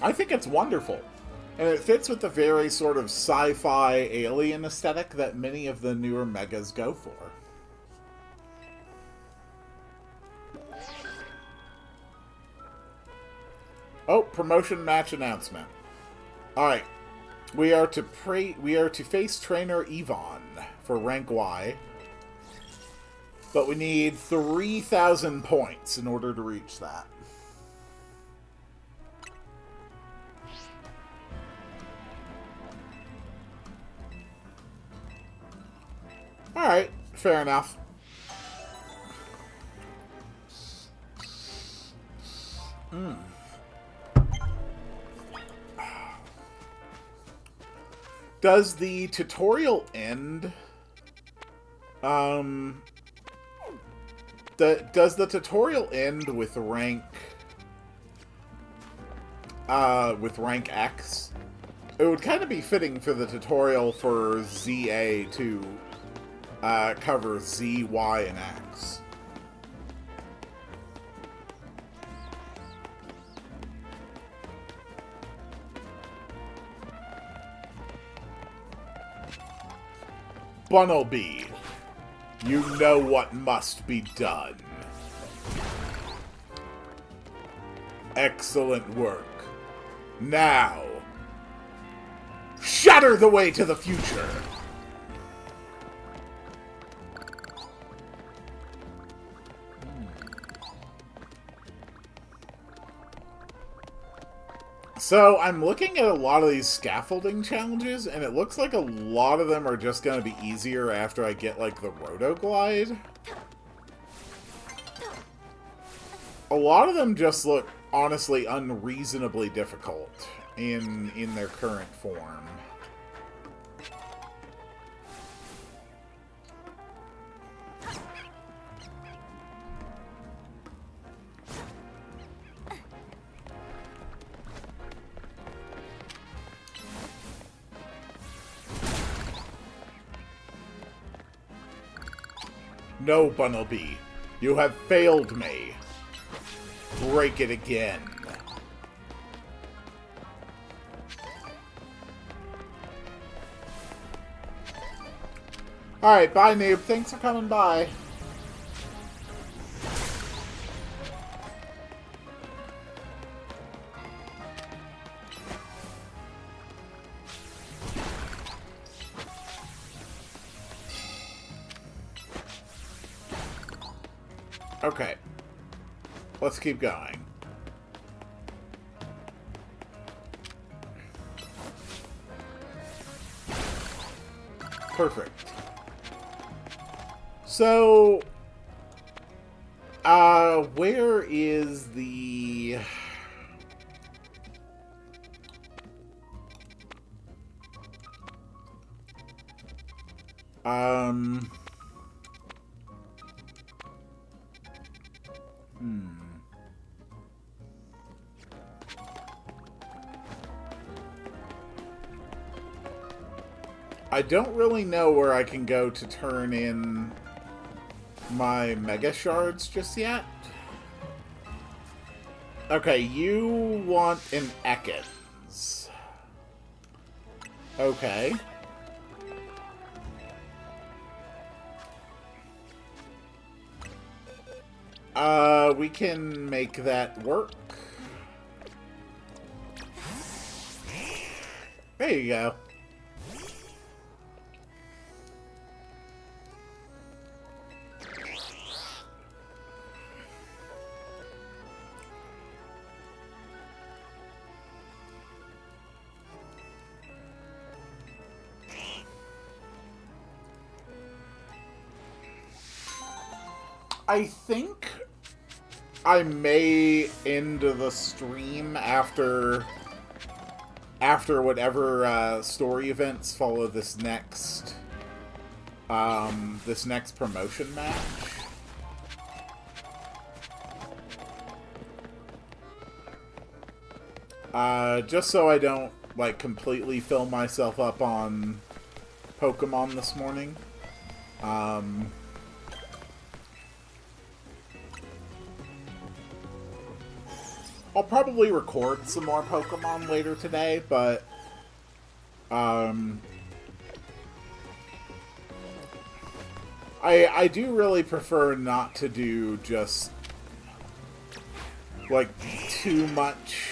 I think it's wonderful, and it fits with the very sort of sci-fi alien aesthetic that many of the newer Megas go for. Oh, promotion match announcement. Alright. We are to face trainer Yvonne for rank Y. But we need 3,000 points in order to reach that. Alright, fair enough. Does the tutorial end? Does the tutorial end with rank X? It would kind of be fitting for the tutorial for ZA to cover Z, Y, and X. Bunnelby, you know what must be done. Excellent work. Now, shatter the way to the future. So, I'm looking at a lot of these scaffolding challenges, and it looks like a lot of them are just going to be easier after I get, like, the Rotoglide. A lot of them just look, honestly, unreasonably difficult in their current form. No, Bunnelby. You have failed me. Break it again. Alright, bye, noob. Thanks for coming by. Okay. Let's keep going. Perfect. So, where is the... I don't really know where I can go to turn in my Mega Shards just yet. Okay, you want an Ekans. Okay. We can make that work. There you go. I think I may end the stream after whatever story events follow this next promotion match. Just so I don't like completely fill myself up on Pokemon this morning. I'll probably record some more Pokemon later today, but I do really prefer not to do just like too much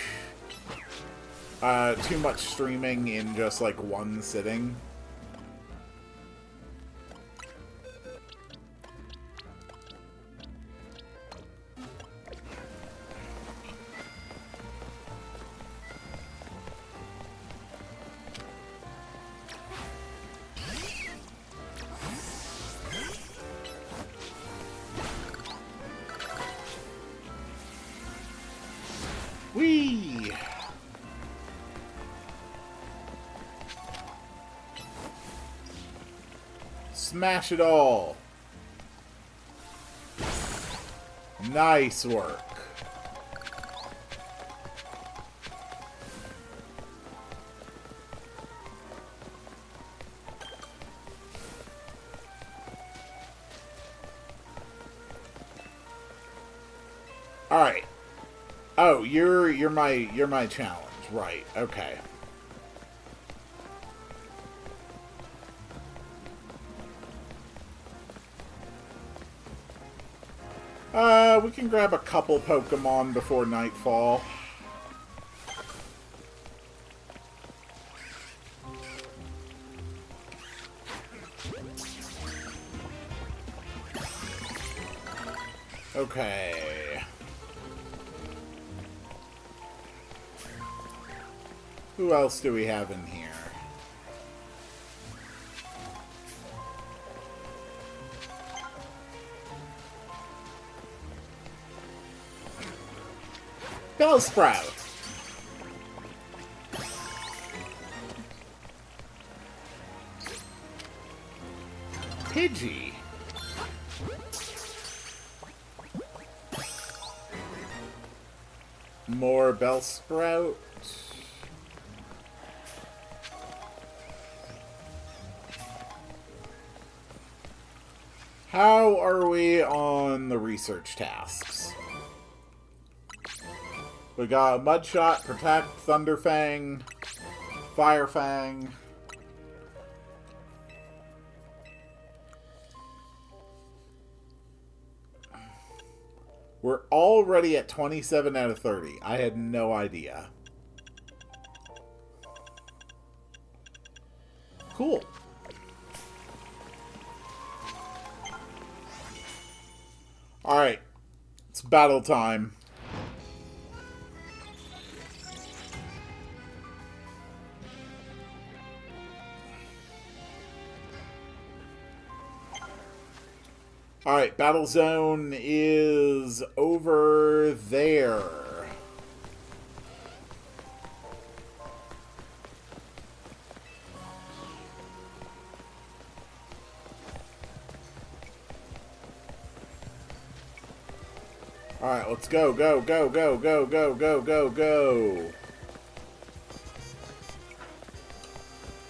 streaming in just like one sitting. Whee! Smash it all. Nice work. All right. Oh, you're my challenge, right? Okay. We can grab a couple Pokemon before nightfall. Okay. Who else do we have in here? Bellsprout. Pidgey. More Bellsprout. How are we on the research tasks? We got Mudshot, Protect, Thunderfang, Firefang. We're already at 27 out of 30. I had no idea. Cool. Alright. It's battle time. Alright, battle zone is over there. Alright, let's go, go, go, go, go, go, go, go, go.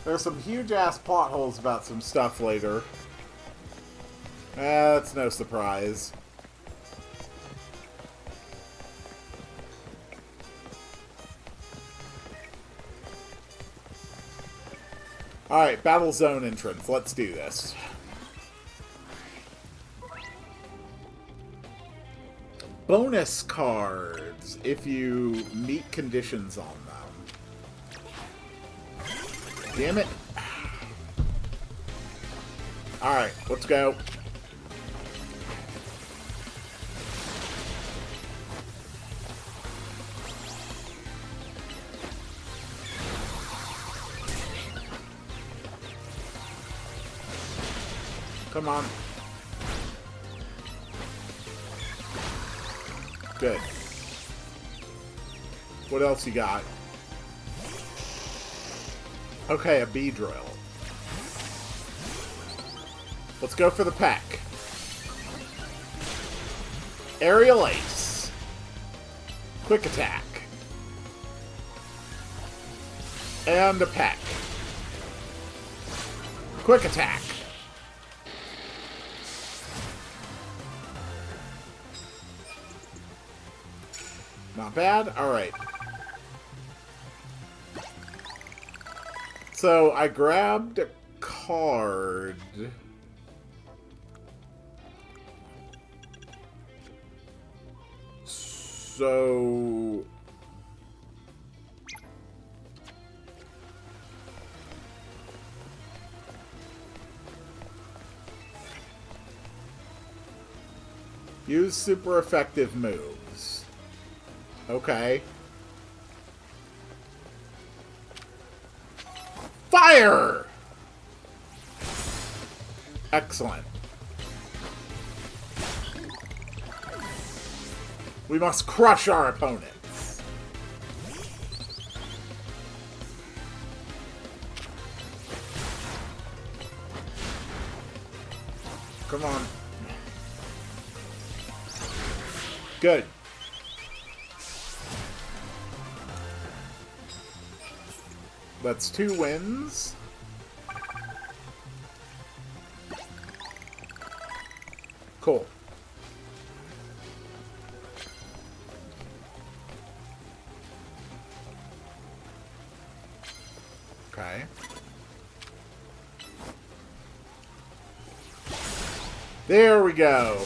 There's some huge-ass plot holes about some stuff later. That's no surprise. Alright, battle zone entrance. Let's do this. Bonus cards if you meet conditions on them. Damn it. Alright, let's go. Come on. Good. What else you got? Okay, a Beedrill. Let's go for the peck. Aerial Ace. Quick Attack. And a peck. Quick Attack. Not bad. Alright. So, I grabbed a card. So... use super effective moves. Okay. Fire! Excellent. We must crush our opponents. Come on. Good. That's 2 wins. Cool. Okay. There we go.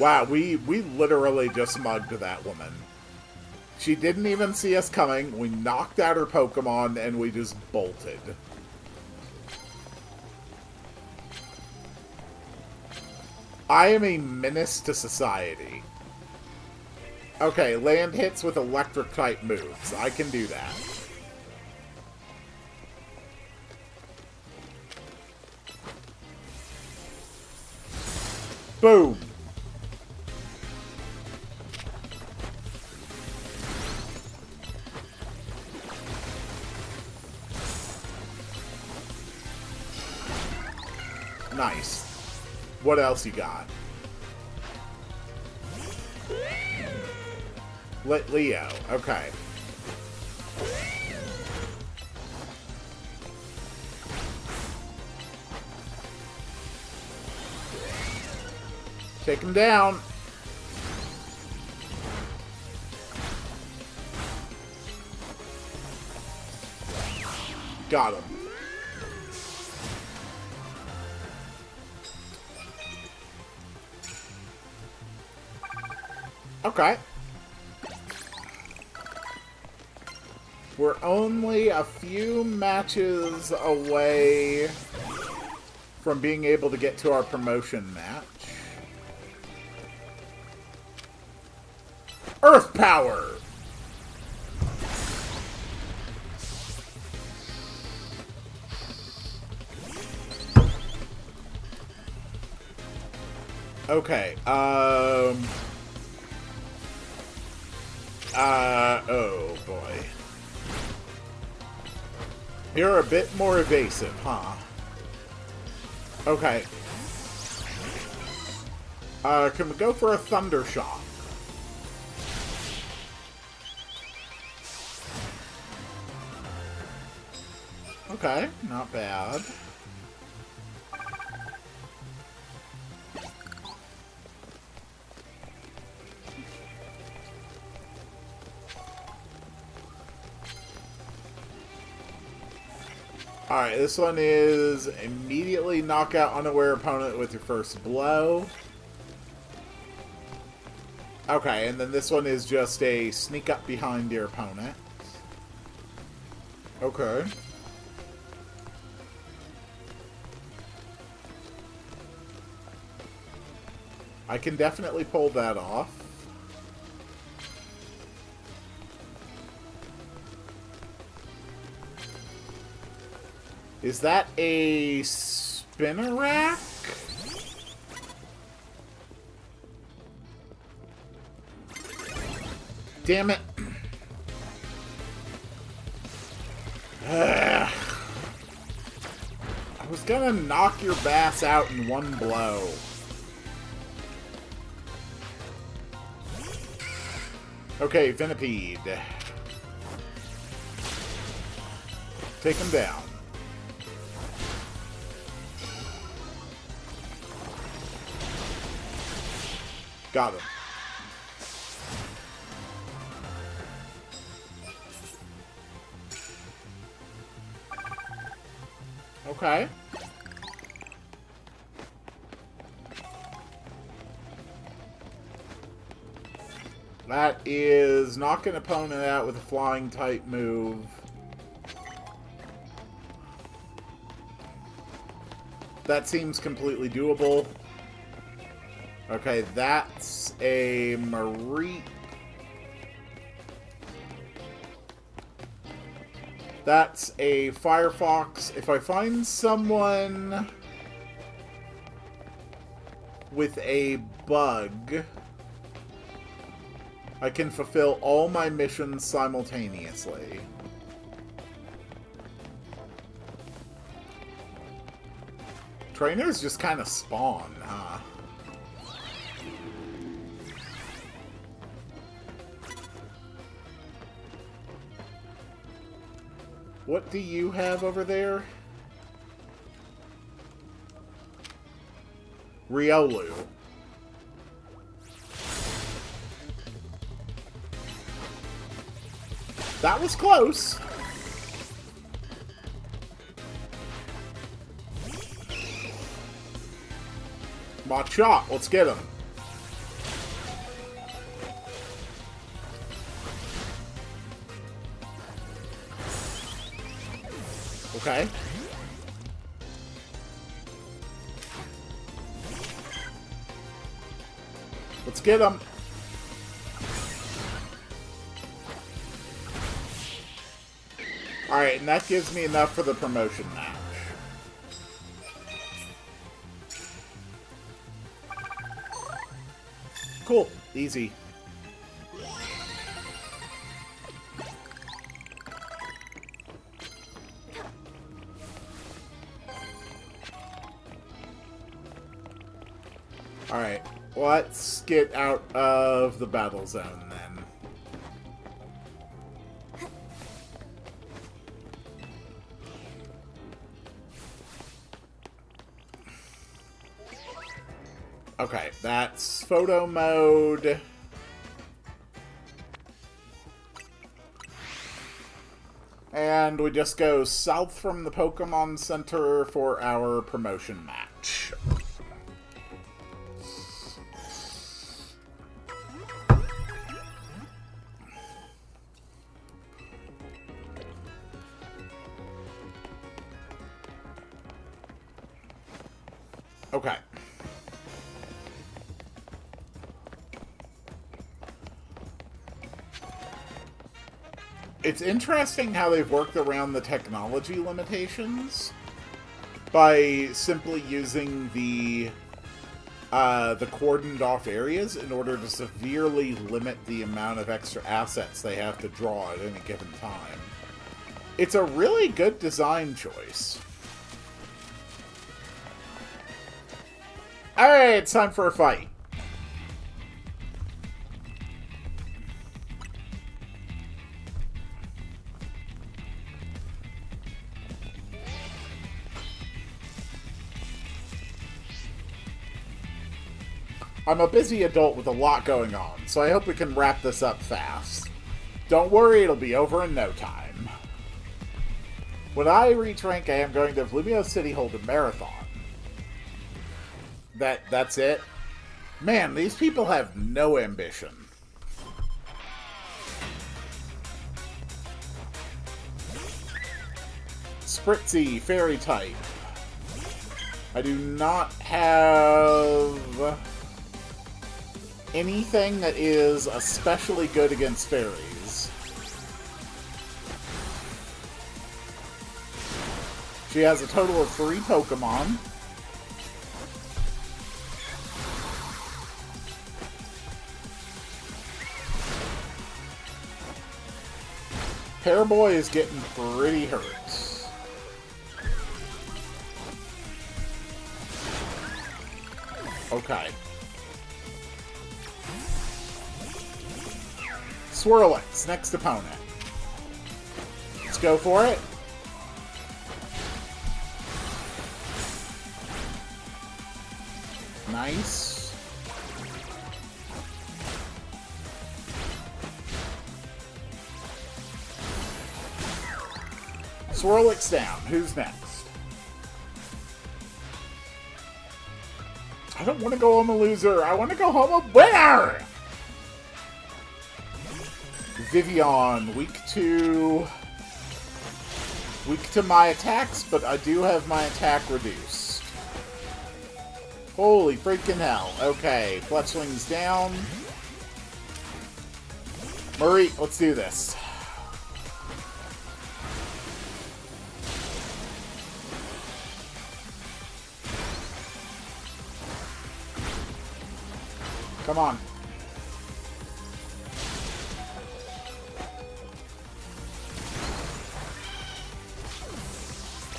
Wow, we literally just mugged that woman. She didn't even see us coming. We knocked out her Pokemon, and we just bolted. I am a menace to society. Okay, land hits with electric-type moves. I can do that. Boom! Nice. What else you got? Leo. Okay. Take him down. Got him. Okay. We're only a few matches away from being able to get to our promotion match. Earth Power! Okay, oh boy. You're a bit more evasive, huh? Okay. Can we go for a Thunder Shock? Okay, not bad. Alright, this one is immediately knock out unaware opponent with your first blow. Okay, and then this one is just a sneak up behind your opponent. Okay. I can definitely pull that off. Is that a Spinnerack? Damn it. I was gonna knock your bass out in one blow. Okay, Venipede. Take him down. Got him. Okay. That is knock an opponent out with a flying type move. That seems completely doable. Okay, that's a Marie. That's a Firefox. If I find someone with a bug, I can fulfill all my missions simultaneously. Trainers just kind of spawn, huh? What do you have over there? Riolu. That was close. Machop, let's get him. Okay. Let's get him. Alright, and that gives me enough for the promotion match. Cool. Easy. Alright, let's get out of the battle zone then. Okay, that's photo mode. And we just go south from the Pokemon Center for our promotion match. Okay. It's interesting how they've worked around the technology limitations by simply using the cordoned off areas in order to severely limit the amount of extra assets they have to draw at any given time. It's a really good design choice. Alright, it's time for a fight. I'm a busy adult with a lot going on, so I hope we can wrap this up fast. Don't worry, it'll be over in no time. When I reach rank A, I'm going to Flumio City hold a marathon. That's it? Man, these people have no ambition. Spritzy, fairy type. I do not have anything that is especially good against fairies. She has a total of 3 Pokemon. Hairboy is getting pretty hurt. Okay. Swirlix, next opponent. Let's go for it. Nice. Swirlix down. Who's next? I don't want to go home a loser. I want to go home a winner! Vivian, weak to my attacks, but I do have my attack reduced. Holy freaking hell. Okay, Fletchling's down. Murray, let's do this. Come on.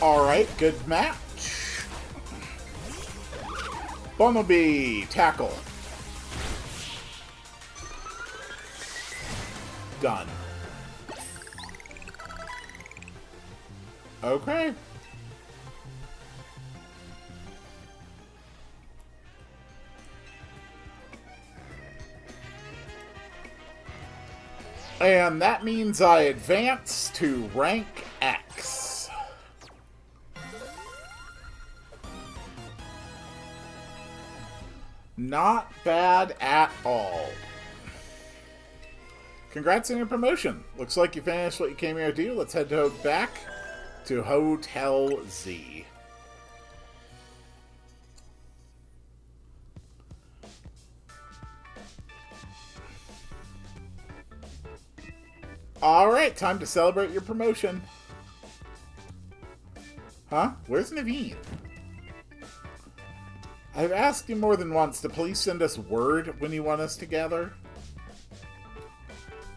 Alright, good match. Bumblebee, tackle. Done. Okay. And that means I advance to rank X. Not bad at all. Congrats on your promotion. Looks like you finished what you came here to do. Let's head back to Hotel Z. Alright, time to celebrate your promotion. Huh? Where's Naveen? I've asked you more than once to please send us word when you want us to gather.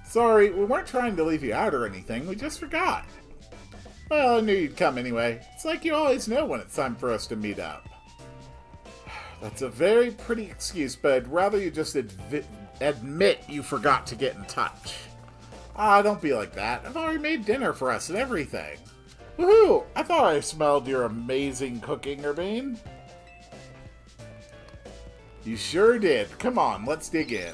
Sorry, we weren't trying to leave you out or anything, we just forgot. Well, I knew you'd come anyway. It's like you always know when it's time for us to meet up. That's a very pretty excuse, but I'd rather you just admit you forgot to get in touch. Ah, don't be like that. I've already made dinner for us and everything. Woohoo! I thought I smelled your amazing cooking, Urbane. You sure did. Come on, let's dig in.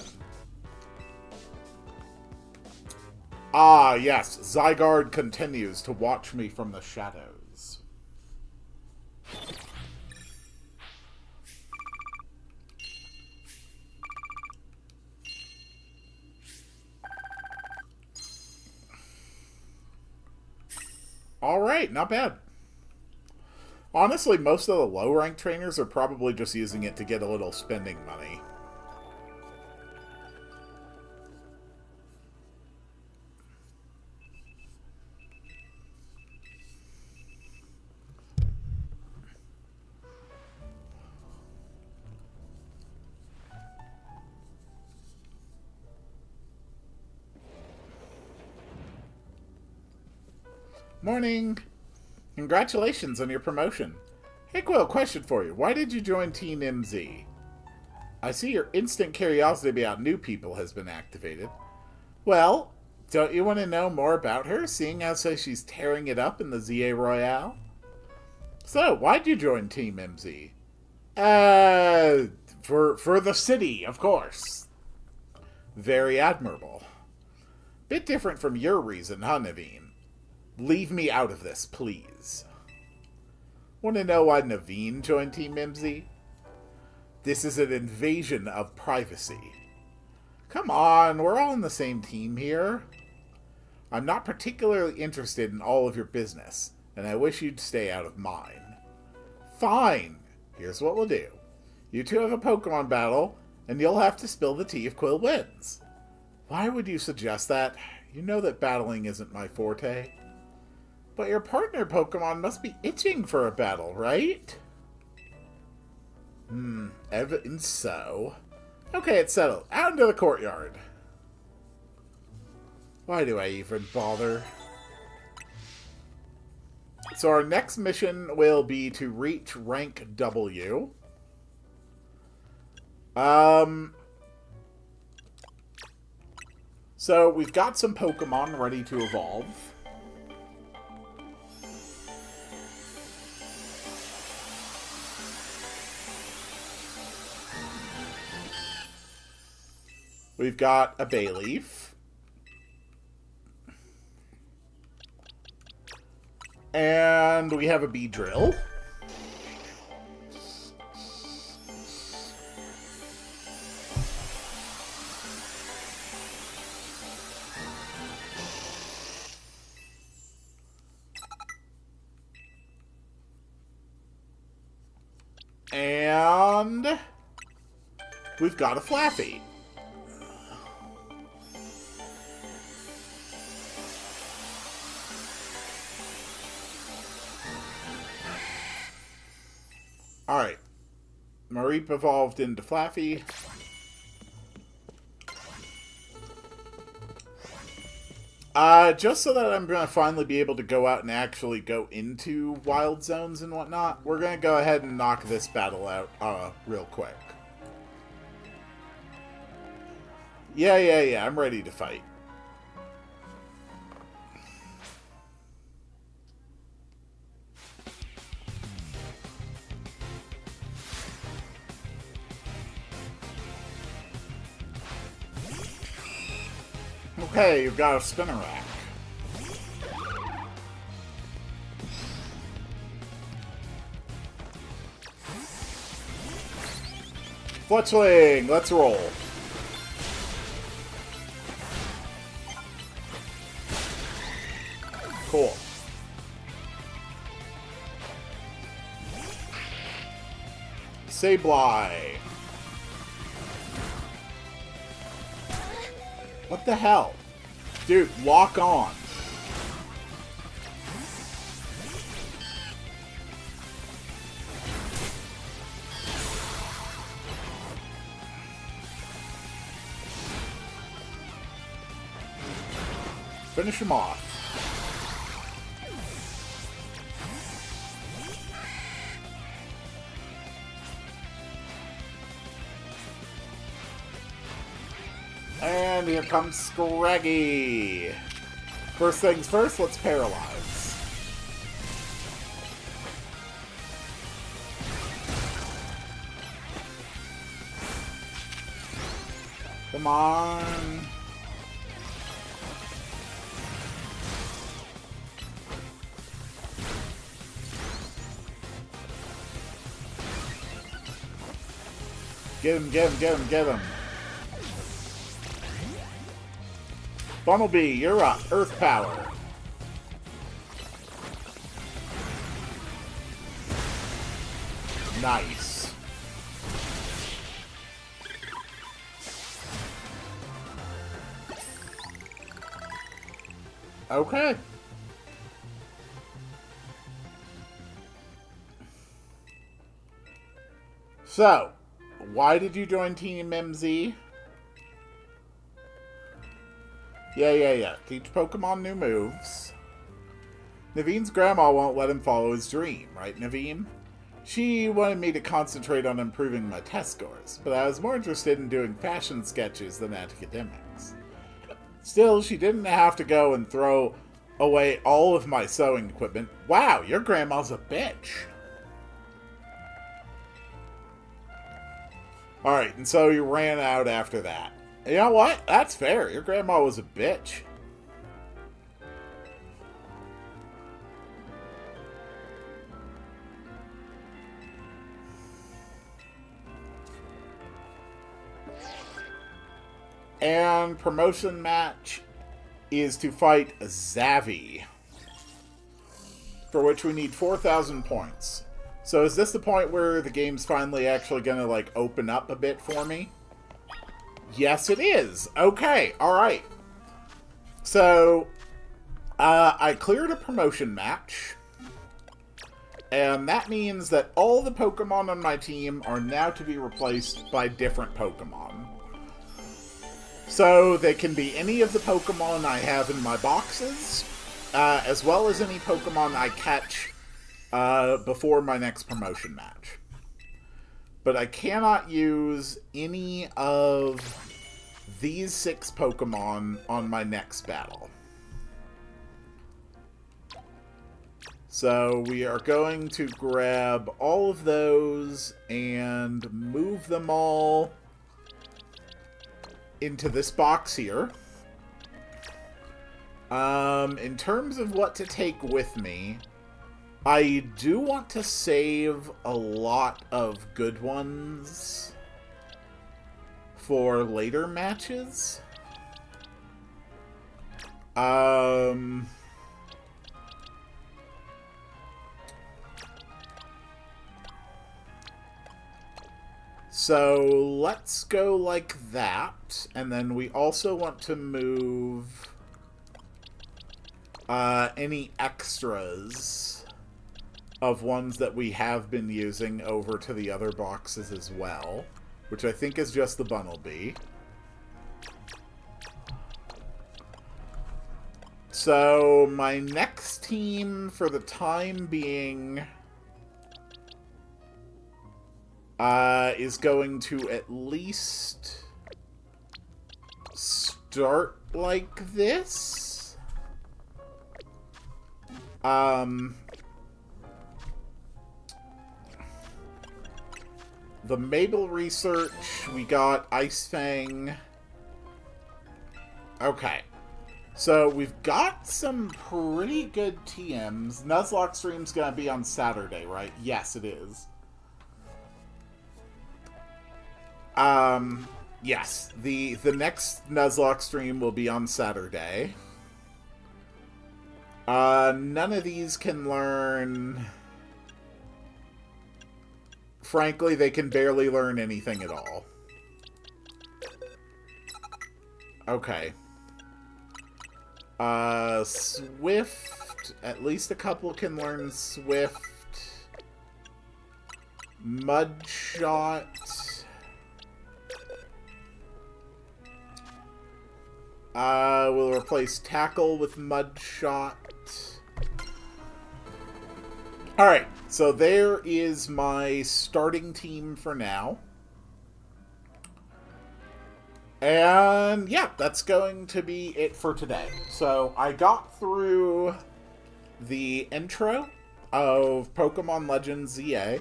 Ah, yes. Zygarde continues to watch me from the shadows. Alright, not bad. Honestly, most of the low-ranked trainers are probably just using it to get a little spending money. Morning! Congratulations on your promotion. Hey Quill, question for you. Why did you join Team MZ? I see your instant curiosity about new people has been activated. Well, don't you want to know more about her, seeing as so she's tearing it up in the ZA Royale? So, why'd you join Team MZ? For the city, of course. Very admirable. Bit different from your reason, huh, Naveen? Leave me out of this, please. Want to know why Naveen joined Team MZ? This is an invasion of privacy. Come on, we're all in the same team here. I'm not particularly interested in all of your business, and I wish you'd stay out of mine. Fine. Here's what we'll do. You two have a Pokemon battle, and you'll have to spill the tea if Quill wins. Why would you suggest that? You know that battling isn't my forte. But your partner Pokemon must be itching for a battle, right? Even so. Okay, it's settled. Out into the courtyard. Why do I even bother? So our next mission will be to reach rank W. So we've got some Pokemon ready to evolve. We've got a Bayleaf. And we have a Beedrill. And we've got a Flaffy. Alright. Mareep evolved into Flaffy. Just so that I'm going to finally be able to go out and actually go into wild zones and whatnot, we're going to go ahead and knock this battle out real quick. Yeah, I'm ready to fight. Okay, you've got a Spinnerack. Fletchling, let's roll. Cool. Sableye. What the hell? Dude, lock on. Finish him off. And here comes Scraggy. First things first, let's paralyze. Come on. Get him, get him, get him, get him. Bumblebee, you're up. Earth power. Nice. Okay. So, why did you join Team MZ? Yeah. Teach Pokemon new moves. Naveen's grandma won't let him follow his dream, right, Naveen? She wanted me to concentrate on improving my test scores, but I was more interested in doing fashion sketches than academics. Still, she didn't have to go and throw away all of my sewing equipment. Wow, your grandma's a bitch. Alright, and so you ran out after that. You know what? That's fair. Your grandma was a bitch. And promotion match is to fight Zavi, for which we need 4,000 points. So is this the point where the game's finally actually gonna, like, open up a bit for me? Yes, it is. Okay, alright. So, I cleared a promotion match. And that means that all the Pokemon on my team are now to be replaced by different Pokemon. So, they can be any of the Pokemon I have in my boxes, as well as any Pokemon I catch before my next promotion match. But I cannot use any of these 6 Pokemon on my next battle. So we are going to grab all of those and move them all into this box here. In terms of what to take with me, I do want to save a lot of good ones for later matches. So let's go like that, and then we also want to move any extras of ones that we have been using over to the other boxes as well, which I think is just the Bunnelby. So my next team for the time being is going to at least start like this. The Mabel research, we got Ice Fang. Okay. So, we've got some pretty good TMs. Nuzlocke stream's gonna be on Saturday, right? Yes, it is. Yes. The next Nuzlocke stream will be on Saturday. None of these can learn frankly, they can barely learn anything at all. Okay. Swift. At least a couple can learn Swift. Mudshot. We'll replace Tackle with Mudshot. Alright, so there is my starting team for now. And yeah, that's going to be it for today. So I got through the intro of Pokemon Legends ZA.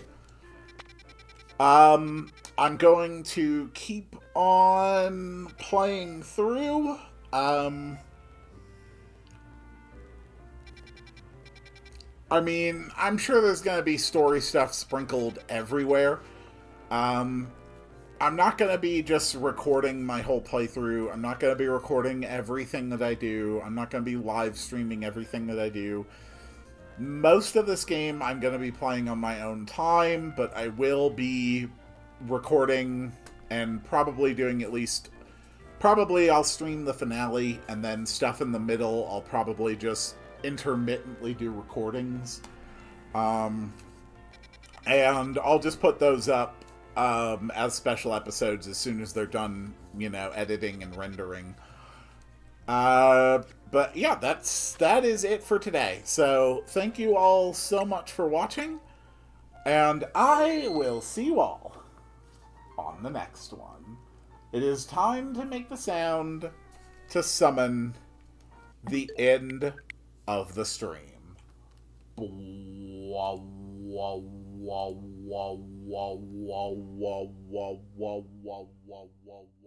I'm going to keep on playing through. I mean, I'm sure there's going to be story stuff sprinkled everywhere. I'm not going to be just recording my whole playthrough. I'm not going to be recording everything that I do. I'm not going to be live streaming everything that I do. Most of this game I'm going to be playing on my own time, but I will be recording and probably doing at least... Probably I'll stream the finale, and then stuff in the middle I'll probably just intermittently do recordings. And I'll just put those up as special episodes as soon as they're done, you know, editing and rendering. But yeah, that is it for today. So thank you all so much for watching, and I will see you all on the next one. It is time to make the sound to summon the end of the stream. Wah, wah, wah, wah, wah, wah, wah, wah, wah, wah, wah, wah.